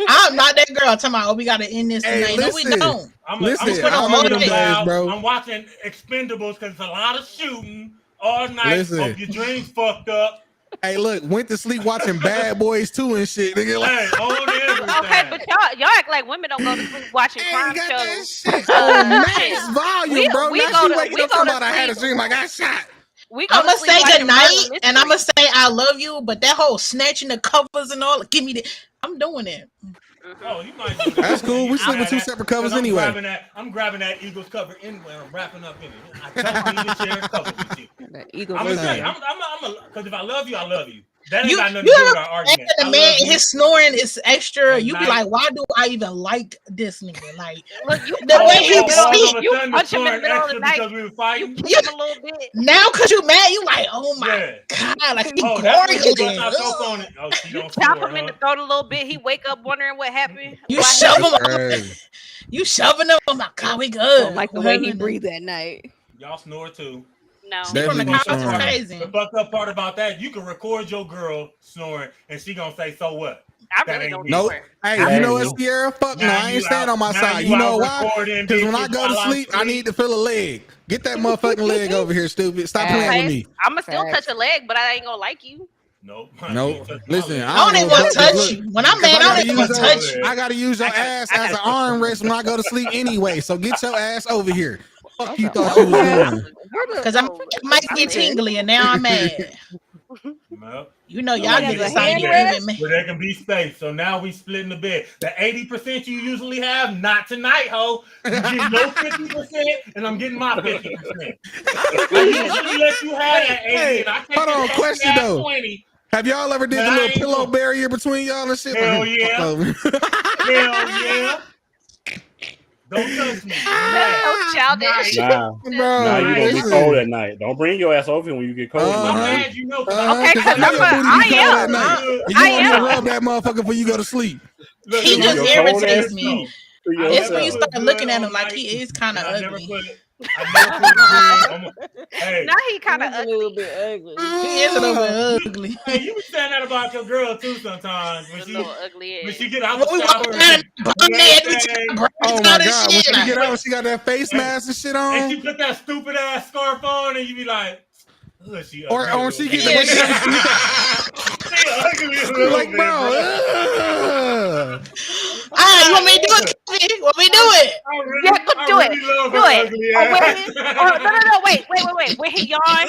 I'm not that girl. Talking about, we gotta end this tonight. No, we don't. I'm watching Expendables because it's a lot of shooting all night. Hope your dreams fucked up. Hey, look, went to sleep watching Bad Boys 2 and shit. Nigga, like, okay, but y'all act like women don't go to sleep watching crime shows. Max volume, bro. Now she waking up talking about I had a dream, I got shot. I'm gonna say goodnight and I'm gonna say I love you, but that whole snatching the covers and all, give me the. I'm doing it. Oh, you might. That's cool. We sleep with 2 separate covers anyway. I'm grabbing that Eagles cover anyway. I'm wrapping up in it. I don't need to share a cover with you. I'm gonna say, because if I love you, I love you. That ain't got nothing to do with our argument. The man, his snoring is extra. You be like, why do I even like this nigga? Like, the way he speaks. You punch him in the middle of the night. We were fighting. You him a little bit. Now, because you mad, you like, oh my God. Like, he chop him in the throat a little bit. He wake up wondering what happened. You shove him up. You shoving him. Oh my God, we good. Like the way he breathed that night. Y'all snore too. No. The fucked up part about that, you can record your girl snoring and she gonna say, so what? I really don't know. Hey, you know what, Sierra? Fuck no, I ain't staying on my side. You know why? Because when I go to sleep, I need to feel a leg. Get that motherfucking leg over here, stupid. Stop playing with me. I'ma still touch a leg, but I ain't gonna like you. Nope. Listen, I don't even want to touch you. When I'm mad, I don't even want to touch you. I gotta use your ass as an armrest when I go to sleep anyway. So get your ass over here. Fuck you thought you was doing? Because I might get tingly and now I'm mad. You know, y'all get excited where there can be space. So now we splitting the bed. The 80% you usually have, not tonight, ho. You get your 50%, and I'm getting my 50%. I usually let you have that 80, and I can't. Hold on, question though. 20. Have y'all ever did the little pillow barrier between y'all and shit? Hell yeah. Hell yeah. Don't touch me. That's so childish. Nah, you gonna be cold at night. Don't bring your ass over here when you get cold. I'm mad, you know. Okay, because I am. Rub that motherfucker before you go to sleep. He just irritates me. It's when you start looking at him like he is kind of ugly. Hey. Now he kind of a little bit ugly. He is a little bit ugly. Hey, you be saying that about your girl too sometimes. When she get out the shower. Oh my God! When she get out, she got that face mask and shit on. And she put that stupid ass scarf on, and you be like, or she get like, bro. You want me to do it? You want me to do it? Yeah, do it. Do it. No, wait. When he yawn,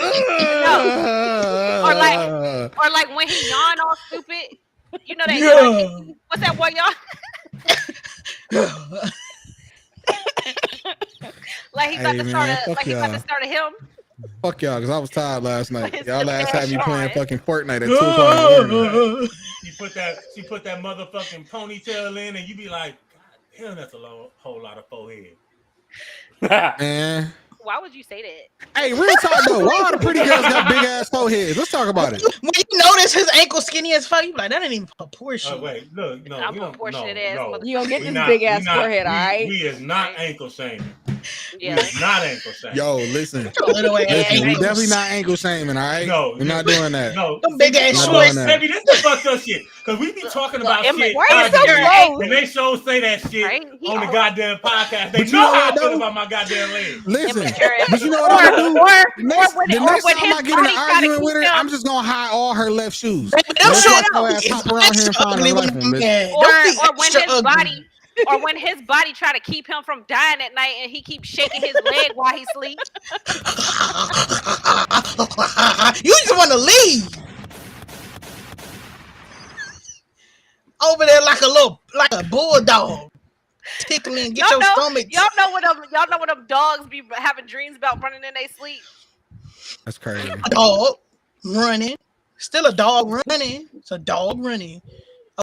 no. Or like when he yawn all stupid. You know that yawn? What's that boy yawn? Like he's about to start a hymn. Fuck y'all, because I was tired last night. Y'all last had me playing fucking Fortnite at 2 o'clock in the morning. She put that motherfucking ponytail in, and you be like, God damn, that's a whole lot of forehead. Man. Why would you say that? Hey, real talk though. Why all the pretty girls got big ass foreheads? Let's talk about it. When you notice his ankle skinny as fuck, you be like, that ain't even proportional. Wait, look, no, I'm proportionate ass. You don't get this big ass forehead, all right? We is not ankle shaming. Yeah. We is not ankle shaming. Yo, listen. We definitely not ankle shaming, all right? No, we're not doing that. No, them big ass shorts. Baby, this is fucked up shit. Because we be talking about shit. Why are you so close? And they show say that shit on the goddamn podcast. They know how I feel about my goddamn legs. Listen, but you know what I'm gonna do? The next time I get in an argument with her, I'm just gonna hide all her left shoes. Or when his body try to keep him from dying at night and he keeps shaking his leg while he sleeps. You just want to leave. Over there like a bulldog. Tickling, get your stomach. Y'all know what them dogs be having dreams about running in their sleep. That's crazy. A dog running. Still a dog running. It's a dog running.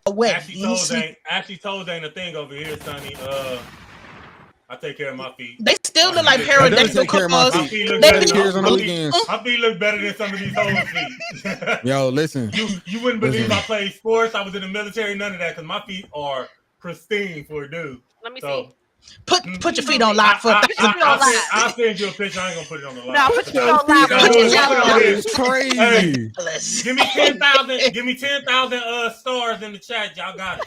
Ashley toes ain't a thing over here, Sonny. I take care of my feet. They still look like pterodactyl claws. My feet look better than some of these hoes' feet. Yo, listen. You wouldn't believe I played sports. I was in the military. None of that, because my feet are pristine for a dude. Let me see. Put your feet on lock for I'll send you a picture. I ain't gonna put it on the line. No, put your feet on lock. It's crazy. Hey, give me 10,000 stars in the chat. Y'all got it.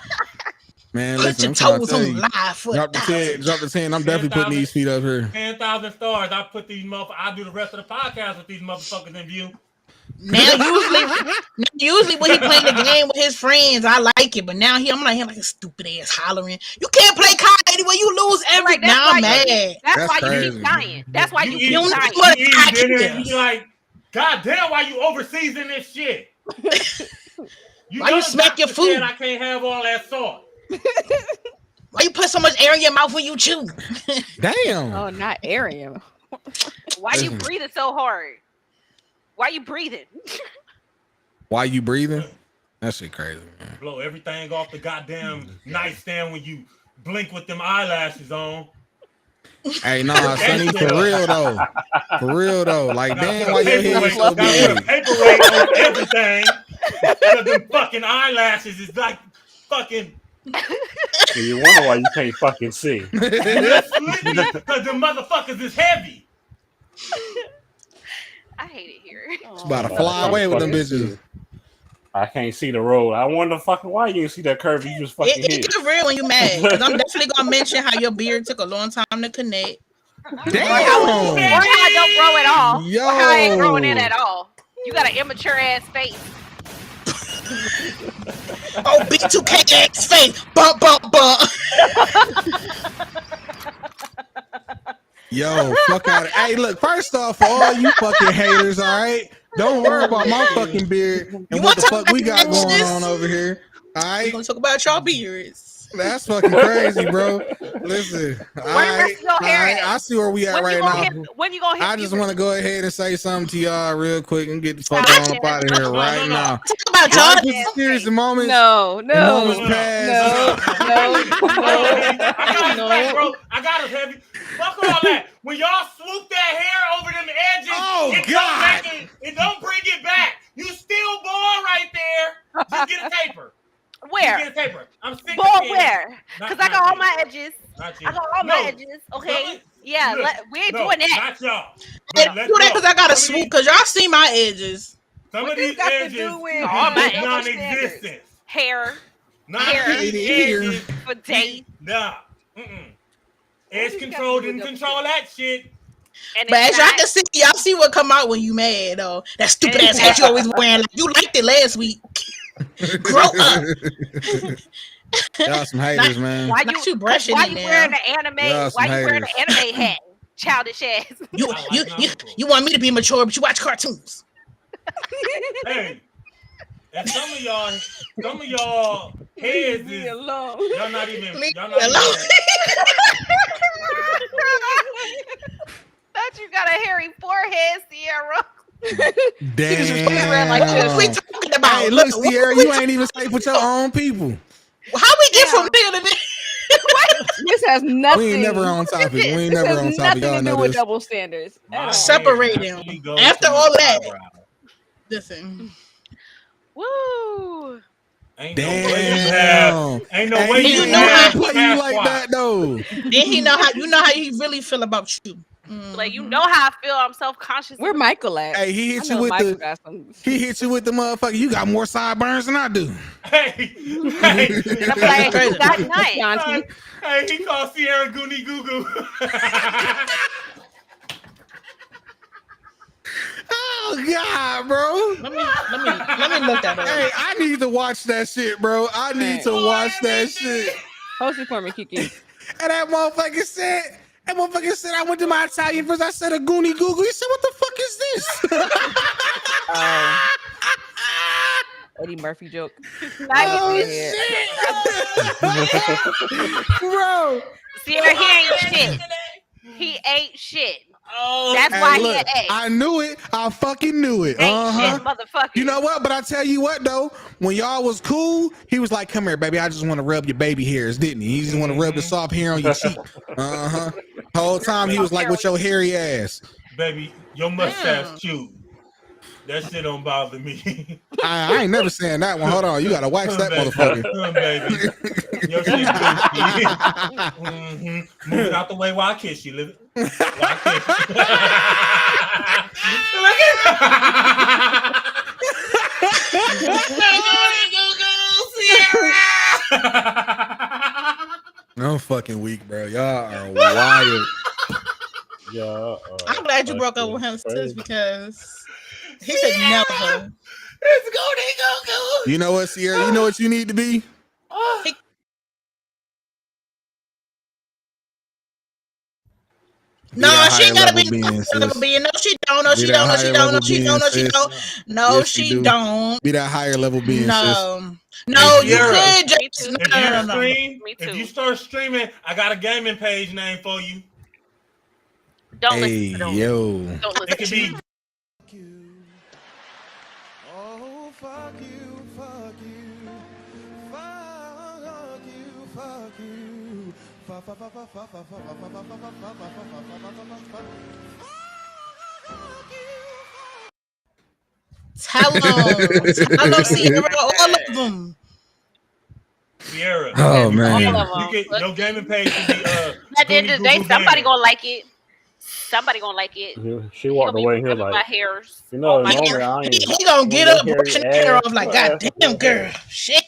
Man, put listen, your toes on live foot. Drop the 10. I'm definitely putting these feet up here. 10,000 stars. I put these I do the rest of the podcast with these motherfuckers in view. Now usually when he playing the game with his friends, I like it. But now I'm like him like a stupid ass hollering. You can't play COD anyway. You lose every. Now I'm mad. That's why you keep dying. That's why you keep dying. You like, God damn, why you overseasing this shit? Why you smack your food? I can't have all that salt. Why you put so much air in your mouth when you chew? Damn. Oh, not air in your mouth. Why you breathing so hard? Why you breathing? Why you breathing? That shit crazy, man. Blow everything off the goddamn nightstand when you blink with them eyelashes on. Hey, nah, Sonny, for real though. Like, damn, why your head is so big? Paperweight on everything. Because them fucking eyelashes is like fucking. You wonder why you can't fucking see. Because the motherfuckers is heavy. I hate it here. It's about to fly away with them bitches. I can't see the road. I wonder fucking why you didn't see that curve. You just fucking hit. It get real when you mad. Because I'm definitely gonna mention how your beard took a long time to connect. Damn. Or how I don't grow at all. Yo. Or how I ain't growing in at all. You got an immature ass face. Oh, B2K ass face. Bump, bump, bump. Yo, fuck out. Hey, look, first off, for all you fucking haters, all right? Don't worry about my fucking beard and what the fuck we got going on over here. All right? We're going to talk about y'all beards. That's fucking crazy, bro. Listen, I see where we at right now. When you gonna hit? I just want to go ahead and say something to y'all real quick and get the fuck on up out of here right now. Talk about y'all. Serious moments. No. Moments past. Bro, I got us heavy. Fuck all that. When y'all swoop that hair over them edges, it don't bring it back. You still born right there. Just get a taper. Where? Just get a taper. I'm sick Ball of where? Because I got all my edges. I got all my edges. Okay. Yeah, we ain't doing that. Not y'all. Do that because I got to swoop because y'all see my edges. Some of these edges all my non-existent. Hair. Edges for days. Nah. Edge control didn't control that shit. But as y'all can see, y'all see what come out when you mad though. That stupid ass hat you always wearing. Like, you liked it last week. Grow up. Y'all some haters, man. Why you wearing the anime? Why you wearing the anime hat? Childish ass. You want me to be mature, but you watch cartoons. Hey, and some of y'all heads is y'all not even. That you got a hairy forehead, Sierra. Damn. Like, what we talking about? Hey, look, Sierra, you ain't even safe with your own people. How we get from there to there? This has nothing. We ain't never on topic. We ain't never on topic. Y'all know with this. double standards. Separate them. After all that, listen. Woo. Ain't Damn. no way you have play you like that though. Then you know how you really feel about you. Like you know how I feel. I'm self-conscious. Where Michael at? Hey, he hit you with the motherfucker. You got more sideburns than I do. Hey, he called Sierra Goonie Goo Goo. Oh God, bro. Let me look that up. Hey, I need to watch that shit, bro. I need to watch that shit. Post it for me, Kiki. And that motherfucker said, I went to my Italian friends. I said a Goonie Goo Goo. He said, what the fuck is this? Eddie Murphy joke. Oh shit, bro. Sierra, he ain't shit. He ain't shit. Oh, that's why he had A. I knew it. I fucking knew it. Ain't shit, motherfucker. You know what? But I tell you what, though, when y'all was cool, he was like, "Come here, baby. I just want to rub your baby hairs," didn't he? He just want to rub the soft hair on your cheek. The whole time he was like, "With your hairy ass, baby, your mustache cute." That shit don't bother me. I ain't never saying that one. Hold on, you gotta wax that motherfucker. Baby. Your shit goofy. Move it out the way while I kiss you, live it. I'm fucking weak, bro. Y'all are wild. Yeah, I'm glad you broke up with him too, because he said never. It's go. You know what, Sierra? You know what you need to be? No, she ain't gotta be level being. No, she don't. No, she don't. No, she don't. No, she don't. No, she don't. No, she don't. Be that higher level being. No, no, you could just. No. If you start streaming, I got a gaming page name for you. Don't listen to them. Yo. Don't listen. It could be. Oh, fuck you, fuck you, fuck you, fuck you, Tell them, Sierra, all of them. Sierra. Oh man. Your gaming page can be at the end of the day, somebody gonna like it. Somebody gonna like it. She walked away here like, my hairs. You know, normally I ain't. He gonna get up, brushing the hair off like, God damn, girl, shit.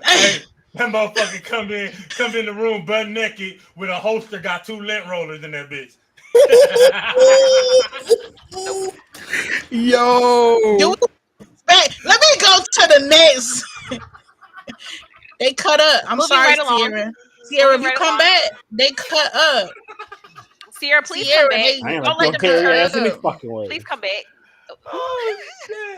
Hey, that motherfucker come in the room butt naked with a holster, got 2 lint rollers in that bitch. Yo. Hey, let me go to the next. They cut up. I'm sorry, Sierra. Sierra, if you come back, they cut up. Sierra, please come back. Don't let them Please come back.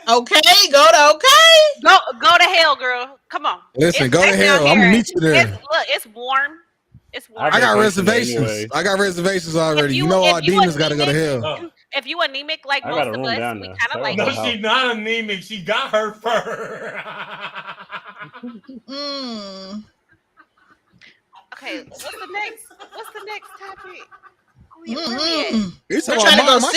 Okay, go to hell, girl. Come on. Listen, go to hell. I'm gonna meet you there. It's warm. It's warm. I got reservations. Anyway. I got reservations already. You know, all demons got to go to hell. If you anemic like most of us, we kind of like. No, she's not anemic. She got her fur. Okay, what's the next topic? It's my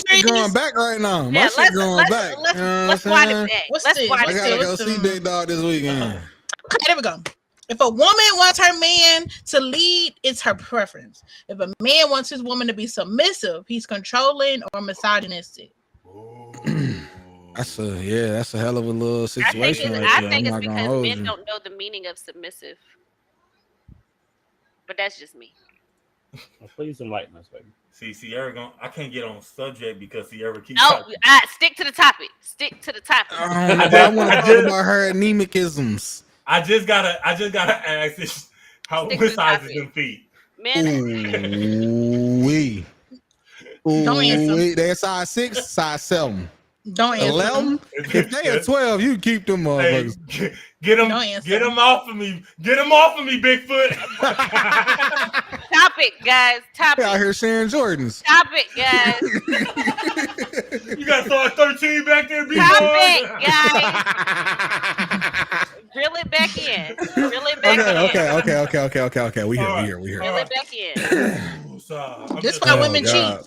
shit growing back right now. My shit growing back. Let's watch it back. I gotta go see Big Dog this weekend. Okay, there we go. If a woman wants her man to lead, it's her preference. If a man wants his woman to be submissive, he's controlling or misogynistic. That's a hell of a little situation. I think it's because men don't know the meaning of submissive. But that's just me. Well, please enlighten us, baby. See, Sierra, I can't get on subject because Sierra keeps. No, stick to the topic. I want to talk about her anemicisms. I just gotta ask this: what size is them feet? Men. Don't answer. They're size 6, size 7. Don't answer. 11. If they are 12, you keep them motherfuckers. Hey, get them off of me. Get them off of me, Bigfoot. Stop it, guys. Stop it. Out here sharing Jordans. Stop it, guys. You got to throw a 13 back there, B-boy. Stop it, guys. Drill it back in. Okay. We here. Drill it back in. This why women cheat.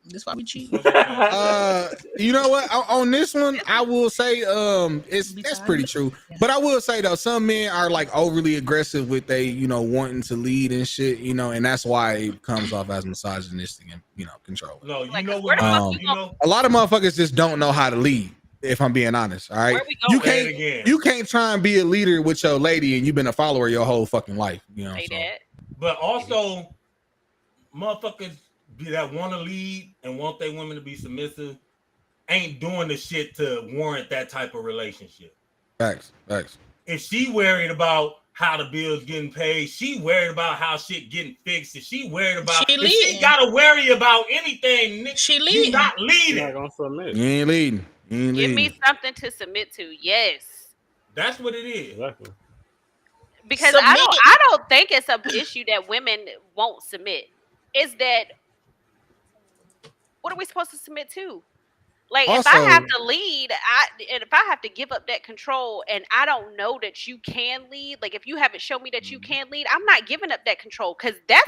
That's why we cheat. You know what? On this one, I will say that's pretty true. Yeah. But I will say though, some men are like overly aggressive with wanting to lead and shit, and that's why it comes off as misogynistic and controlling. No, you know what? A lot of motherfuckers just don't know how to lead. If I'm being honest, all right, you can't try and be a leader with your lady and you've been a follower your whole fucking life, But also, motherfuckers that want to lead and want their women to be submissive ain't doing the shit to warrant that type of relationship. Facts. If she worried about how the bill's getting paid, she worried about how shit getting fixed. If she worried about she gotta worry about anything, she leading. Not leading. You're not gonna submit. You ain't leading. Give me something to submit to. Yes. That's what it is. Exactly. Because I don't think it's an issue that women won't submit. It's that what are we supposed to submit to? Like, also, if I have to lead, and if I have to give up that control, and I don't know that you can lead, like if you haven't shown me that you can lead, I'm not giving up that control because that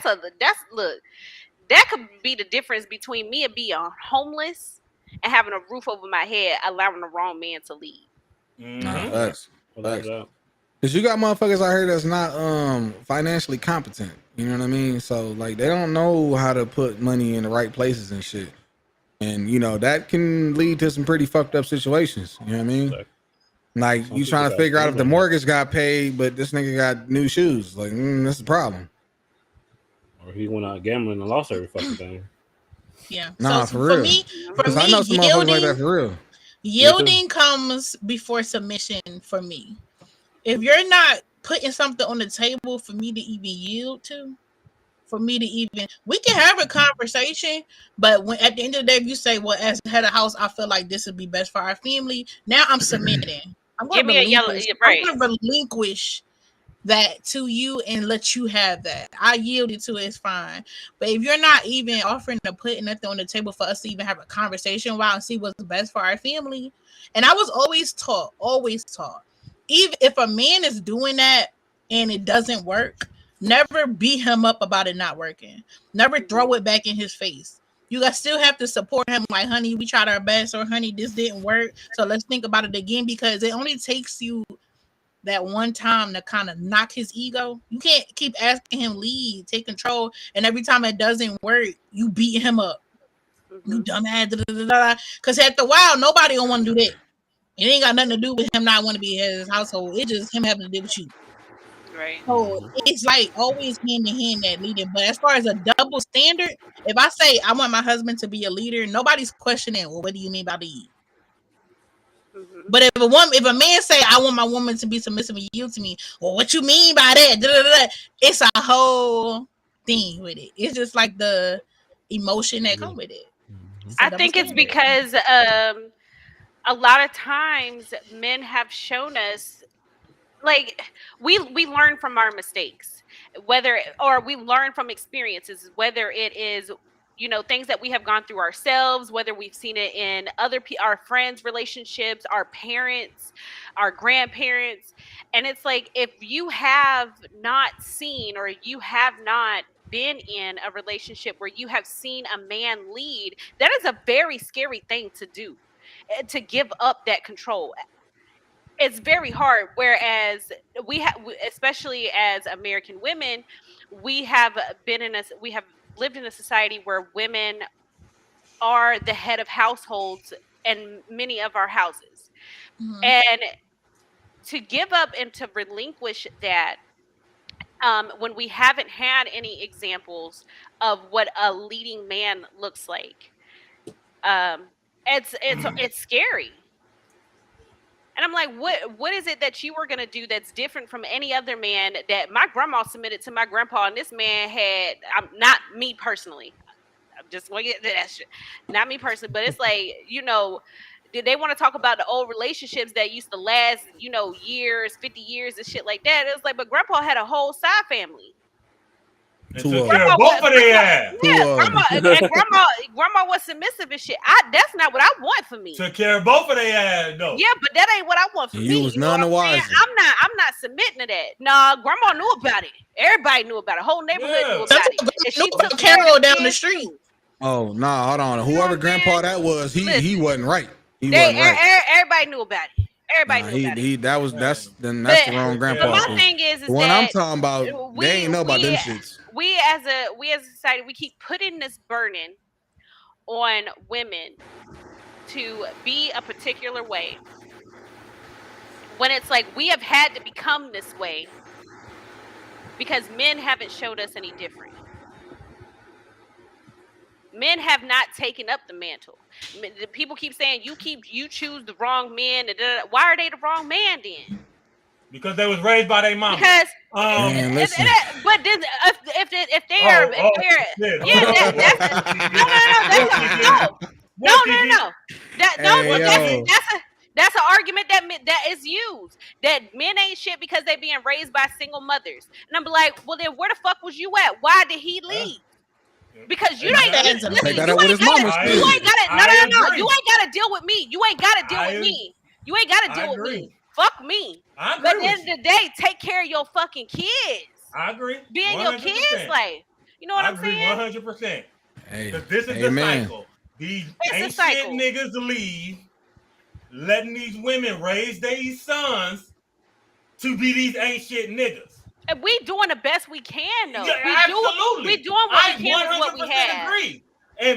could be the difference between me and being homeless and having a roof over my head, allowing the wrong man to lead. That's because you got motherfuckers out here that's not financially competent. You know what I mean? So like they don't know how to put money in the right places and shit. And that can lead to some pretty fucked up situations. You know what I mean? Like you trying to figure out if the mortgage got paid, but this nigga got new shoes. Like that's the problem. Or he went out gambling and lost every fucking thing. Yeah. Nah, so for real. For me, I know some motherfuckers like that for real. Yielding comes before submission for me. If you're not putting something on the table for me to even yield to, we can have a conversation, but when at the end of the day, if you say, well, as head of house, I feel like this would be best for our family, now I'm submitting. I'm going to relinquish that to you and let you have that. I yielded to it, it's fine. But if you're not even offering to put nothing on the table for us to even have a conversation about and see what's best for our family, and I was always taught, even if a man is doing that and it doesn't work, never beat him up about it not working. Never throw it back in his face. You guys still have to support him like, honey, we tried our best, or honey, this didn't work. So let's think about it again, because it only takes you that one time to kind of knock his ego. You can't keep asking him lead, take control, and every time it doesn't work, you beat him up. You dumbass, because after a while, nobody don't want to do that. It ain't got nothing to do with him not want to be in his household. It's just him having to deal with you. Right. So it's like always hand in hand that leading. But as far as a double standard, if I say I want my husband to be a leader, nobody's questioning, well, what do you mean by lead? But if a man say I want my woman to be submissive and yield to me, well, what you mean by that? It's a whole thing with it. It's just like the emotion that come with it. I think it's because a lot of times men have shown us, like, we learn from our mistakes, or we learn from experiences, whether it is, you know, things that we have gone through ourselves, whether we've seen it in our friends' relationships, our parents, our grandparents. And it's like, if you have not seen, or you have not been in a relationship where you have seen a man lead, that is a very scary thing to do, to give up that control. It's very hard. Whereas we have, especially as American women, we have lived in a society where women are the head of households in many of our houses. Mm-hmm. And to give up and to relinquish that, when we haven't had any examples of what a leading man looks like, it's scary. And I'm like, what is it that you were going to do that's different from any other man that my grandma submitted to my grandpa, and this man had, not me personally, I'm just going to get to that shit, not me personally, but it's like, you know, did they want to talk about the old relationships that used to last, you know, years, 50 years and shit like that? It was like, but grandpa had a whole side family. Both of their ass. Yeah, grandma was submissive and shit. That's not what I want for me. Took care of both of their ass, though. Yeah, but that ain't what I want for me. You was none the wiser. I'm not submitting to that. Nah, grandma knew about it. Everybody knew about it. Whole neighborhood knew about it. And she took Carol down the street. Oh no, hold on. Whoever grandpa that was, he wasn't right. He wasn't right. Everybody knew about it. Everybody knew about it. That's the wrong grandpa. But my thing is when I'm talking about, they ain't know about them shits. We as a society, we keep putting this burden on women to be a particular way, when it's like we have had to become this way because men haven't showed us any different. Men have not taken up the mantle. People keep saying you choose the wrong man. Why are they the wrong man then? Because they was raised by their mama. Because man, listen. But if they are, that's an argument that is used, that men ain't shit because they being raised by single mothers. And I'm like, well then where the fuck was you at? Why did he leave? Because you ain't gotta deal with me. You ain't gotta deal with me. You ain't gotta deal with me. Fuck me. But at the end of the day, take care of your fucking kids. I agree. Be in your kids' life. You know what I'm saying? 100%. Hey, this is the cycle. These ain't shit niggas leave, letting these women raise these sons to be these ain't shit niggas. And we doing the best we can, though. Yeah, absolutely. We doing what we can with what we have. Agree.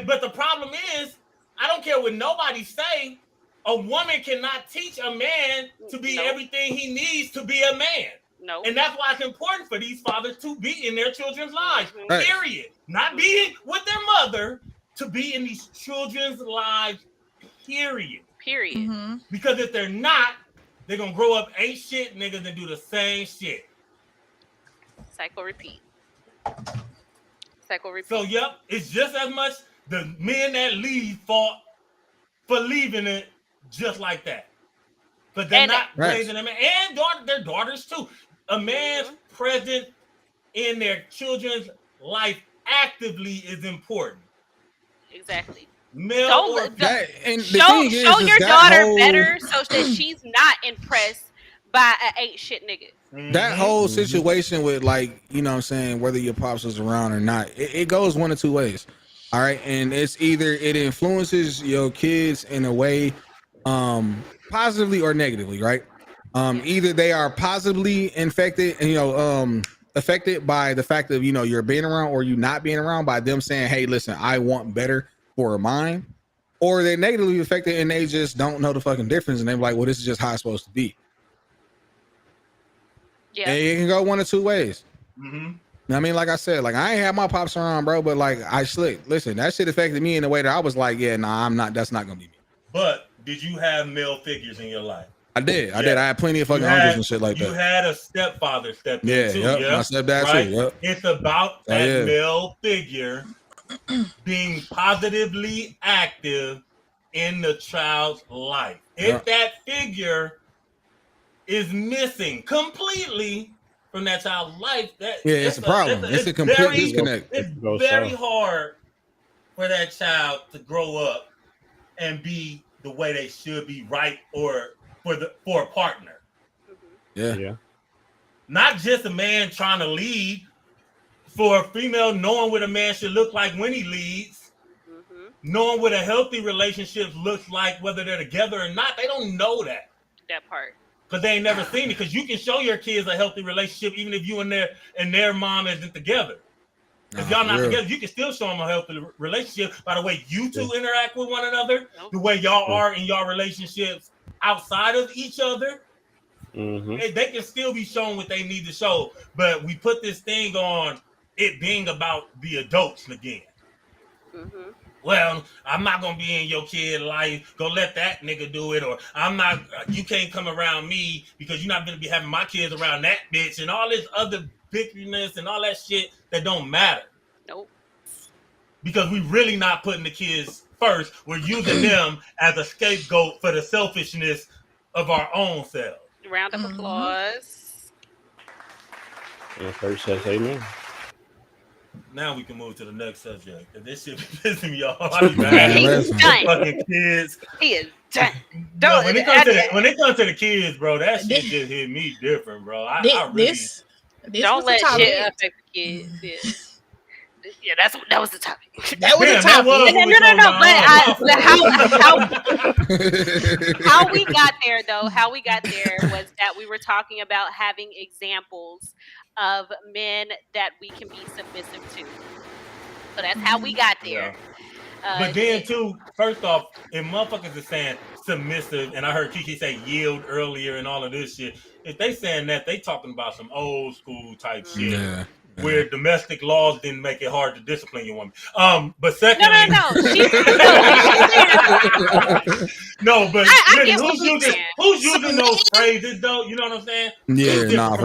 But the problem is, I don't care what nobody say. A woman cannot teach a man to be everything he needs to be a man. No. And that's why it's important for these fathers to be in their children's lives. Right. Period. Not be with their mother, to be in these children's lives. Period. Mm-hmm. Because if they're not, they're gonna grow up ain't shit niggas and do the same shit. Cycle repeat. So yep, it's just as much the men that leave fought for leaving it just like that. But they're not raising them, and their daughters too. A man's presence in their children's life actively is important. Exactly. Show your daughter better so that she's not impressed by an ain't shit nigga. That whole situation with, like, you know what I'm saying, whether your pops was around or not, it goes one of two ways. All right. And it's either it influences your kids in a way positively or negatively, right? Either they are positively affected by the fact of, you know, you're being around, or you not being around, by them saying, hey, listen, I want better for mine, or they're negatively affected and they just don't know the fucking difference, and they're like, well, this is just how it's supposed to be. Yeah, and it can go one of two ways. Mm-hmm. I mean, like I said, like, I ain't had my pops around, bro, but like, I slick. Listen, that shit affected me in a way that I was like, yeah, nah, I'm not. That's not gonna be me. But did you have male figures in your life? I did. I had plenty of fucking uncles and shit like that. You had a stepfather step in too. Yep. My stepdad too. Yep. It's about that male figure being positively active in the child's life. If that figure is missing completely from that child's life, it's a problem. It's a complete disconnect. It's very hard for that child to grow up and be the way they should be, right, or for a partner. Yeah. Not just a man trying to lead, for a female knowing what a man should look like when he leads, knowing what a healthy relationship looks like, whether they're together or not. They don't know that part. Because they ain't never seen it. Because you can show your kids a healthy relationship even if you and their mom isn't together. If y'all not together, you can still show them a healthy relationship by the way you two interact with one another, the way y'all are in y'all relationships outside of each other. They can still be shown what they need to show. But we put this thing on it being about the adults again. Well, I'm not gonna be in your kid life. Go let that nigga do it, or I'm not. You can't come around me because you're not gonna be having my kids around that bitch and all this other bitterness and all that shit that don't matter. Nope. Because we really not putting the kids first. We're using them as a scapegoat for the selfishness of our own selves. Round of applause. And first says amen. Now we can move to the next subject. This shit be pissing me off. I be mad at fucking kids. He is done. No, when it comes to the kids, bro, that shit just hit me different, bro. I really don't let shit affect the kids. Yeah, that was the topic. That was the topic. But how we got there, though, was that we were talking about having examples of men that we can be submissive to. So that's how we got there. But then, too, first off, if motherfuckers are saying submissive, and I heard Kiki say yield earlier and all of this shit, if they saying that, they talking about some old school type shit. Yeah. Where domestic laws didn't make it hard to discipline your woman. But secondly, no, but who's using those phrases though? You know what I'm saying? Yeah,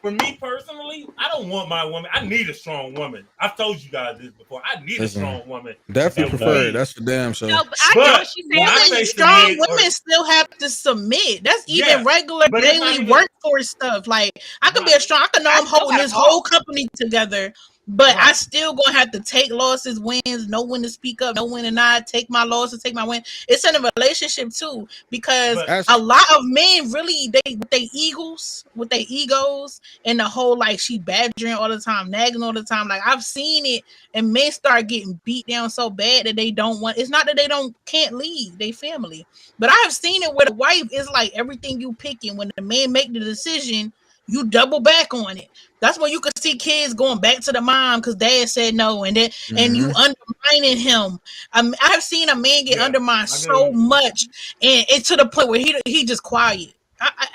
for me personally, I don't want my woman. I need a strong woman. I've told you guys this before. I need a strong woman. Definitely prefer it. That's for damn sure. No, but I know what she's saying. Strong women still have to submit. That's even regular daily workforce stuff. Like I could be I can know I'm holding this whole company together, but I still gonna have to take losses, wins, know when to speak up, know when to not, take my losses, take my win. It's in a relationship too, because a lot of men really with their egos, and the whole like she badgering all the time, nagging all the time. Like I've seen it, and men start getting beat down so bad that they don't want. It's not that they can't leave their family, but I have seen it where the wife is like everything you picking. When the man make the decision, you double back on it. That's when you could see kids going back to the mom because dad said no, and then and you undermining him. I have seen a man get undermined so much, and it's to the point where he just quiet.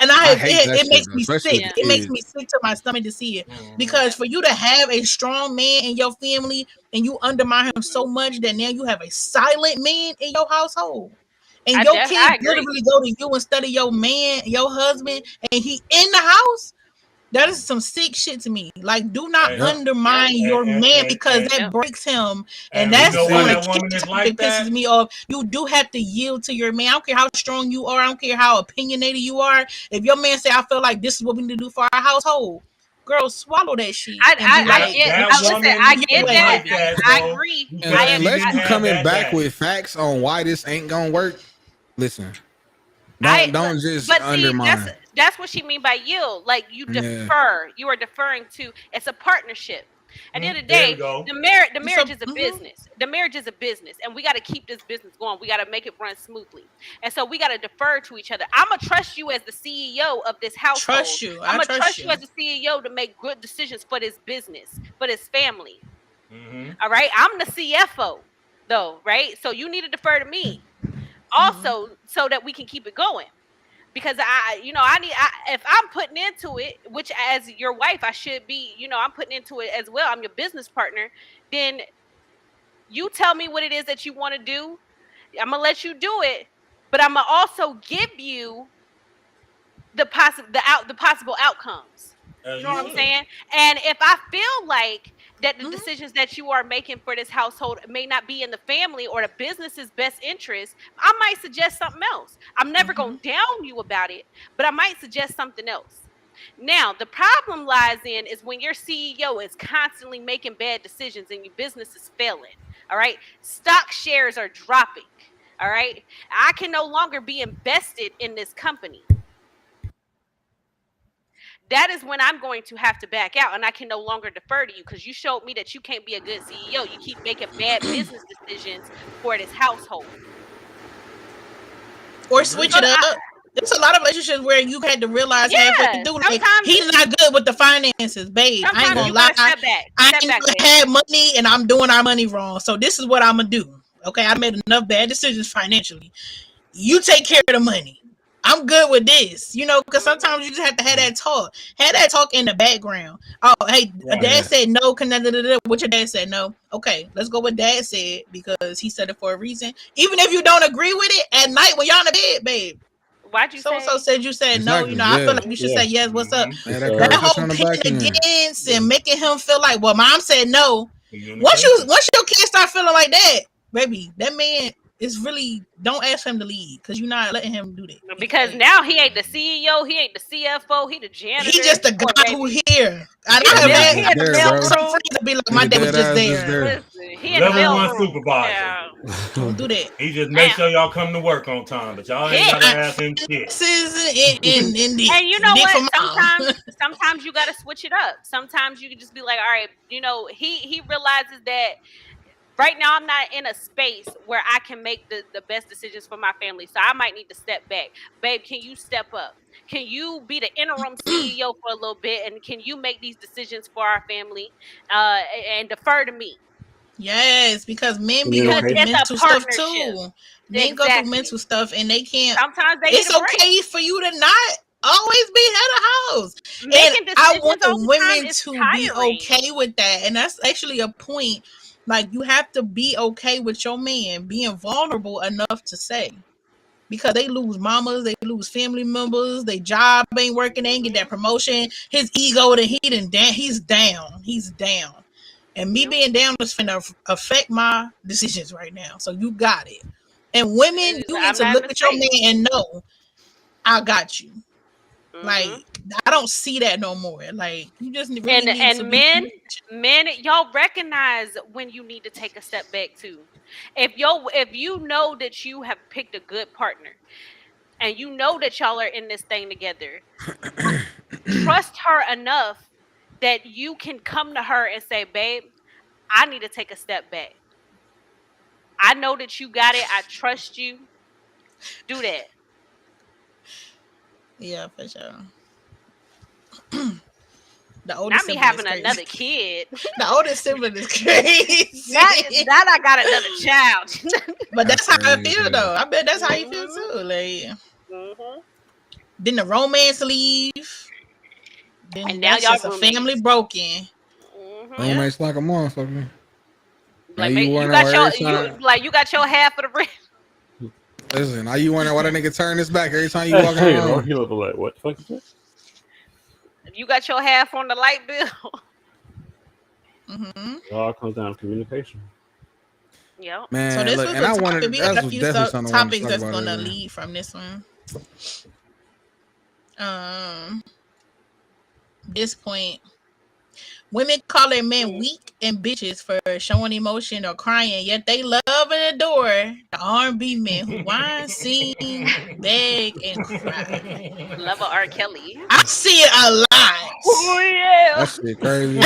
It makes me sick. Yeah. It makes me sick to my stomach to see it, because for you to have a strong man in your family and you undermine him so much that now you have a silent man in your household. And your kids literally go to you instead of your man, your husband, and he in the house. That is some sick shit to me. Like, do not undermine your man because that breaks him. And that's one of the that pisses me off. You do have to yield to your man. I don't care how strong you are. I don't care how opinionated you are. If your man say, I feel like this is what we need to do for our household, girl, swallow that shit. I get that. I agree. Unless you coming back with facts on why this ain't gonna work, listen. Don't just undermine. That's what she mean by yield. Like you defer. You are deferring to. It's a partnership. At the end of the day, the marriage is a business. The marriage is a business, and we got to keep this business going. We got to make it run smoothly, and so we got to defer to each other. I'm gonna trust you as the CEO of this household. I'm gonna trust you as the CEO to make good decisions for this business, for this family. All right, I'm the CFO, though. Right, so you need to defer to me, also, so that we can keep it going. Because if I'm putting into it, which as your wife, I should be, I'm putting into it as well. I'm your business partner. Then you tell me what it is that you want to do. I'm going to let you do it, but I'm going to also give you the possible outcomes. You know what I'm saying? And if I feel like that the decisions that you are making for this household may not be in the family or the business's best interest, I might suggest something else. I'm never going to down you about it, but I might suggest something else. Now, the problem lies in is when your CEO is constantly making bad decisions and your business is failing. All right. Stock shares are dropping. All right. I can no longer be invested in this company. That is when I'm going to have to back out, and I can no longer defer to you because you showed me that you can't be a good CEO. You keep making bad business decisions for this household. Or switch it up. There's a lot of relationships where you had to realize halfway to do. Like, he's not good with the finances, babe. I ain't gonna lie. I ain't had money, and I'm doing our money wrong. So this is what I'm gonna do. Okay, I made enough bad decisions financially. You take care of the money. I'm good with this, because sometimes you just have to have that talk. Have that talk in the background. Oh, hey, dad said no. What your dad said no. Okay, let's go with dad said because he said it for a reason. Even if you don't agree with it at night when y'all in the bed, babe. Why'd you say? So said you said exactly. No. I feel like you should say yes. What's up? That whole pitting against and making him feel like, well, mom said no. Once your kids start feeling like that, baby, that man. It's really don't ask him to leave because you're not letting him do that. Because now he ain't the CEO, he ain't the CFO, he the janitor. He just the guy who here. I don't have that. Some friends be like, my dad was just there. He level 1 supervisor. Yeah. Don't do that. He just make sure y'all come to work on time, but y'all ain't gotta ask him shit. And you know what? Sometimes you gotta switch it up. Sometimes you can just be like, all right, he realizes that. Right now, I'm not in a space where I can make the best decisions for my family. So I might need to step back. Babe, can you step up? Can you be the interim CEO for a little bit? And can you make these decisions for our family and defer to me? Yes, because men be going through mental stuff too. Men go through mental stuff and they can't. Sometimes it's okay for you to not always be head of house. And I want the women to be okay with that. And that's actually a point. Like, you have to be okay with your man being vulnerable enough to say, because they lose mamas, they lose family members, their job ain't working, they ain't get that promotion. His ego, he's down. And me being down is finna affect my decisions right now. So you got it. And women, you need to look at your man and know, I got you. Like, I don't see that no more. Like, you just really need to men, y'all recognize when you need to take a step back too. If you know that you have picked a good partner, and you know that y'all are in this thing together, trust her enough that you can come to her and say, "Babe, I need to take a step back. I know that you got it. I trust you. Do that." Yeah, for sure. The oldest sibling having another kid. The oldest sibling is crazy. That I got another child. But that's how I feel though. I bet that's how you feel too. Like, then the romance leave. Then and now y'all a family broken. Romance like a motherfucker. Like, you got your half of the rent. Listen, are you wondering why that nigga turn his back every time you walk around? He look like, what the fuck is that? You got your half on the light bill. It all comes down to communication. Yep. Man, so this was a topic. We got a few topics that's gonna lead from this one. This point. Women call their men weak and bitches for showing emotion or crying, yet they love and adore the R&B men who whine, sing, beg, and cry. Love of R. Kelly. I see it a lot. Oh yeah, that shit crazy.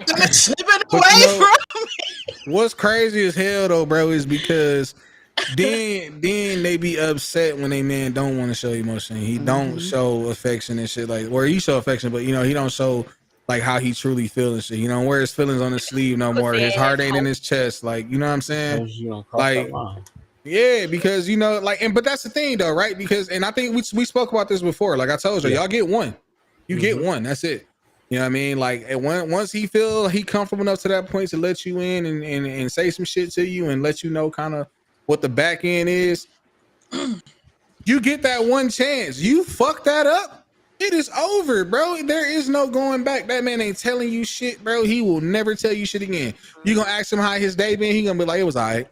Time is slipping away from me. What's crazy as hell though, bro, is because then they be upset when they man don't want to show emotion. He don't show affection and shit, like, or he show affection, but he don't show like how he truly feels and shit. He don't wear his feelings on his sleeve no more. His heart ain't in his chest. Like, you know what I'm saying? Like, yeah, because but that's the thing though, right? Because, and I think we spoke about this before. Like I told you, y'all get one. You get one. That's it. You know what I mean? Like, once he feel he comfortable enough to that point to let you in and say some shit to you and let you know kind of what the back end is, you get that one chance. You fuck that up, It is over, bro. There is no going back. That man ain't telling you shit, bro. He will never tell you shit again. You gonna ask him how his day been? He gonna be like, it was all right.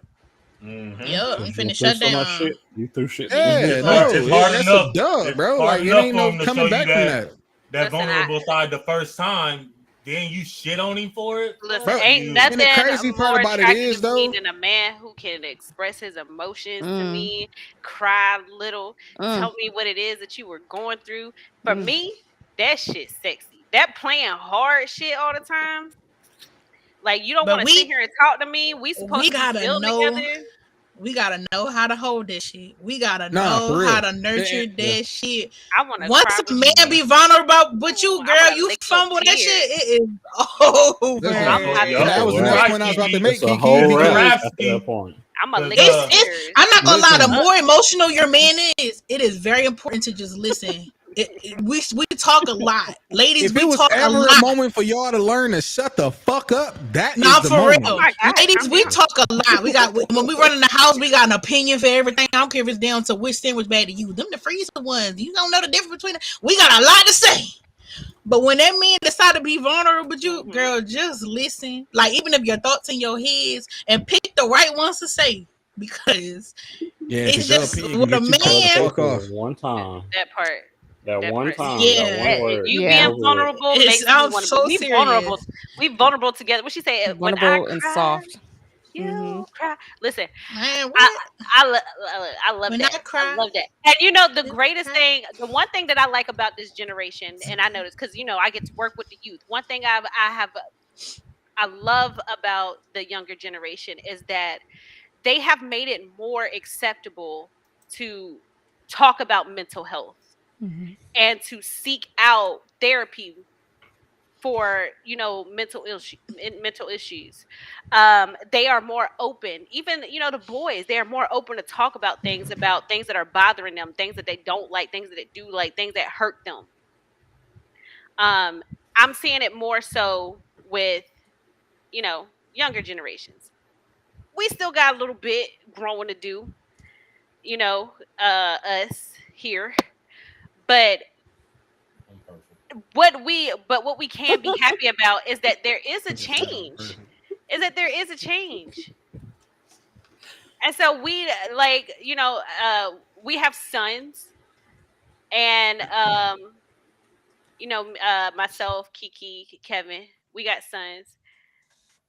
Yup, you finna shut down. Shit. You threw shit. Yeah, no, that's a dub, bro. Like it ain't no coming back from that. That vulnerable side the first time, then you shit on him for it. Listen, Bro, ain't nothing the crazy part about it is though, than a man who can express his emotions to me, cry a little, tell me what it is that you were going through. For me, that shit's sexy. That playing hard shit all the time. Like you don't want to sit here and talk to me. We supposed to be built together. We gotta know how to hold this shit. We gotta know how to nurture that shit. I want to. Once a man be vulnerable, but you, girl, you fumble that shit. It is over. That was the next point I was about to make. I'm not gonna lie. The more emotional your man is, it is very important to just listen. We talk a lot, ladies. If it was ever a moment for y'all to learn to shut the fuck up, that is the moment. Real. Ladies, we talk a lot. We got when we run in the house, we got an opinion for everything. I don't care if it's down to which sandwich bag to use. Them the freezer ones. You don't know the difference between them. We got a lot to say. But when that man decide to be vulnerable with you, girl, just listen. Like even if your thoughts in your heads, and pick the right ones to say, because it's just with a man. One time. That part. That one time. Yeah. That one word. You being vulnerable makes me want to be vulnerable. We vulnerable together. What she say? Vulnerable and soft. You cry. Listen, man, I love that. I love that. And you know, the greatest thing, the one thing that I like about this generation, and I notice because you know I get to work with the youth. One thing I love about the younger generation is that they have made it more acceptable to talk about mental health. And to seek out therapy for mental issues. They are more open. Even the boys, they are more open to talk about things that are bothering them, things that they don't like, things that they do like, things that hurt them. I'm seeing it more so with younger generations. We still got a little bit growing to do. Us here. But what we can be happy about is that there is a change. And so we we have sons, and myself, Kiki, Kevin, we got sons,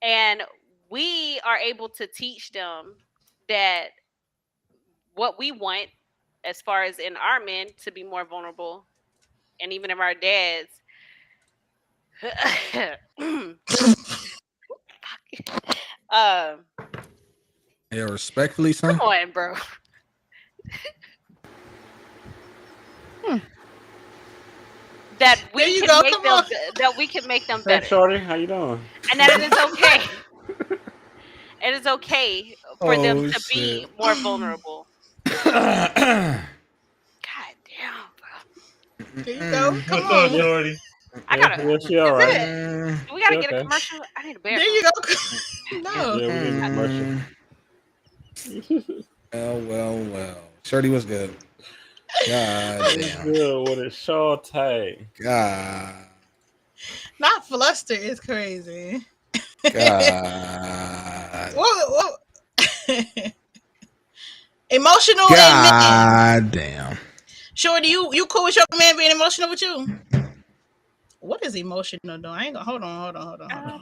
and we are able to teach them that what we want, as far as in our men, to be more vulnerable, and even of our dads. Yeah, respectfully, son. Come on, bro. That we can make them better. Hey, shorty, how you doing? And that it is okay. It is okay for them to be more vulnerable. God damn, bro. There you go. Come on, Jordy. I gotta. We gotta get a commercial. I need a bear. There you go. No. Yeah, we need a commercial. Well. Shorty was good. God damn. Good with a short tag. God. Not fluster is crazy. God. Whoa. Emotional. God damn. Shorty, you cool with your man being emotional with you? What is emotional though? I ain't gonna hold on.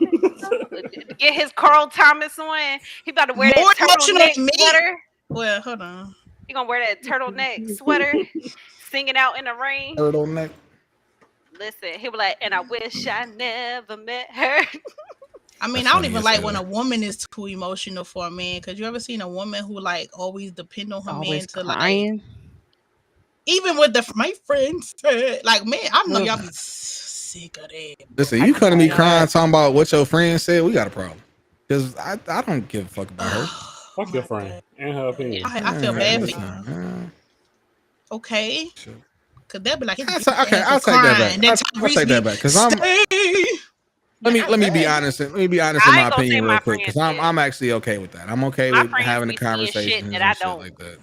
Get his Carl Thomas on. He about to wear that turtleneck sweater. Well, hold on. He gonna wear that turtleneck sweater, singing out in the rain. Turtleneck. Listen, he was like, and I wish I never met her. I mean, I don't even like when a woman is too emotional for a man. Cause you ever seen a woman who like always depend on her man to like, even with my friends said, like, man, I know y'all be sick of that. Listen, you come to me crying talking about what your friend said, we got a problem. Cause I don't give a fuck about her. Fuck your friend and her opinion. I feel bad for you. Okay. Sure. Cause they'll be like, I'll take that back. I'll take that back. Cause let me be honest. Let me be honest in my opinion real quick. Cause I'm actually okay with that. I'm okay with having a conversation and shit like that.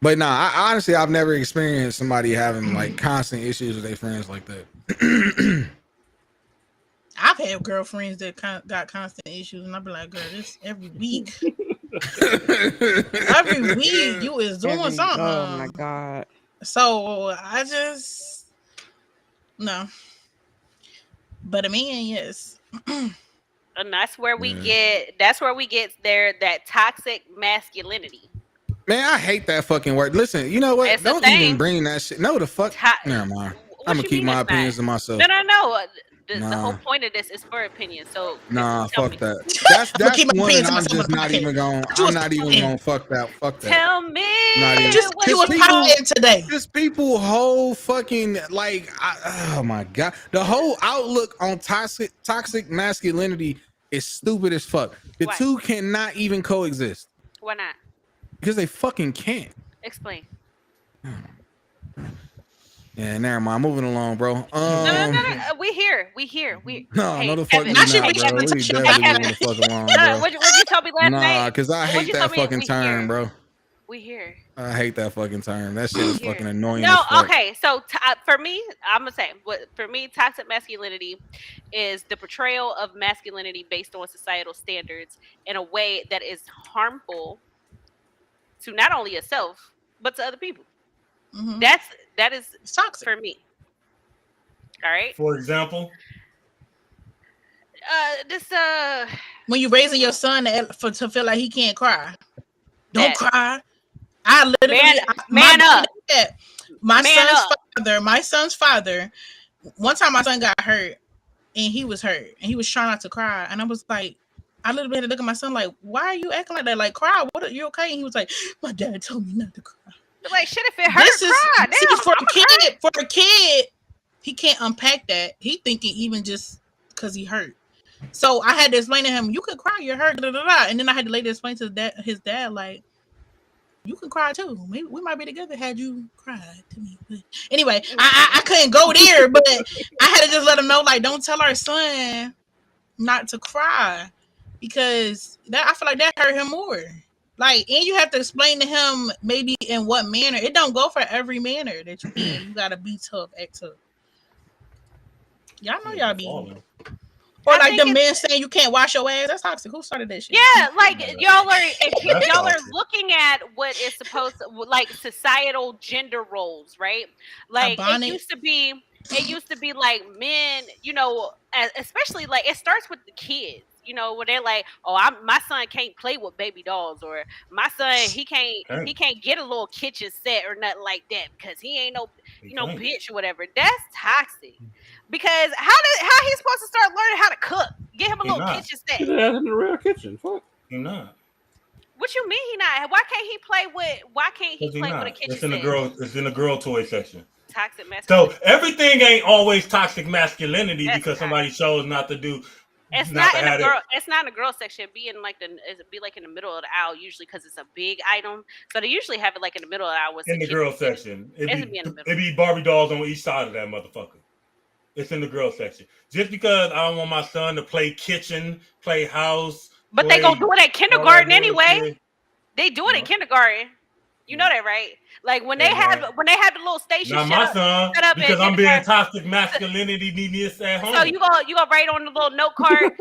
But nah, honestly, I've never experienced somebody having like constant issues with their friends like that. I've had girlfriends that got constant issues, and I'll be like, girl, this every week. Every week you is doing something. Oh my God. So I just no. But a man, yes. And that's where we get that toxic masculinity. Man, I hate that fucking word. Listen, you know what? It's Don't even bring that shit. No, the fuck. Never mind. I'm gonna keep my opinions to myself. No. The whole point of this is for opinion. So nah, fuck that. That's one that I'm just not even going. I'm not even going. Fuck that. Tell me. Just you was popping today. Just people whole fucking like. Oh my God, the whole outlook on toxic masculinity is stupid as fuck. The two cannot even coexist. Why not? Because they fucking can't. Explain. Yeah, never mind. Moving along, bro. No. We here. No, the fuck we not, bro. We definitely moving the fuck along, bro. What you told me last night? Nah, because I hate that fucking term, bro. We here. I hate that fucking term. That shit is fucking annoying. No, okay. So for me, I'm gonna say, for me, toxic masculinity is the portrayal of masculinity based on societal standards in a way that is harmful to not only yourself but to other people. Mm-hmm. That is toxic for me. All right. For example, when you're raising your son to feel like he can't cry, don't cry. I literally man up. My son's father. One time, my son got hurt, and he was hurt, and he was trying not to cry, and I was like, I literally had to look at my son like, why are you acting like that? Like, cry. What? Are you okay? And he was like, my dad told me not to cry. Like, shit, if it hurts, cry. For a kid, he can't unpack that. He thinking even just because he hurt. So I had to explain to him, you could cry, you're hurt, and then I had to later explain to his dad, like, you can cry too. Maybe we might be together had you cried to me. But anyway, I couldn't go there, but I had to just let him know, like, don't tell our son not to cry, because that I feel like that hurt him more. Like, and you have to explain to him maybe in what manner. It don't go for every manner that you can. You gotta be tough, act tough. Y'all know y'all be. Or like the men saying you can't wash your ass. That's toxic. Who started that shit? Yeah, like y'all are looking at what is supposed to, like, societal gender roles, right? Like it used to be like men, you know, especially like it starts with the kids. You know, where they're like, "Oh, my son can't play with baby dolls," or "My son he can't get a little kitchen set or nothing like that because he ain't no bitch or whatever." That's toxic. Because how he's supposed to start learning how to cook? Get him a little kitchen set. He's in the real kitchen. Fuck. He not. What you mean he not? Why can't he play with a kitchen set? It's in the girl toy section. Toxic masculinity. So everything ain't always toxic masculinity because somebody chose not to do. It's not in the girl. It's not in the girl section. It'd be in like in the middle of the aisle usually because it's a big item. So they usually have it like in the middle of the aisle. In the girl section, it'd be Barbie dolls on each side of that motherfucker. It's in the girl section. Just because I don't want my son to play kitchen, play house. But they gonna do it at kindergarten anyway. They do it at kindergarten. You know that, right? Like when they have the little station. Not my son, set up because I'm being toxic masculinity needs at home. So you gonna write on the little note card.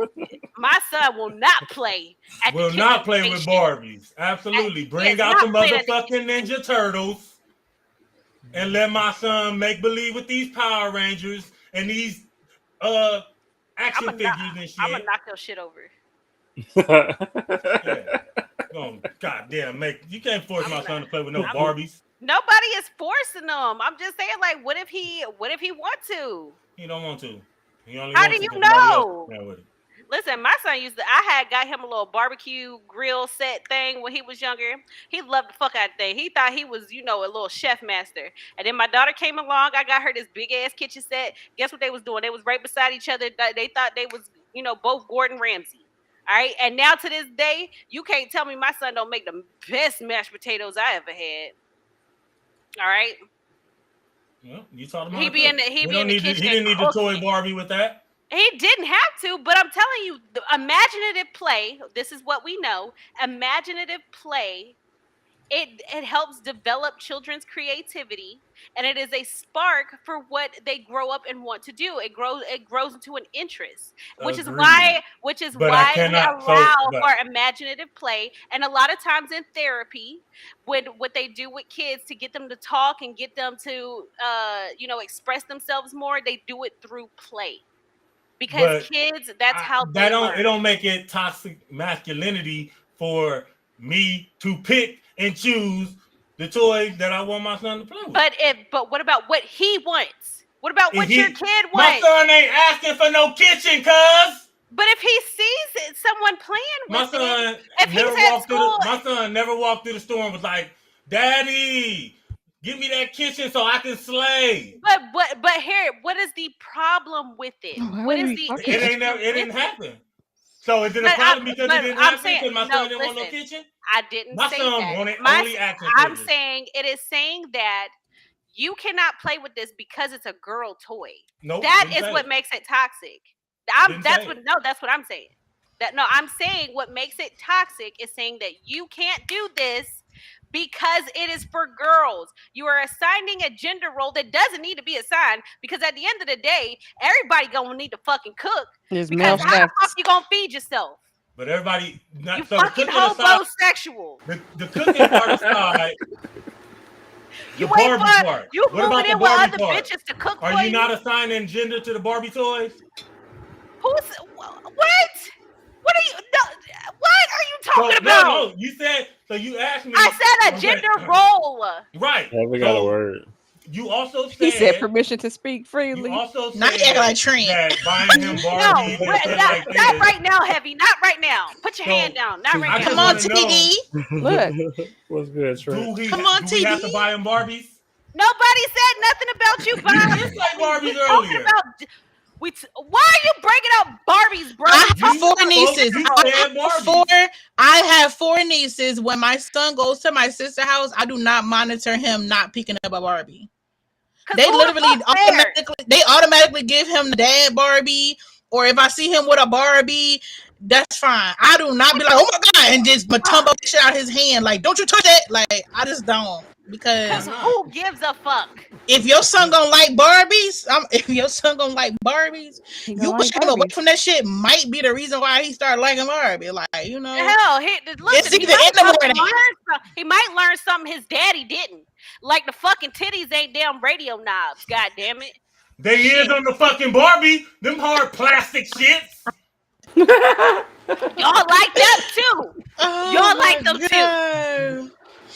My son will not play. Will not play with Barbies. Absolutely, bring out the motherfucking Ninja Turtles, and let my son make believe with these Power Rangers and these action figures and shit. I'm gonna knock your shit over. Yeah. Oh, goddamn, you can't force my son to play with no Barbies. Nobody is forcing them. I'm just saying, like, what if he want to? He don't want to. How do you know? Listen, my son I got him a little barbecue grill set thing when he was younger. He loved the fuck out of that. He thought he was, a little chef master. And then my daughter came along. I got her this big ass kitchen set. Guess what they was doing? They was right beside each other. They thought they was, both Gordon Ramsay. All right. And now to this day, you can't tell me my son don't make the best mashed potatoes I ever had. All right. Well, you talking about he be in the kitchen. He didn't need to toy Barbie with that. He didn't have to, but I'm telling you, the imaginative play, this is what we know. Imaginative play it helps develop children's creativity, and it is a spark for what they grow up and want to do. It grows into an interest, which is why we allow for imaginative play. And a lot of times in therapy, what they do with kids to get them to talk and get them to express themselves more, they do it through play. Because kids, that's how they learn. It don't make it toxic masculinity for me to pick and choose the toy that I want my son to play with. But what about what he wants? What about what your kid wants? My son ain't asking for no kitchen, cuz. But if he sees someone playing with my son never walked through the store and was like, "Daddy, give me that kitchen so I can slay." But here, what is the problem with it? It didn't happen. So is it a problem because it didn't happen because my son didn't want no kitchen? I didn't say that. My son wanted only action I'm saying it is saying that you cannot play with this because it's a girl toy. Nope, that is what makes it toxic. That's what I'm saying. I'm saying what makes it toxic is saying that you can't do this because it is for girls. You are assigning a gender role that doesn't need to be assigned, because at the end of the day, everybody gonna need to fucking cook. Because how the fuck you gonna feed yourself? But everybody, you fucking homosexual. The cooking part aside, the Barbie part. You moving in with other bitches to cook for you? Are you not assigning gender to the Barbie toys? What? What are you talking about? No, you said, so you asked me. I said a gender role. Right. Yeah, we got a word. You also said he said permission to speak freely. You also said not like Trent. That buying him Barbie. Not right now, Heavy. Not right now. Put your hand down. Not right now. Come on, TD. Look. What's good, Trent? Come on, TD. Do we have to buy him Barbies? Nobody said nothing about you buying. You said Barbies earlier. Why are you bringing up Barbies, bro? I have 4 nieces. I have 4 nieces. When my son goes to my sister's house, I do not monitor him not picking up a Barbie. They literally automatically give him the dad Barbie, or if I see him with a Barbie, that's fine. I do not be like, oh my God, and just tumble shit out his hand. Like, don't you touch that. Like, I just don't. Because who gives a fuck? If your son gonna like Barbies, you pushing him away from that shit might be the reason why he started liking Barbie. Like, you know, hell, he might learn something his daddy didn't. Like the fucking titties ain't damn radio knobs. God damn it. They is on the fucking Barbie. Them hard plastic shits. Y'all like that too. Y'all like them too.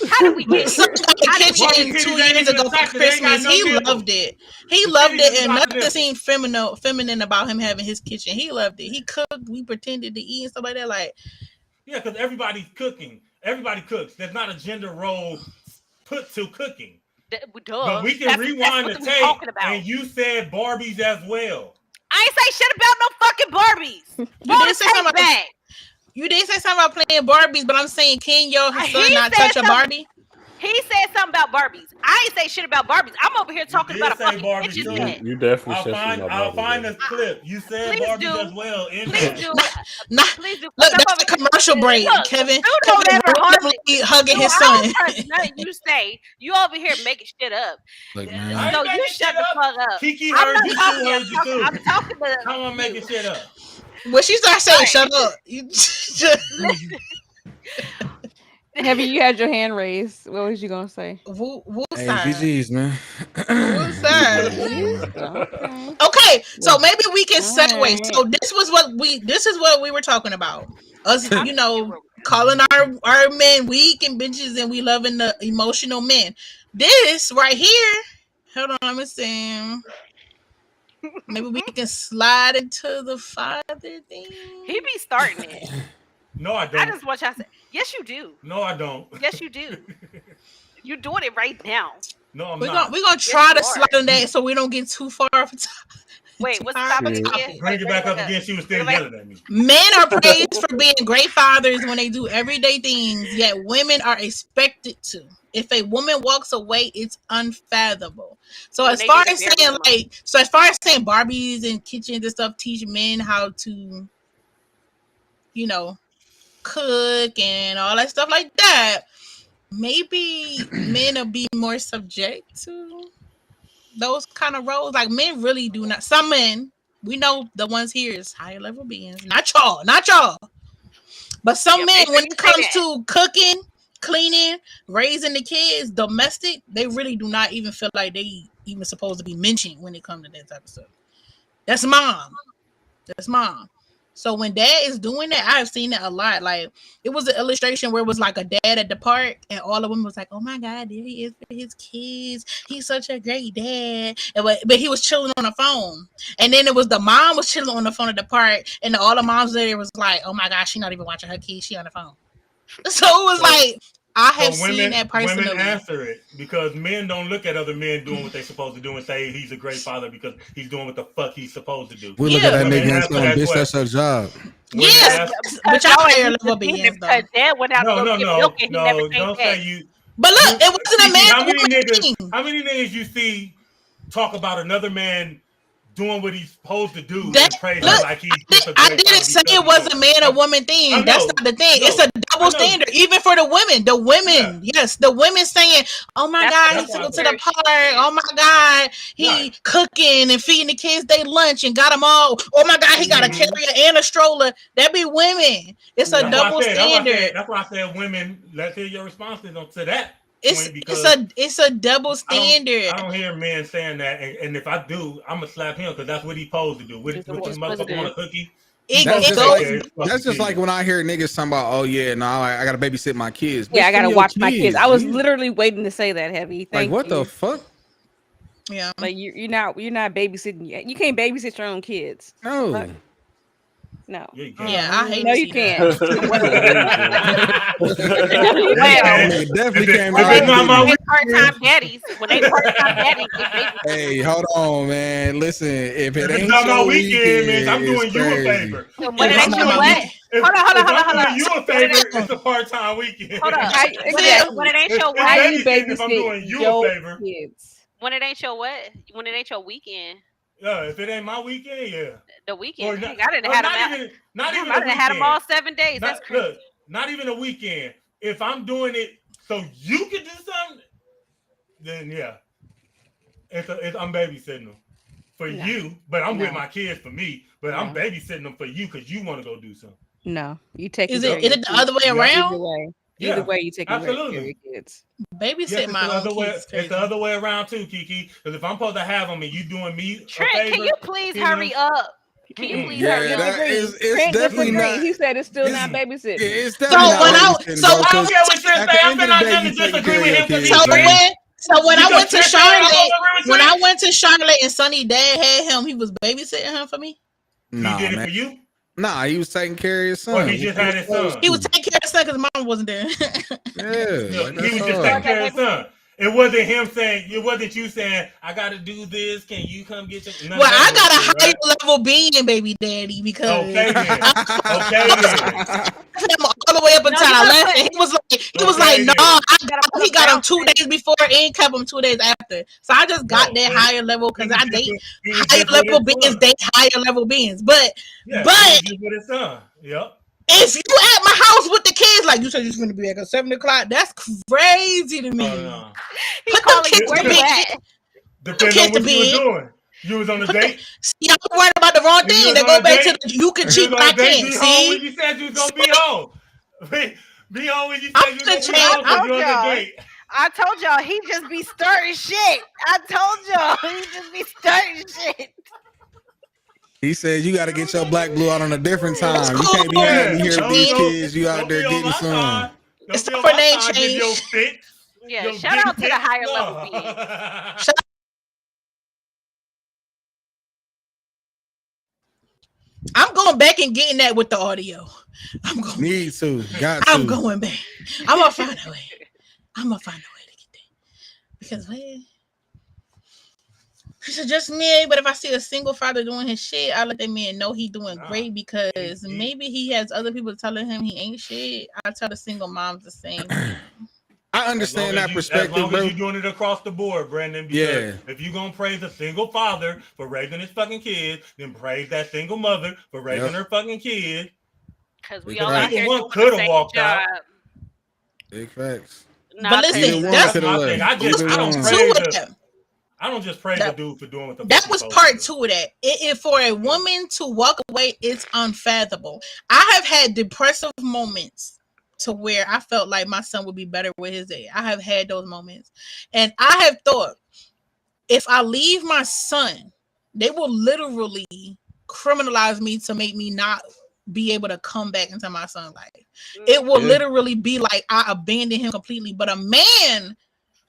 How did we get kitchen 2 years ago for Christmas? He loved it. He loved it, and nothing seemed feminine about him having his kitchen. He loved it. He cooked. We pretended to eat and stuff like that. Like, yeah, because everybody's cooking. Everybody cooks. There's not a gender role put to cooking. But we can rewind the tape, and you said Barbies as well. I ain't say shit about no fucking Barbies. You did say something about playing Barbies, but I'm saying, can your son not touch a Barbie? He said something about Barbies. I ain't say shit about Barbies. I'm over here talking about a fucking kitchen set. You definitely said something about I'll find this clip. You said Barbies as well. Please do. Please do. Look, that's a commercial break, Kevin. Kevin hugging his son. Nothing you say. You over here making shit up. Look, man. So you shut the fuck up. Kiki heard you too. I'm talking to how I'm making shit up. When she started saying shut up. Heavy, you had your hand raised. What was you gonna say? Hey, GG's, man. Okay, so maybe we can segue. So this is what we were talking about. Us, you know, calling our men weak and bitches, and we loving the emotional men. This right here. Hold on, let me see. Maybe we can slide into the father thing. He be starting it. No, I don't. I just want y'all to say, yes, you do. No, I don't. Yes, you do. You're doing it right now. No, I'm not. We're gonna try to slide on that so we don't get too far off. Wait, what's the topic again? Bring it back up again. She was still yelling at me. Men are praised for being great fathers when they do everyday things, yet women are expected to. If a woman walks away, it's unfathomable. So as far as saying Barbies and kitchens and stuff teach men how to, you know, cook and all that stuff like that, maybe men will be more subject to those kind of roles. Like men really do not. Some men, we know the ones here is higher level beings. Not y'all. But some men, when it comes to cooking, cleaning, raising the kids, domestic, they really do not even feel like they even supposed to be mentioned when it comes to that type of stuff. That's mom. So when dad is doing that, I've seen that a lot. Like it was an illustration where it was like a dad at the park, and all the women was like, "Oh my God, there he is for his kids. He's such a great dad." But he was chilling on the phone, and then it was the mom was chilling on the phone at the park, and all the moms there was like, "Oh my gosh, she's not even watching her kids. She on the phone." So it was like I have seen that personally. Women answer it because men don't look at other men doing what they're supposed to do and say he's a great father because he's doing what the fuck he's supposed to do. We look at that nigga and say, "Bitch, that's her job." Yes, but y'all higher level beings though. Dad went out to get milk and he never came don't back. say you. But look, it wasn't a man. How many niggas you see talk about another man doing what he's supposed to do and praise him like he's just a great I didn't say it was a man or woman thing. That's not the thing. It's a double standard, even for the women. The women, yes, the women saying, "Oh my God, he took them to the park. Oh my God, he cooking and feeding the kids they lunch and got them all. Oh my God, he got a carrier and a stroller." That be women. It's a double standard. That's why I said women. Let's hear your responses to that. It's a double standard. I don't hear men saying that, and if I do, I'm gonna slap him because that's what he's supposed to do. What this motherfucker want a cookie? That's just like when I hear niggas talking about, "Oh yeah, no, I gotta babysit my kids." Yeah, I gotta watch my kids. I was literally waiting to say that, Heavy. Like what the fuck? Yeah, like you're not babysitting. You can't babysit your own kids. No. Like, no. Yeah, I hate. No, you can't. Definitely can't. Part-time daddies. When they part-time daddies, hey, hold on, man. Listen, if it ain't not your my weekend, man, I'm doing you a favor. When it ain't your what? Hold on. You a favor. It's a part-time weekend. Hold on. When it ain't your what? How you babysit if I'm doing you a favor. Kids? When it ain't your what? When it ain't your weekend. Yeah, if it ain't my weekend, yeah. The weekend. I didn't have them. Not even. I didn't have them all 7 days. That's crazy. Look, not even a weekend. If I'm doing it so you can do something, then yeah, I'm babysitting them for you. But I'm with my kids for me. But I'm babysitting them for you because you want to go do something. No, you take. Is it the other way around? Either way, you take care of your kids. Babysit my own kids. It's the other way around too, Kiki. Because if I'm supposed to have them and you doing me, Trent, can you please hurry up? Can you please hurry up? It's definitely not. He said it's still not babysitting. It's definitely not babysitting. So when I went to Charlotte and Sonny dad had him, he was babysitting him for me. Nah, he did man. it for you? Nah, he was taking care of his son. Or he just had his son. He was taking care of his son because mom wasn't there. Yeah, he was just taking care of his son. It wasn't him saying. It wasn't you saying, "I got to do this. Can you come get your?" Well, I got a higher level being baby daddy because okay, then. all the way up until I left, and he was like, "No, he got him 2 days before and kept him 2 days after." So I just got that higher level because I date higher level beings, date higher level beings. But with his son, yep. If you at my house with the kids, like you said, you're going to be back at 7 o'clock. That's crazy to me. He's calling you where you at. Depends on what you were doing. You was on a date. See, I'm worried about the wrong thing. They go back to you can cheat, but I can't. See, when you said you was gonna be home. Be home when you said you was gonna be home. You on the date. I told y'all he just be starting shit. I told y'all he just be starting shit. He said you got to get your black blue out on a different time. You can't be having me here with these kids. You out there getting some. It's for name change. Yeah, shout out to the higher level beings. I'm going back and getting that with the audio. I'm going. Need to. Got to. I'm going back. I'm gonna find a way. I'm gonna find a way to get that because man. It's just me, but if I see a single father doing his shit, I let that man know he doing great because maybe he has other people telling him he ain't shit. I tell the single moms the same. I understand that perspective, as long bro. as you're doing it across the board, Brandon. Because if you're gonna praise a single father for raising his fucking kids, then praise that single mother for raising her fucking kids. Because we all out here one could have walked out. Big facts. But listen, that's my thing. I don't just praise the dude for doing what the that was part 2 of that. If for a woman to walk away, it's unfathomable. I have had depressive moments to where I felt like my son would be better with his dad. I have had those moments, and I have thought, if I leave my son, they will literally criminalize me to make me not be able to come back into my son's life. It will literally be like I abandoned him completely. But a man,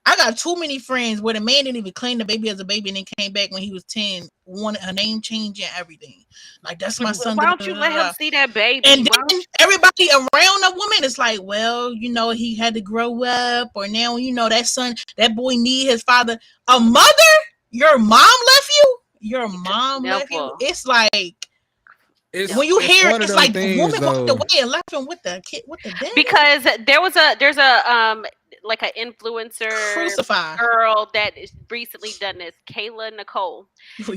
I got too many friends where the man didn't even claim the baby as a baby and then came back when he was 10, wanted a name change and everything. Like, that's my son. Why don't you let him see that baby? And then everybody around a woman is like, well, you know, he had to grow up, or now, you know, that son, that boy need his father. A mother? Your mom left you? Your mom left you? It's like, when you hear it, it's like the woman walked away and left him with the kid, with the dad. Because there's a like an influencer girl that recently done this, Kayla Nicole,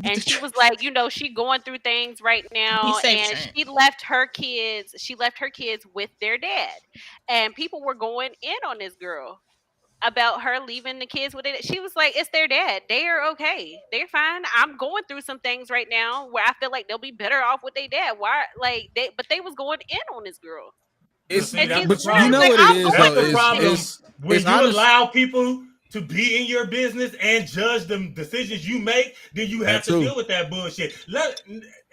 and she was like, you know, she going through things right now, and she left her kids with their dad, and people were going in on this girl about her leaving the kids with it. She was like, it's their dad. They are okay. They're fine. I'm going through some things right now where I feel like they'll be better off with their dad. Why? Like but they was going in on this girl. But you know what it is, that's the problem. When you allow people to be in your business and judge the decisions you make, then you have to deal with that bullshit.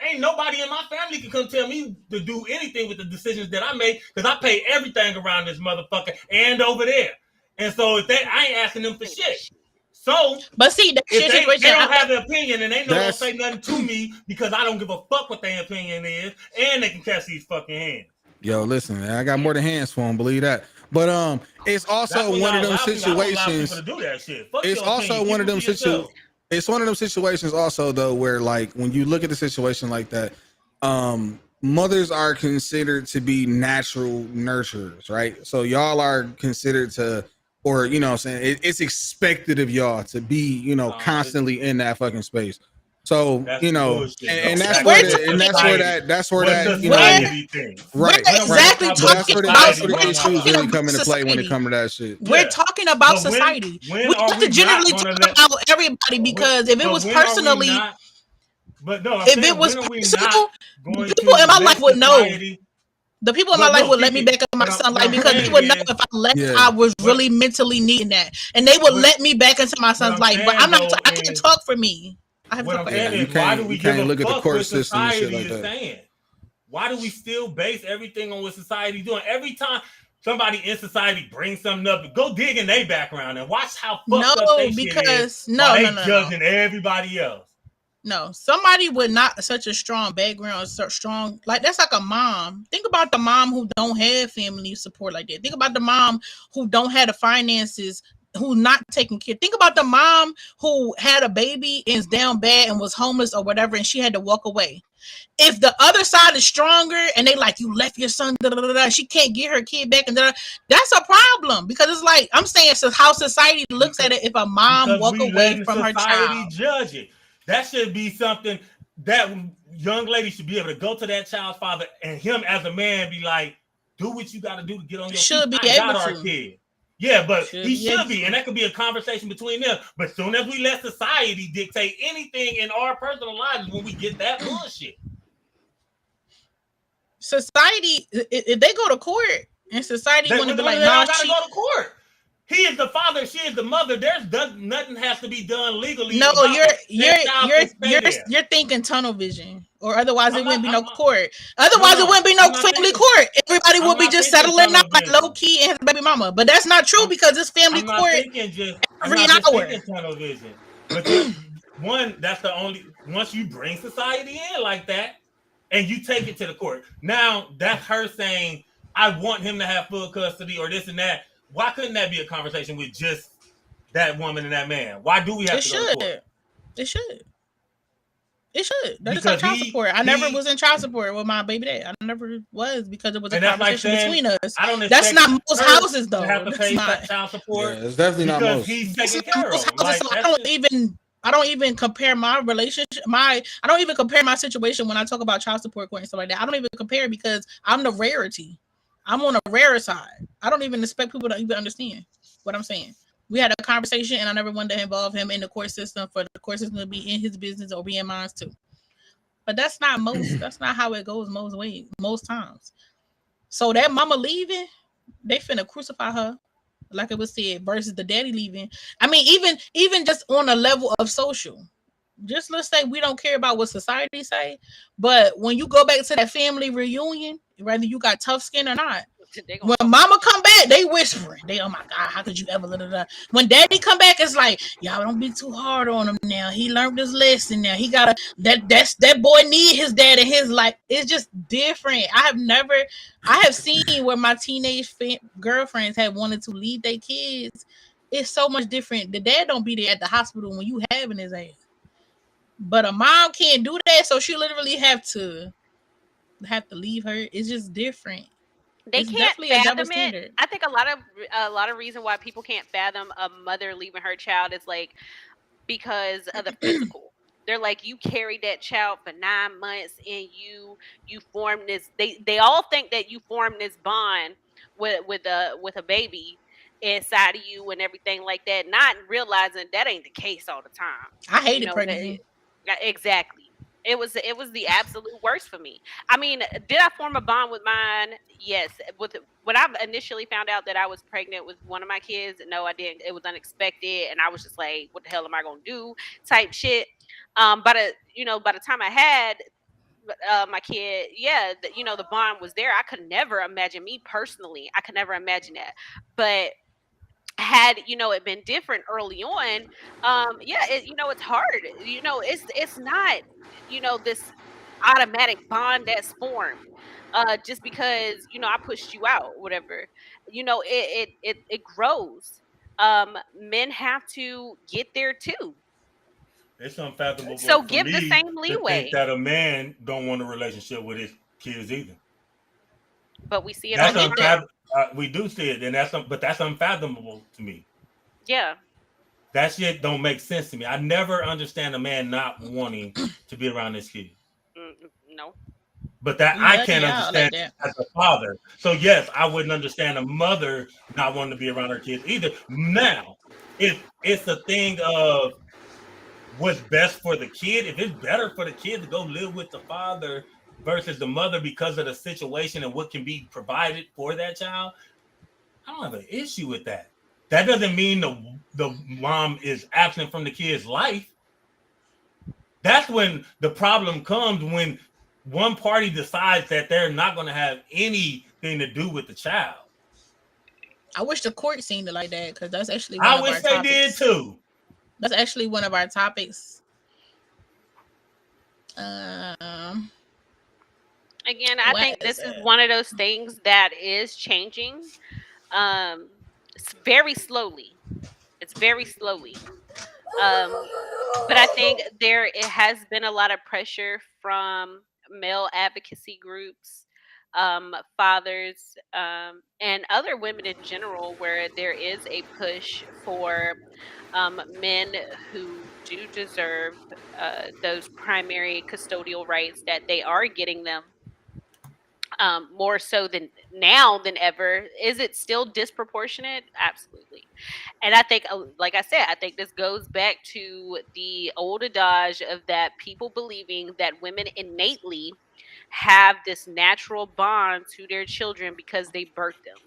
Ain't nobody in my family can come tell me to do anything with the decisions that I make, because I pay everything around this motherfucker and over there. And so if I ain't asking them for shit. So, but see, if they don't have an opinion and they don't say nothing to me because I don't give a fuck what their opinion is, and they can catch these fucking hands. Yo, listen, man, I got more than hands for him, believe that. But it's also one of them situations. It's also one of them situations. It's one of them situations also, though, where like when you look at the situation like that, mothers are considered to be natural nurturers, right? So y'all are considered to, or you know what I'm saying, it's expected of y'all to be, you know, constantly in that fucking space. So you know, and that's where that you know, right, exactly. That's where the issues really come into play when it comes to that shit. We're talking about society. We have to generally talk about everybody, because if it was personally, if it was personal, people in my life would know. The people in my life would let me back in my son's life, because they would know if I left, I was really mentally needing that, and they would let me back into my son's life. But I'm not. I can't talk for me. What I'm saying is, why do we give a fuck what society is saying? Why do we still base everything on what society doing? Every time somebody in society brings something up, go dig in their background and watch how fucked up they shit is. Judging everybody else. No, somebody with not such a strong background, strong, like that's like a mom. Think about the mom who don't have family support like that. Think about the mom who don't have the finances, who not taking care. Think about the mom who had a baby and is down bad and was homeless or whatever, and she had to walk away. If the other side is stronger and they like, you left your son, she can't get her kid back, and that's a problem, because it's like, I'm saying, it's how society looks at it. If a mom walk away from her child, judge it. That should be something that young lady should be able to go to that child's father, and him as a man be like, do what you got to do to get on your should feet. Be able to. Kid. Yeah, but he should be, and that could be a conversation between them. But as soon as we let society dictate anything in our personal lives, when we get that bullshit. Society, if they go to court, and society want to be like, nah, gotta go to court. He is the father, she is the mother. Nothing has to be done legally. No, you're thinking tunnel vision, or otherwise it wouldn't be no court. Otherwise it wouldn't be no family court. Everybody would be just settling up like low key and his baby mama. But that's not true, because it's family court every hour. Tunnel vision. But one, that's the only. Once you bring society in like that, and you take it to the court, now that's her saying, I want him to have full custody or this and that. Why couldn't that be a conversation with just that woman and that man? Why do we have to go to court? It should. That is like child support. I never was in child support with my baby dad. I never was, because it was a conversation between us. That's not most houses, though. Have to pay child support. Yeah, it's definitely not most. He's taking care of. I don't even compare my relationship. I don't even compare my situation when I talk about child support court and stuff like that. I don't even compare, because I'm the rarity. I'm on a rare side. I don't even expect people to even understand. what I'm saying. We had a conversation, and I never wanted to involve him in the court system for the court system to be in his business or be in mine too. But that's not how it goes most times. So that mama leaving, they finna crucify her, like it was said, versus the daddy leaving. I mean, even just on a level of social. Just let's say we don't care about what society say, but when you go back to that family reunion, whether you got tough skin or not, when mama come back, they whispering. They, oh my God, how could you ever? Blah, blah, blah. When daddy come back, it's like, y'all don't be too hard on him now. He learned his lesson now. He gotta that boy need his dad in his life. It's just different. I have seen where my teenage girlfriends have wanted to leave their kids. It's so much different. The dad don't be there at the hospital when you having his ass. But a mom can't do that, so she literally have to leave her. It's just different. They can't fathom it. I think a lot of reason why people can't fathom a mother leaving her child is like because of the physical. They're like, you carried that child for 9 months and you formed this. They all think that you formed this bond with a baby inside of you and everything like that, not realizing that ain't the case all the time. I hated pregnancy. Exactly. It was the absolute worst for me. I mean, did I form a bond with mine? Yes. When I initially found out that I was pregnant with one of my kids, no, I didn't. It was unexpected, and I was just like, "What the hell am I gonna do?" Type shit. By the time I had my kid, the bond was there. I could never imagine me personally. I could never imagine that, but had it been different early on, it's hard. It's not this automatic bond that's formed just because I pushed you out, whatever. It grows. Men have to get there too. It's unfathomable. So give the same leeway. To think that a man don't want a relationship with his kids either. But we see it all the time. We do see it, and that's unfathomable to me. Yeah, that shit don't make sense to me. I never understand a man not wanting to be around his kids. No, but that I can't understand like as a father. So yes, I wouldn't understand a mother not wanting to be around her kids either. Now, if it's a thing of what's best for the kid, if it's better for the kid to go live with the father versus the mother because of the situation and what can be provided for that child, I don't have an issue with that. That doesn't mean the mom is absent from the kid's life. That's when the problem comes, when one party decides that they're not going to have anything to do with the child. I wish the court seen it like that, because that's actually I wish they did too. That's actually one of our topics. Again, I think this is one of those things that is changing very slowly. It's very slowly. But I think it has been a lot of pressure from male advocacy groups, fathers, and other women in general, where there is a push for men who do deserve those primary custodial rights, that they are getting them. More so than now than ever. Is it still disproportionate? Absolutely. And I think, like I said, I think this goes back to the old adage of that people believing that women innately have this natural bond to their children because they birthed them.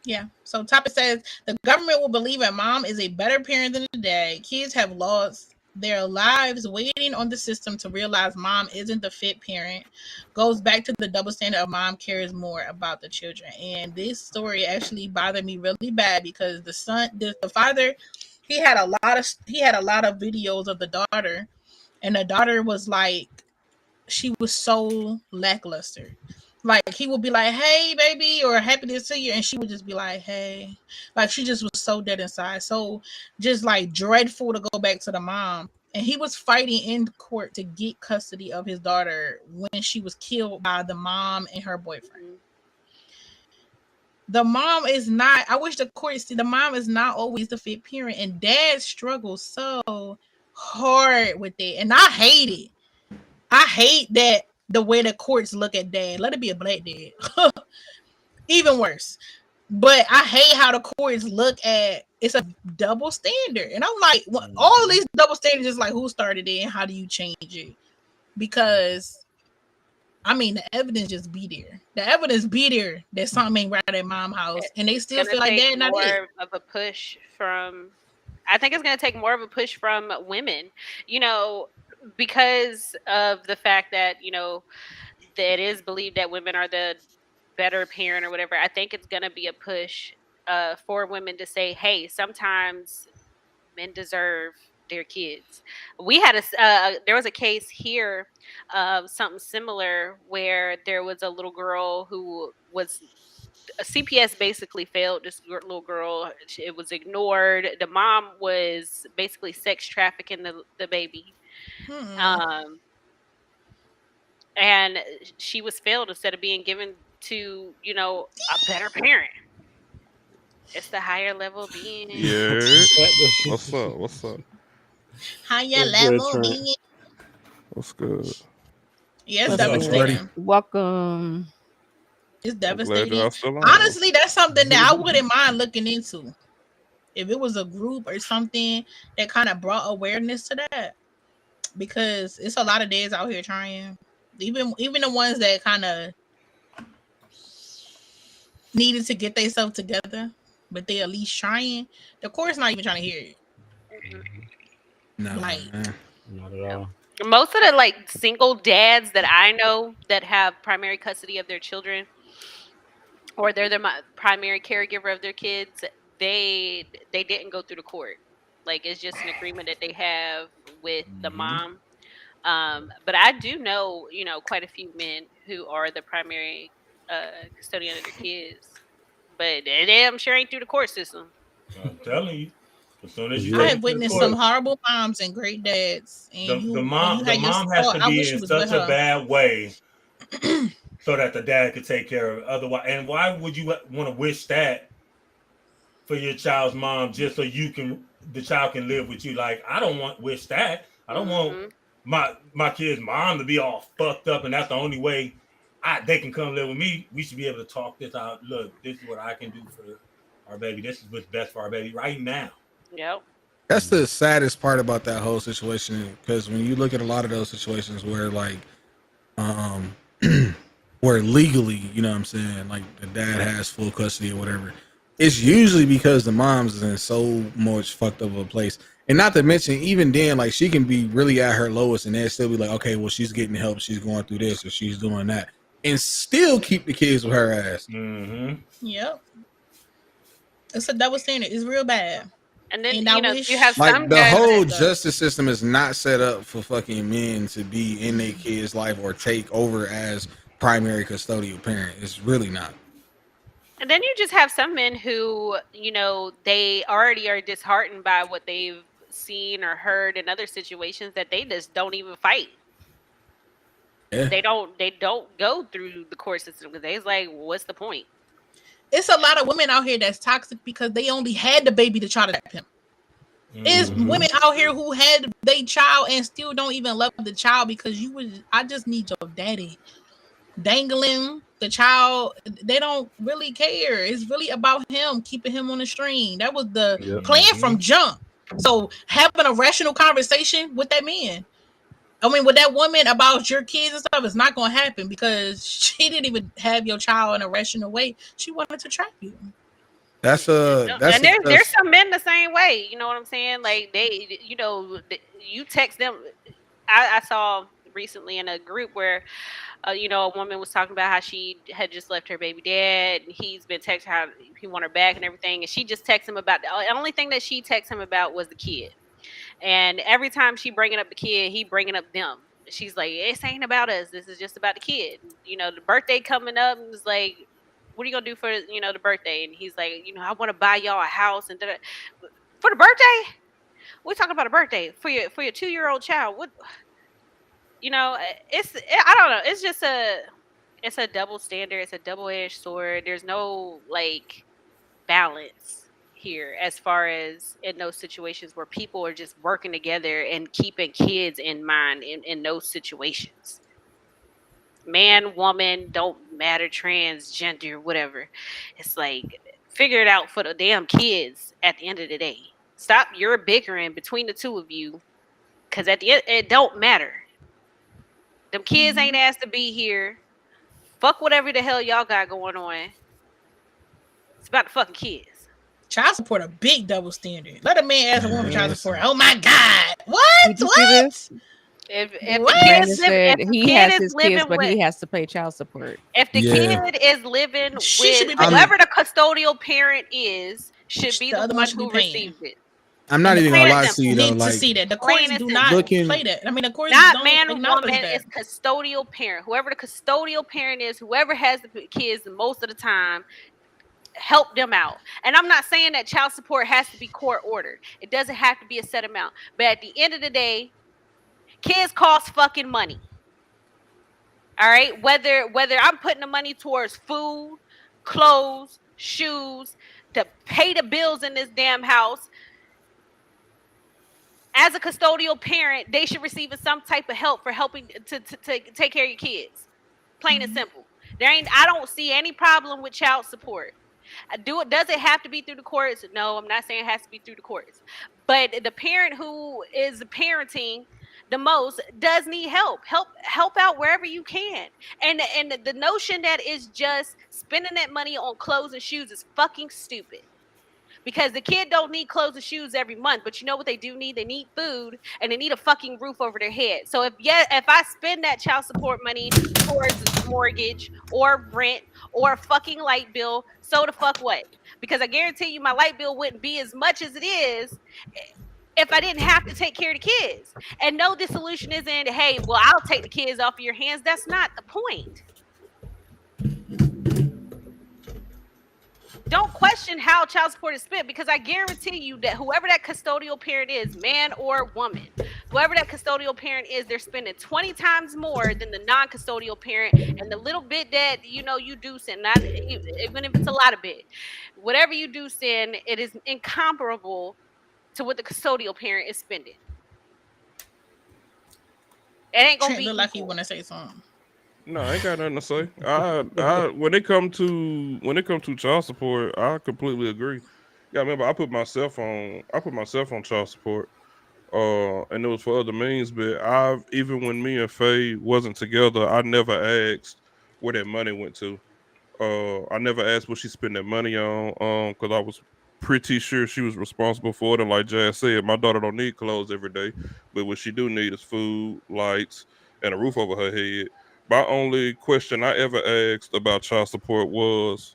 Yeah. So topic says the government will believe a mom is a better parent than a dad. Kids have lost their lives waiting on the system to realize mom isn't the fit parent. Goes back to the double standard of mom cares more about the children. And this story actually bothered me really bad because the father, he had a lot of videos of the daughter, and the daughter was like, she was so lackluster. Like, he would be like, hey, baby, or happy to see you. And she would just be like, hey. Like, she just was so dead inside. So just like dreadful to go back to the mom. And he was fighting in court to get custody of his daughter when she was killed by the mom and her boyfriend. The mom is not, I wish the court see, the mom is not always the fit parent. And dad struggles so hard with it. And I hate it. I hate that. The way the courts look at dad, let it be a black dad. Even worse. But I hate how the courts look at it's a double standard. And I'm like, all of these double standards is like, who started it and how do you change it? Because I mean, the evidence just be there. The evidence be there that something ain't right at mom's house, and they still feel like they're not it. Of a push from, I think it's going to take more of a push from women, you know, because of the fact that, you know, that it is believed that women are the better parent or whatever. I think it's going to be a push for women to say, hey, sometimes men deserve their kids. We had there was a case here of something similar where there was a little girl who was CPS basically failed this little girl. It was ignored. The mom was basically sex trafficking the baby. And she was failed instead of being given to, you know, a better parent. It's the higher level being. Yeah. What's up? What's up? Higher level being. What's good? Yes, devastating. Welcome. It's devastating. Honestly, that's something that I wouldn't mind looking into. If it was a group or something that kind of brought awareness to that. Because it's a lot of dads out here trying. Even the ones that kind of needed to get themselves together, but they at least trying. The court's not even trying to hear it. No, like not at all. Most of the like single dads that I know that have primary custody of their children, or they're the primary caregiver of their kids, they didn't go through the court. Like it's just an agreement that they have with the mom. But I do know, you know, quite a few men who are the primary custodian of their kids, but they damn sure ain't through the court system. I'm telling you, as soon as you I have witnessed some horrible moms and great dads. And the mom has to be in such a bad way so that the dad could take care of it. Otherwise, and why would you want to wish that for your child's mom just so the child can live with you? Like, I don't wish that. I don't want my kid's mom to be all fucked up, and that's the only way they can come live with me. We should be able to talk this out. Look, this is what I can do for our baby. This is what's best for our baby right now. Yep. That's the saddest part about that whole situation, because when you look at a lot of those situations where like where legally, you know what I'm saying, like the dad has full custody or whatever, it's usually because the mom's is in so much fucked up of a place. And not to mention, even then, like she can be really at her lowest and then still be like, okay, well, she's getting help, she's going through this or she's doing that, and still keep the kids with her ass. Yep. It's a double standard. It's real bad. And then you have like some the whole justice system is not set up for fucking men to be in their kids' life or take over as primary custodial parent. It's really not. And then you just have some men who, you know, they already are disheartened by what they've seen or heard in other situations that they just don't even fight. Yeah. They don't go through the court system because they're like, what's the point? It's a lot of women out here that's toxic because they only had the baby to try to trap him. It's women out here who had their child and still don't even love the child because I just need your daddy. Dangling the child, they don't really care. It's really about him, keeping him on the string. That was the plan from jump. So having a rational conversation with that man, I mean, with that woman about your kids and stuff, is not going to happen because she didn't even have your child in a rational way. She wanted to trap you. That's and there's some men the same way. You know what I'm saying? Like they, you know, you text them. I saw recently in a group where, you know, a woman was talking about how she had just left her baby dad, and he's been texting how he want her back and everything, and she just texted him about the only thing that she texted him about was the kid. And every time she bringing up the kid, he bringing up them. She's like, "This ain't about us. This is just about the kid." You know, the birthday coming up, and it's like, "What are you gonna do for the birthday?" And he's like, "I want to buy y'all a house and for the birthday. We're talking about a birthday for your 2-year-old child. What?" I don't know. It's just it's a double standard. It's a double-edged sword. There's no like balance here as far as in those situations where people are just working together and keeping kids in mind in those situations. Man, woman, don't matter, transgender, whatever. It's like, figure it out for the damn kids at the end of the day. Stop your bickering between the two of you, because at the end, it don't matter. Them kids ain't asked to be here. Fuck whatever the hell y'all got going on. It's about the fucking kids. Child support a big double standard. Let a man ask a woman for child support. Oh my God. What? What? If Brandon said he has his kids, but he has to pay child support. If the kid is living with whoever the custodial parent is, should be the one who receives it. I'm not even gonna lie to you though. Like, to see that the courts do not play that. I mean, the courts not don't man or woman. That. It's custodial parent. Whoever the custodial parent is, whoever has the kids most of the time, help them out. And I'm not saying that child support has to be court ordered. It doesn't have to be a set amount. But at the end of the day, kids cost fucking money. All right, whether I'm putting the money towards food, clothes, shoes, to pay the bills in this damn house. As a custodial parent, they should receive some type of help for helping to take care of your kids. Plain and simple. I don't see any problem with child support. Does it have to be through the courts? No, I'm not saying it has to be through the courts. But the parent who is parenting the most does need help. Help out wherever you can. And the notion that is just spending that money on clothes and shoes is fucking stupid. Because the kid don't need clothes and shoes every month, but you know what they do need? They need food and they need a fucking roof over their head. So if I spend that child support money towards a mortgage or rent or a fucking light bill, so the fuck what? Because I guarantee you my light bill wouldn't be as much as it is if I didn't have to take care of the kids. And no, the solution isn't, hey, well, I'll take the kids off of your hands. That's not the point. Don't question how child support is spent, because I guarantee you that whoever that custodial parent is, man or woman, whoever that custodial parent is, they're spending 20 times more than the non-custodial parent. And the little bit that you do send, not even if it's a lot of bit, whatever you do send, it is incomparable to what the custodial parent is spending. It ain't gonna be like you want to say something. No, I ain't got nothing to say. I when it come to child support, I completely agree. Yeah, remember I put myself on child support, and it was for other means. But even when me and Faye wasn't together, I never asked where that money went to. I never asked what she spent that money on, because I was pretty sure she was responsible for it. And like Jazz said, my daughter don't need clothes every day, but what she do need is food, lights, and a roof over her head. My only question I ever asked about child support was,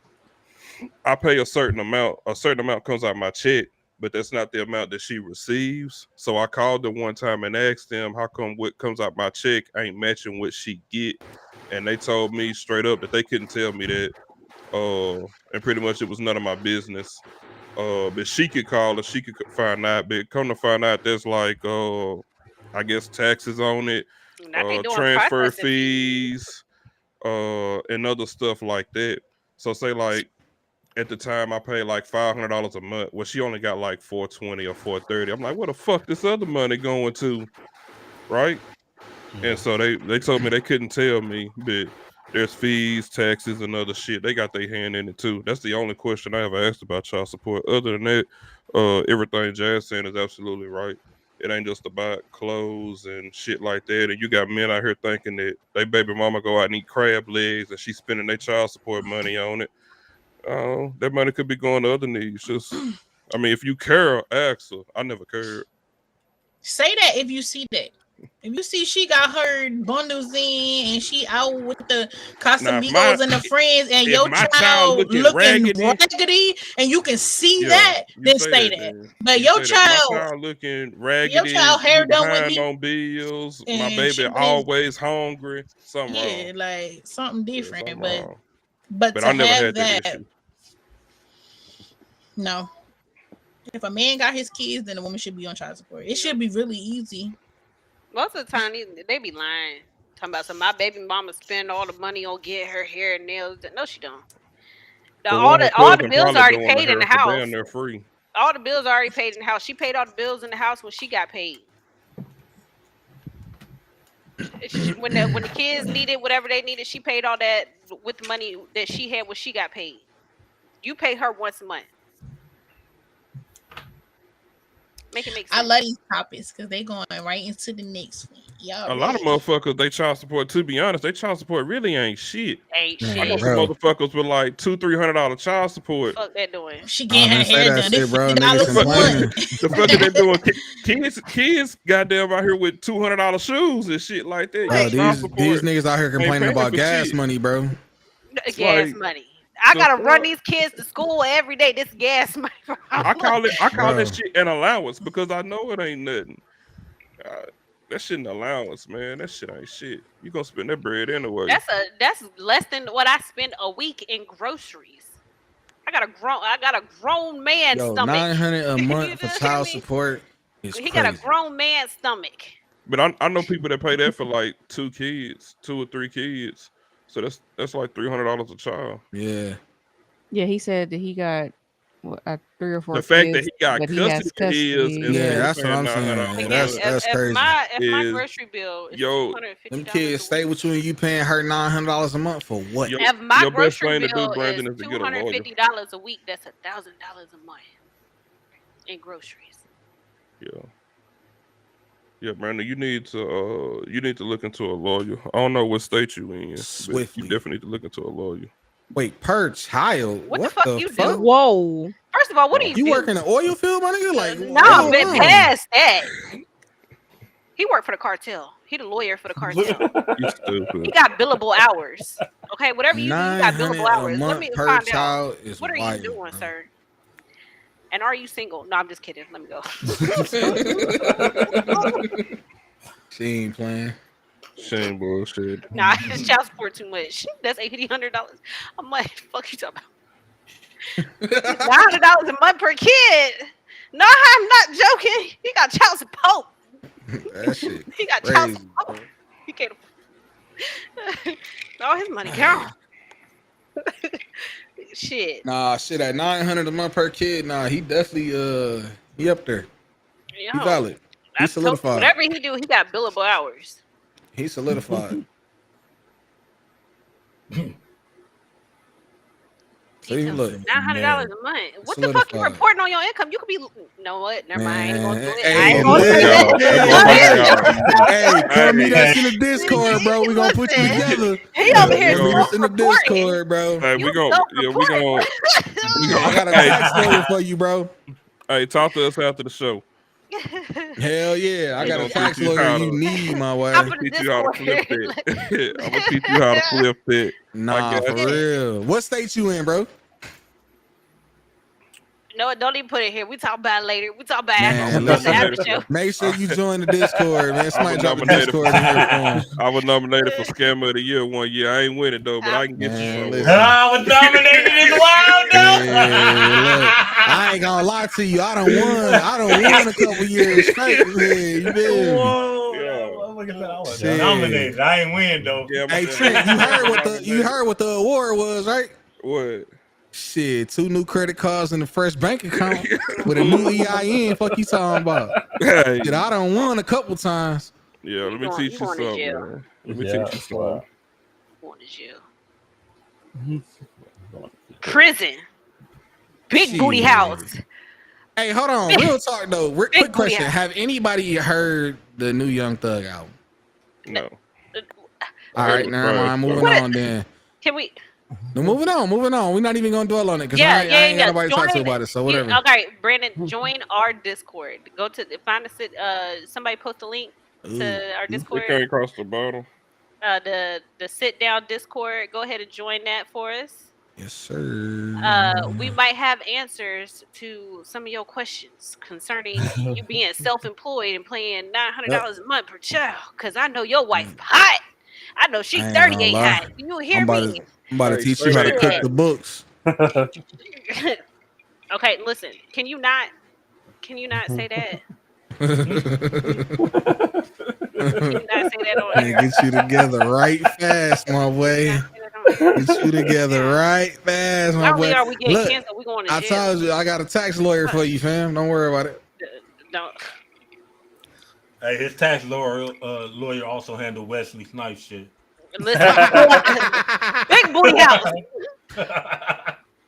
I pay a certain amount. A certain amount comes out of my check, but that's not the amount that she receives. So I called them one time and asked them, how come what comes out my check ain't matching what she get? And they told me straight up that they couldn't tell me that. And pretty much it was none of my business. But she could call her, she could find out. But come to find out, there's like, I guess taxes on it. Transfer fees, and other stuff like that. So say like at the time I paid like $500 a month. Well, she only got like $420 or $430. I'm like, where the fuck this other money going to? Right? And so they told me they couldn't tell me, but there's fees, taxes, and other shit. They got their hand in it too. That's the only question I ever asked about child support. Other than that, everything Jazz saying is absolutely right. It ain't just about clothes and shit like that. And you got men out here thinking that they baby mama go out and eat crab legs and she's spending their child support money on it. That money could be going to other needs. Just, I mean, if you care, ask her. I never cared. Say that if you see that. If you see she got her bundles in and she out with the Casamigos and the friends, and your child looking raggedy, and you can see that, then say that. But your child looking raggedy, your child hair done with on bills, my baby always hungry, something wrong. Like something different. Yeah, but to I never have had that issue. No. If a man got his kids, then the woman should be on child support. It should be really easy. Most of the time, they be lying. Talking about my baby mama spend all the money on getting her hair and nails. No, she don't. All the bills already paid in the house. Damn, they're free. All the bills already paid in the house. She paid all the bills in the house when she got paid. when the kids needed whatever they needed, she paid all that with the money that she had when she got paid. You pay her once a month. Make it make sense. I love these topics because they going right into the next one. A lot of motherfuckers, they child support. To be honest, they child support really ain't shit. Ain't I know shit. some motherfuckers with like $200-$300 child support. Fuck that doing. She getting her hair done. Shit, bro. The fuck are they doing? Kids, goddamn, out here with $200 shoes and shit like that. Bro, these niggas out here complaining about gas shit. money, bro. Gas money. I gotta run these kids to school every day. This gas money. I call that shit an allowance because I know it ain't nothing. That shit an allowance, man. That shit ain't shit. You gonna spend that bread anyway. That's less than what I spend a week in groceries. I got a grown man stomach. $900 a month for child support is he crazy. got a grown man stomach. But I know people that pay that for like 2 or 3 kids. So that's like $300 a child. Yeah. Yeah, he said that he got 3 or 4. The fact that he got custody is that's what I'm saying. That's crazy. If my grocery bill is $250, them kids stay with you and you paying her $900 a month for what? If my grocery bill is $250 a week, that's $1,000 a month in groceries. Yeah, Brandon, you need to look into a lawyer. I don't know what state you in, but you definitely need to look into a lawyer. Wait, per child? What the fuck you do? Whoa! First of all, what do you do? You work in the oil field, my nigga? Like, no, been past that. He worked for the cartel. He the lawyer for the cartel. You stupid. He got billable hours. Okay, whatever you do, you got billable hours. Let me find out. What are you doing, sir? And are you single? No, I'm just kidding. Let me go. She ain't playing. She ain't bullshit. Nah, it's child support too much. That's $800. I'm like, fuck you talking about? $900 a month per kid. No, I'm not joking. He got child support. That shit. He got child support. He can't. All his money count. Shit. Nah, shit at $900 a month per kid. Nah, he definitely he up there. Yo, he valid. He solidified. Whatever he do, he got billable hours. He solidified. So you look $900 a month. What the fuck you reporting on your income? You could be. You know what? Never mind. I ain't gonna do it. I ain't gonna do it. Hey, come meet us in the Discord, bro. We gonna put you together. He over here meet us in the Discord, bro. Hey, we gonna. I got a tax story for you, bro. Hey, talk to us after the show. Hell yeah, I got a tax lawyer you need, my way. I'm gonna teach you how to flip it. I'm gonna teach you how to flip it. Nah, for real. What state you in, bro? No, don't even put it here. We talk about it later. We talk about it after the show. Make sure you join the Discord, man. Somebody drop a Discord in here for him. I was nominated for Scammer of the Year one year. I ain't win it though, but I can get you. I was nominated as well, though. I ain't gonna lie to you. I don't won a couple years straight. You did. Whoa, look at that. I was nominated. I ain't win though. Yeah, hey Trent, you heard what the award was, right? What? Shit, 2 new credit cards and a fresh bank account with a new EIN. Fuck you talking about? Hey. Shit, I done won a couple times. Yeah, let me teach you something, man. Let me teach you something. Going to jail. Prison. Big booty house. Hey, hold on. Real talk though. Quick question: have anybody heard the new Young Thug album? No. All right, now I'm moving on. Then can we? No, moving on. We're not even gonna dwell on it because I ain't got nobody to talk to about it. So whatever. Okay, Brandon, join our Discord. Go to find us. Somebody post a link to our Discord. It came across the bottom. The sit down Discord. Go ahead and join that for us. Yes, sir. We might have answers to some of your questions concerning you being self-employed and paying $900 a month per child. Because I know your wife hot. I know she's 38 hot. You hear me? I'm about to teach you how to cook the books. Okay, listen. Can you not say that? Can you not say that on air? Get you together right fast, my way. Get you together right fast, my boy. Are we getting canceled? We going to jail. I told you I got a tax lawyer for you, fam. Don't worry about it. Don't. Hey, his tax lawyer also handled Wesley Snipes shit. Listen, big booty house.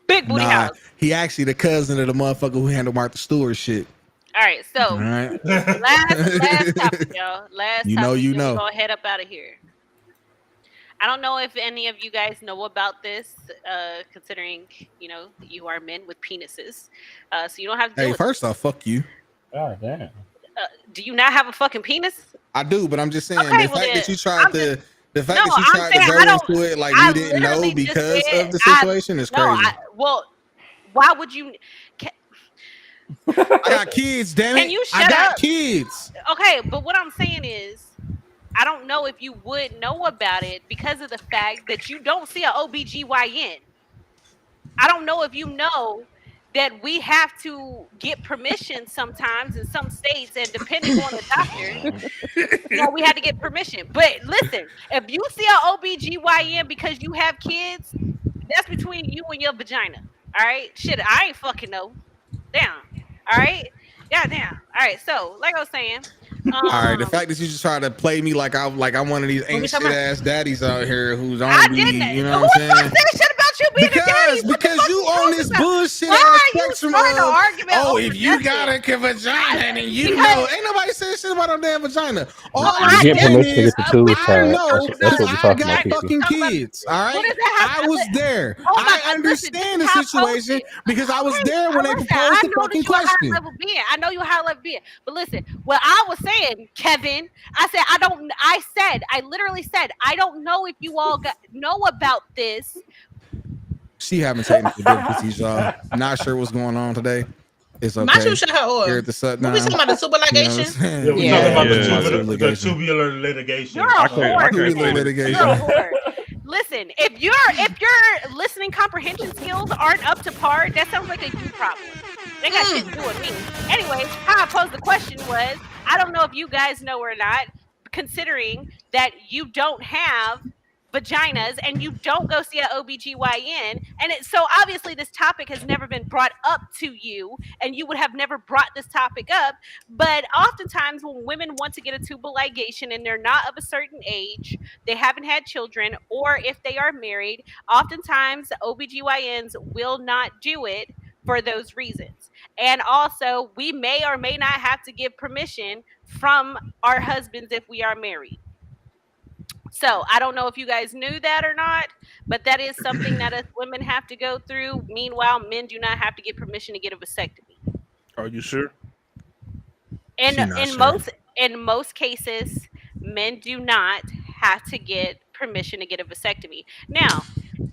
Big booty house. He actually the cousin of the motherfucker who handled Martha Stewart shit. All right, so last topic, y'all. Last topic. We're gonna head up out of here. I don't know if any of you guys know about this, considering you are men with penises, so you don't have to. Hey, first off, fuck you. Oh damn. Do you not have a fucking penis? I do, but I'm just saying the fact that you tried to go into it like you didn't know because of the situation is crazy. Well, why would you? I got kids, damn it. Can you shut up? I got kids. Okay, but what I'm saying is, I don't know if you would know about it because of the fact that you don't see an OBGYN. I don't know if you know that we have to get permission sometimes in some states, and depending on the doctor, we had to get permission. But listen, if you see an OBGYN because you have kids, that's between you and your vagina. All right? Shit, I ain't fucking know. Damn. All right? Yeah, damn. All right, so like I was saying. All right, the fact that you just try to play me like I'm one of these ain't shit ass daddies out here who's only, you know what I'm saying? Shit about you being a daddy? Because you on this bullshit ass spectrum of, if you got a vagina and you know, ain't nobody saying shit about no damn vagina. All I get permission to get the tube tied. That's what we're talking about. I got fucking kids, all right? I was there. I understand the situation because I was there when they proposed the fucking question. I know you high level being, but listen, what I was saying, Kevin, I literally said, I don't know if you all know about this. She having technical difficulties, y'all. Not sure what's going on today. It's okay. My shoe shut her off. Here at the Sutton. We talking about the super litigation. We're talking about the tubular litigation. You're a whore. Listen, if your listening comprehension skills aren't up to par, that sounds like a you problem. They got shit to do with me. Anyway, how I posed the question was, I don't know if you guys know or not, considering that you don't have vaginas and you don't go see an OBGYN, and so obviously this topic has never been brought up to you, and you would have never brought this topic up. But oftentimes when women want to get a tubal ligation and they're not of a certain age, they haven't had children, or if they are married, oftentimes OBGYNs will not do it for those reasons. And also, we may or may not have to give permission from our husbands if we are married. So I don't know if you guys knew that or not, but that is something that us women have to go through. Meanwhile, men do not have to get permission to get a vasectomy. Are you sure? In most cases, men do not have to get permission to get a vasectomy. Now,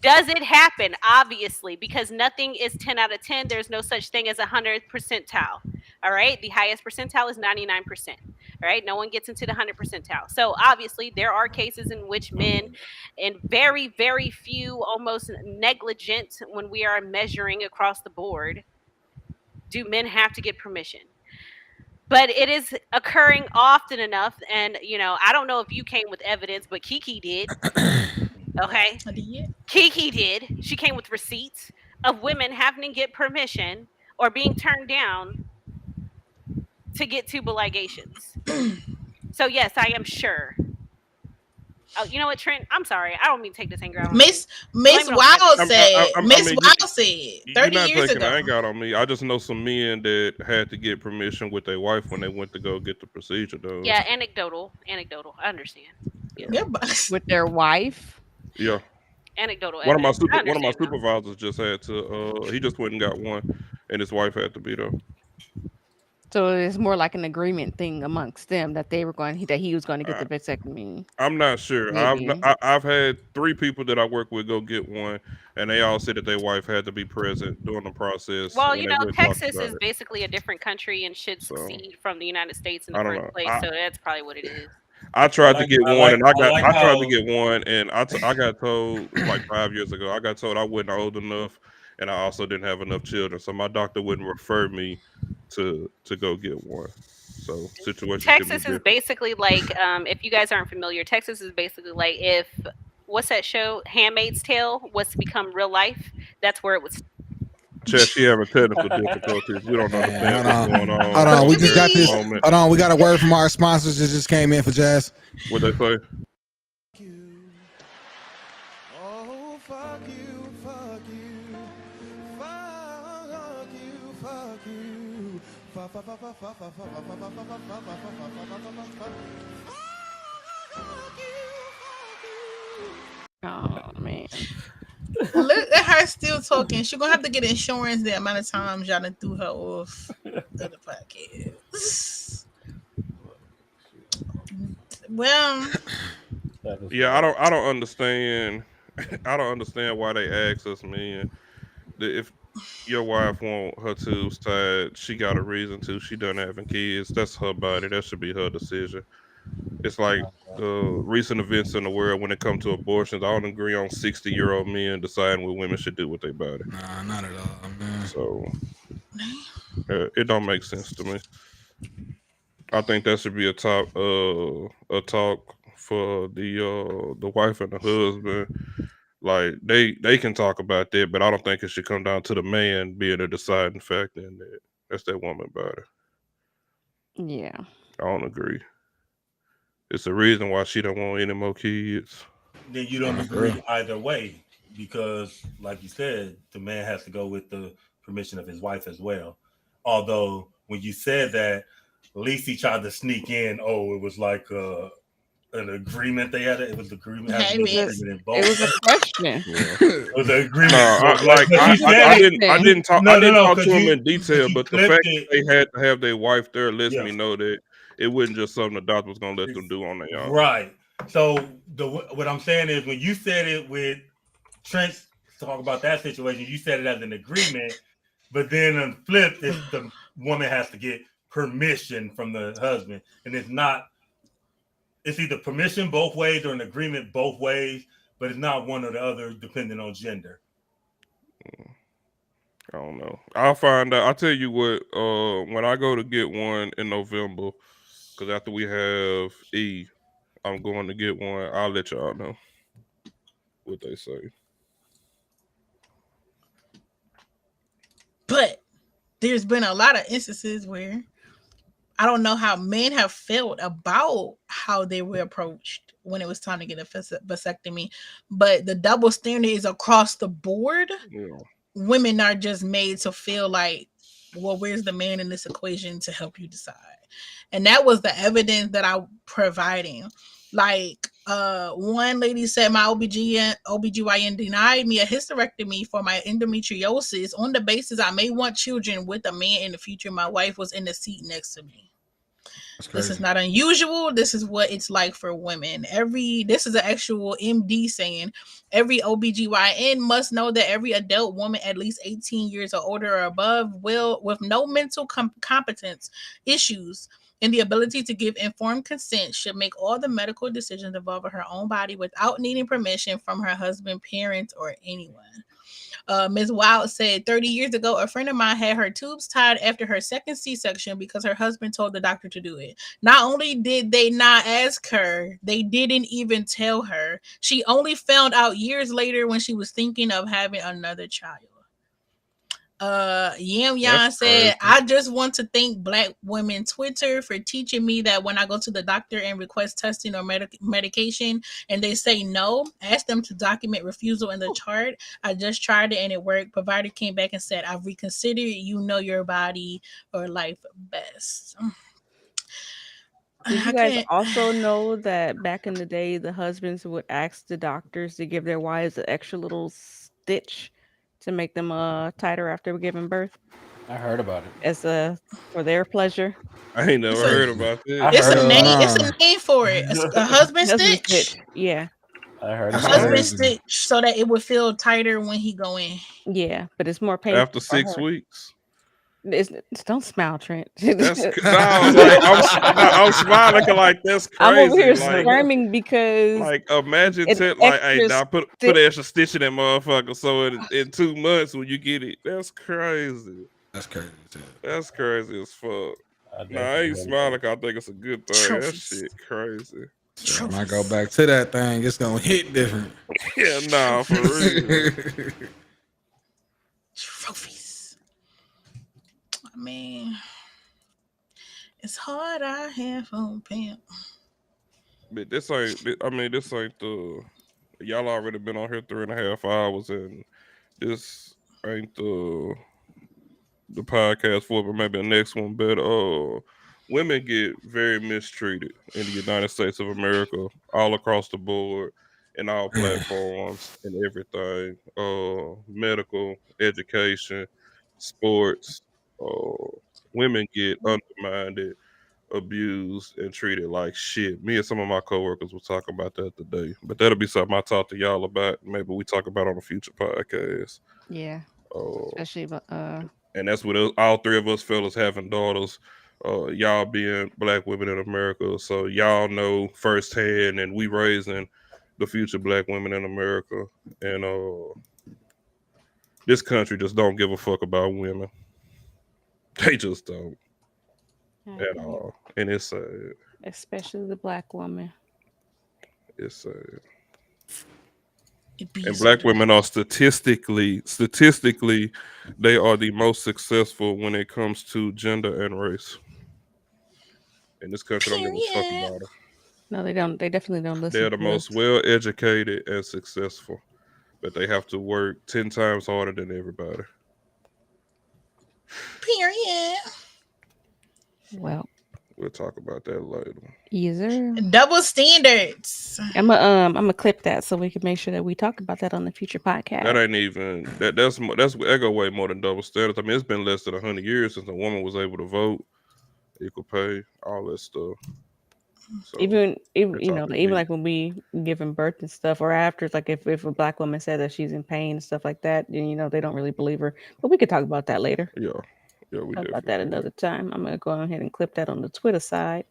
does it happen? Obviously, because nothing is 10 out of 10. There's no such thing as 100th percentile. All right. The highest percentile is 99%. All right. No one gets into the 100th percentile. So obviously there are cases in which men, and very, very few, almost negligent when we are measuring across the board, do men have to get permission. But it is occurring often enough. And, I don't know if you came with evidence, but Kiki did. Okay. Kiki did. She came with receipts of women having to get permission or being turned down to get tubal ligations. So yes, I am sure. Oh, you know what, Trent? I'm sorry. I don't mean to take this anger out. Miss Wild said. 30 years ago. Anger out on me. I just know some men that had to get permission with their wife when they went to go get the procedure done. Yeah, anecdotal. I understand. Yeah. With their wife. Yeah. Anecdotal. One of my supervisors just had to. He just went and got one, and his wife had to be there. So it's more like an agreement thing amongst them that he was going to get the vasectomy. I'm not sure. I've had 3 people that I work with go get one, and they all said that their wife had to be present during the process. Well, Texas is basically a different country and should succeed from the United States in the first place. So that's probably what it is. I tried to get one, and I tried to get one, and I got told like 5 years ago. I got told I wasn't old enough, and I also didn't have enough children, so my doctor wouldn't refer me to go get one. So situation. Texas is basically like, if you guys aren't familiar, Texas is basically like what's that show, Handmaid's Tale, was to become real life. That's where it was. Chad, she having technical difficulties. We don't understand what's going on. Hold on, we just got this. Moment. Hold on, we got a word from our sponsors that just came in for Jazz. What they say? Oh, fuck you, fuck you. Fuck you, fuck you. Fuck, fuck, fuck, fuck, fuck, fuck, fuck, fuck, fuck, fuck you. Oh man. Look at her still talking. She's gonna have to get insurance the amount of times y'all done threw her off the podcast. Well, yeah, I don't understand. I don't understand why they ask us, man. If your wife want her tubes tied, she got a reason to. She done having kids. That's her body. That should be her decision. It's like the recent events in the world when it comes to abortions. I don't agree on 60-year-old men deciding what women should do with their body. Nah, not at all, man. So it don't make sense to me. I think that should be a talk for the wife and the husband. Like they can talk about that, but I don't think it should come down to the man being a deciding factor in that. That's that woman body. Yeah, I don't agree. It's the reason why she don't want any more kids. Then you don't agree either way, because, like you said, the man has to go with the permission of his wife as well. Although when you said that, at least he tried to sneak in. Oh, it was like an agreement they had. It was agreement. It was a question. It was an agreement. I didn't talk to him in detail, but the fact that they had to have their wife there lets me know that it wasn't just something the doctor was gonna let them do on their own. Right. So what I'm saying is, when you said it with Trent, talk about that situation, you said it as an agreement, but then on flip, the woman has to get permission from the husband, and it's either permission both ways or an agreement both ways, but it's not one or the other depending on gender. I don't know. I'll find out. I'll tell you what, when I go to get one in November, because after we have E, I'm going to get one. I'll let y'all know what they say. but there's been a lot of instances where I don't know how men have felt about how they were approached when it was time to get a vasectomy, but the double standard is across the board. Yeah. Women are just made to feel like, well, where's the man in this equation to help you decide? And that was the evidence that I'm providing. Like, one lady said my OBGYN denied me a hysterectomy for my endometriosis on the basis I may want children with a man in the future. My wife was in the seat next to me. This is not unusual. This is what it's like for women. This is an actual MD saying every OBGYN must know that every adult woman at least 18 years or older or above will, with no mental competence issues and the ability to give informed consent, should make all the medical decisions involving her own body without needing permission from her husband, parents, or anyone. Ms. Wild said 30 years ago, a friend of mine had her tubes tied after her second C-section because her husband told the doctor to do it. Not only did they not ask her, they didn't even tell her. She only found out years later when she was thinking of having another child. Yam Yan said, I just want to thank Black Women Twitter for teaching me that when I go to the doctor and request testing or medication and they say no, ask them to document refusal in the chart. I just tried it and it worked. Provider came back and said, I've reconsidered. You know your body or life best. Did you guys also know that back in the day, the husbands would ask the doctors to give their wives an extra little stitch to make them tighter after giving birth? I heard about it. As for their pleasure. I ain't never heard about this. It's a name for it. A husband stitch. Yeah. I heard a husband stitch so that it would feel tighter when he go in. Yeah, but it's more painful after 6 weeks. Don't smile, Trent. I'm smiling like that's crazy. I'm over here squirming because imagine put an extra stitch in that motherfucker so in 2 months when you get it. That's crazy. That's crazy too. That's crazy as fuck. I ain't smiling. I think it's a good thing. That shit crazy. So when I go back to that thing, it's gonna hit different. Yeah, nah, for real. Trophies. I mean, it's hard out here for pimp. But this ain't the. Y'all already been on here 3.5 hours, and this ain't the podcast for, but maybe the next one. But women get very mistreated in the United States of America, all across the board, in all platforms and everything. Medical, education, sports. Women get undermined, abused, and treated like shit. Me and some of my coworkers were talking about that today, but that'll be something I talk to y'all about. Maybe we talk about on a future podcast. Yeah. Especially and that's what all three of us fellas having daughters. Y'all being black women in America, so y'all know firsthand, and we raising the future black women in America, and this country just don't give a fuck about women. They just don't at all, and it's sad. Especially the black woman. It's sad. And black women are statistically, they are the most successful when it comes to gender and race. In this country, don't give a fuck about them. No, they don't. They definitely don't listen. They're the most well-educated and successful, but they have to work 10 times harder than everybody. Period. Well, we'll talk about that later. Either double standards. I'm gonna clip that so we can make sure that we talk about that on the future podcast. That ain't even that's that go way more than double standards. I mean, it's been less than 100 years since a woman was able to vote, equal pay, all that stuff. So even like when we giving birth and stuff, or after, it's like if a black woman said that she's in pain and stuff like that, then they don't really believe her. But we could talk about that later. Yeah, we talk about that another time. I'm gonna go ahead and clip that on the Twitter side.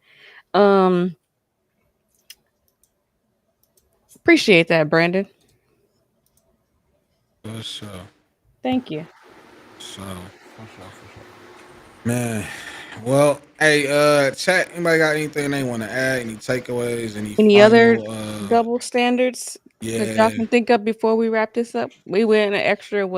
Appreciate that, Brandon. For sure. Thank you. So, man. Well, hey, chat. Anybody got anything they want to add? Any takeaways? Any other double standards that y'all can think of before we wrap this up? We went an extra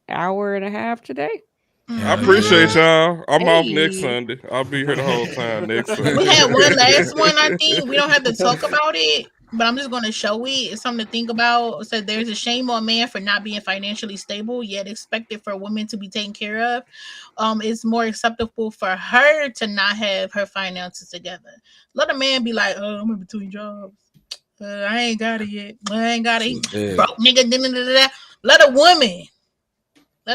hour and a half today. I appreciate y'all. I'm off next Sunday. I'll be here the whole time next Sunday. We had one last one. I think we don't have to talk about it, but I'm just going to show it. It's something to think about. So there's a shame on man for not being financially stable, yet expected for women to be taken care of. It's more acceptable for her to not have her finances together. Let a man be like, "Oh, I'm in between jobs. I ain't got it yet. I ain't got it. Broke nigga." Let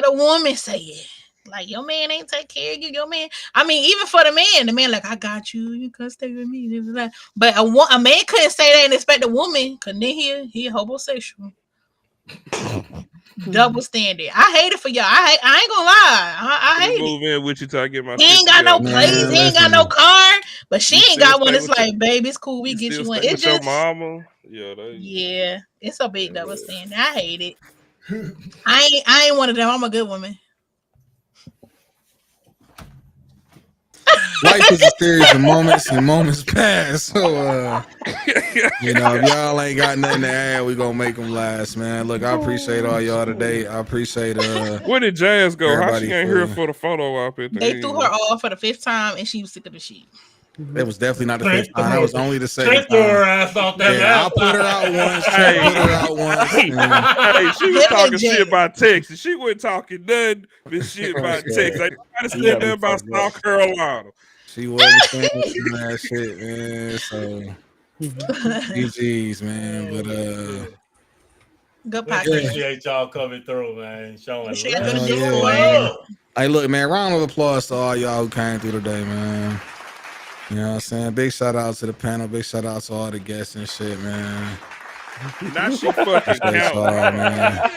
a woman say it. Like, your man ain't take care of you. Your man, I mean, even for the man, like, I got you. You can stay with me. But a man couldn't say that and expect a woman, because then he homosexual. Double standard. I hate it for y'all. I ain't gonna lie. I hate it. Move in with you till I get my. He ain't got no place. He ain't got no car. But she ain't got one. It's like, baby, it's cool. We get you one. It's just your mama. Yeah, it's a big double standard. I hate it. I ain't one of them. I'm a good woman. Life is a series of moments, and moments pass. So, if y'all ain't got nothing to add, we gonna make them last, man. Look, I appreciate all y'all today. I appreciate where did Jazz go? How she ain't here for the photo op? They threw her off for the 5th time, and she was sick of the shit. It was definitely not the 5th time. That was only the 2nd time. Threw her ass off that. Yeah, I put her out once. Put her out once. Hey, she was talking shit about Texas. She wasn't talking nothing but shit about Texas. I gotta stand there about South Carolina. She wasn't saying that shit, man. So, GG's, man. But good podcast. Appreciate y'all coming through, man. Showing love. Hey, look, man. Round of applause to all y'all who came through today, man. You know what I'm saying? Big shout out to the panel. Big shout out to all the guests and shit, man. Now she fucking count, man.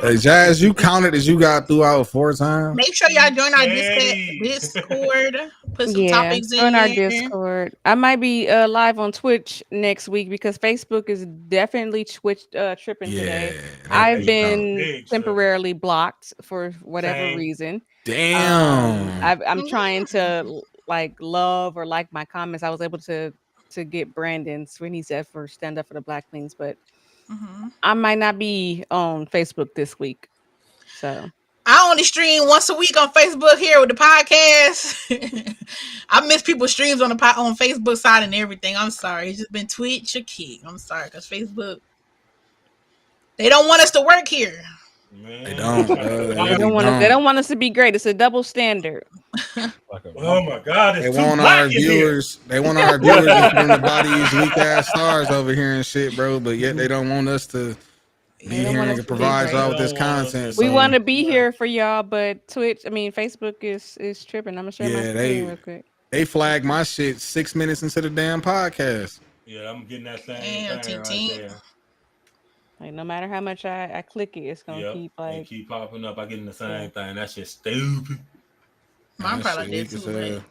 Hey, Jazz, you counted as you got throughout 4 times. Make sure y'all join our Discord. Put some topics in join our Discord. I might be live on Twitch next week because Facebook is definitely tripping today. I've been temporarily blocked for whatever reason. Damn. I'm trying to love or like my comments. I was able to get Brandon Sweeney's for Stand Up for the Black Queens, but I might not be on Facebook this week. So I only stream once a week on Facebook here with the podcast. I miss people's streams on on Facebook side and everything. I'm sorry. It's just been Twitch or Kick. I'm sorry, because Facebook, they don't want us to work here. Man. They don't. They don't want us to be great. It's a double standard. Oh my God! They want our viewers. They want our viewers to from the bodies weak ass stars over here and shit, bro. But yet they don't want us to be here and provide y'all with this content. We want to be here for y'all, but Facebook is tripping. I'm gonna share my screen real quick. They flagged my shit 6 minutes into the damn podcast. Yeah, I'm getting that same thing right there. Like no matter how much I click it, it's gonna keep popping up. I get in the same thing. That shit's stupid. Mine probably did too.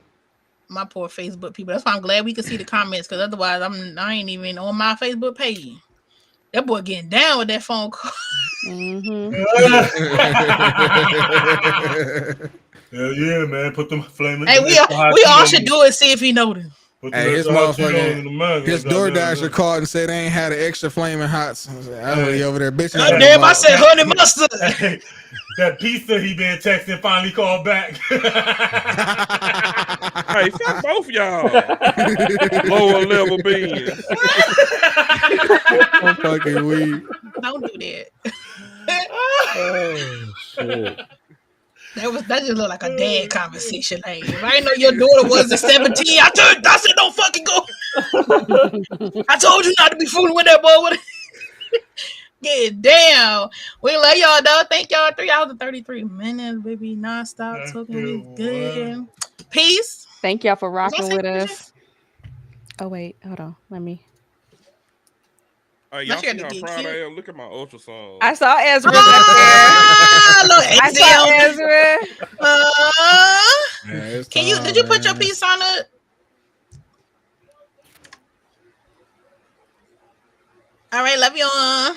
My poor Facebook people. That's why I'm glad we could see the comments, because otherwise I ain't even on my Facebook page. That boy getting down with that phone call. Hell yeah, man! Put them flaming. Hey, we all should do it. See if he know them. Hey, his motherfucker, his DoorDasher called and said they ain't had an extra flaming hot. I was over there bitching. God damn, I said honey mustard. That pizza he been texting finally called back. Hey, fuck both y'all. Lower level beings. I'm fucking weak. Don't do that. Oh shit. That just looked like a dad conversation. Like, if I didn't know your daughter wasn't 17, I said don't fucking go. I told you not to be fooling with that boy. Get down. We love y'all though. Thank y'all. 3 hours and 33 minutes, baby. Non-stop talking. We good. Peace. Thank y'all for rocking with us. Oh wait, hold on. Let me. Y'all see how proud I am? Look at my ultrasound. I saw Ezra up there. I saw Ezra. Did you put your piece on it? All right, love you all.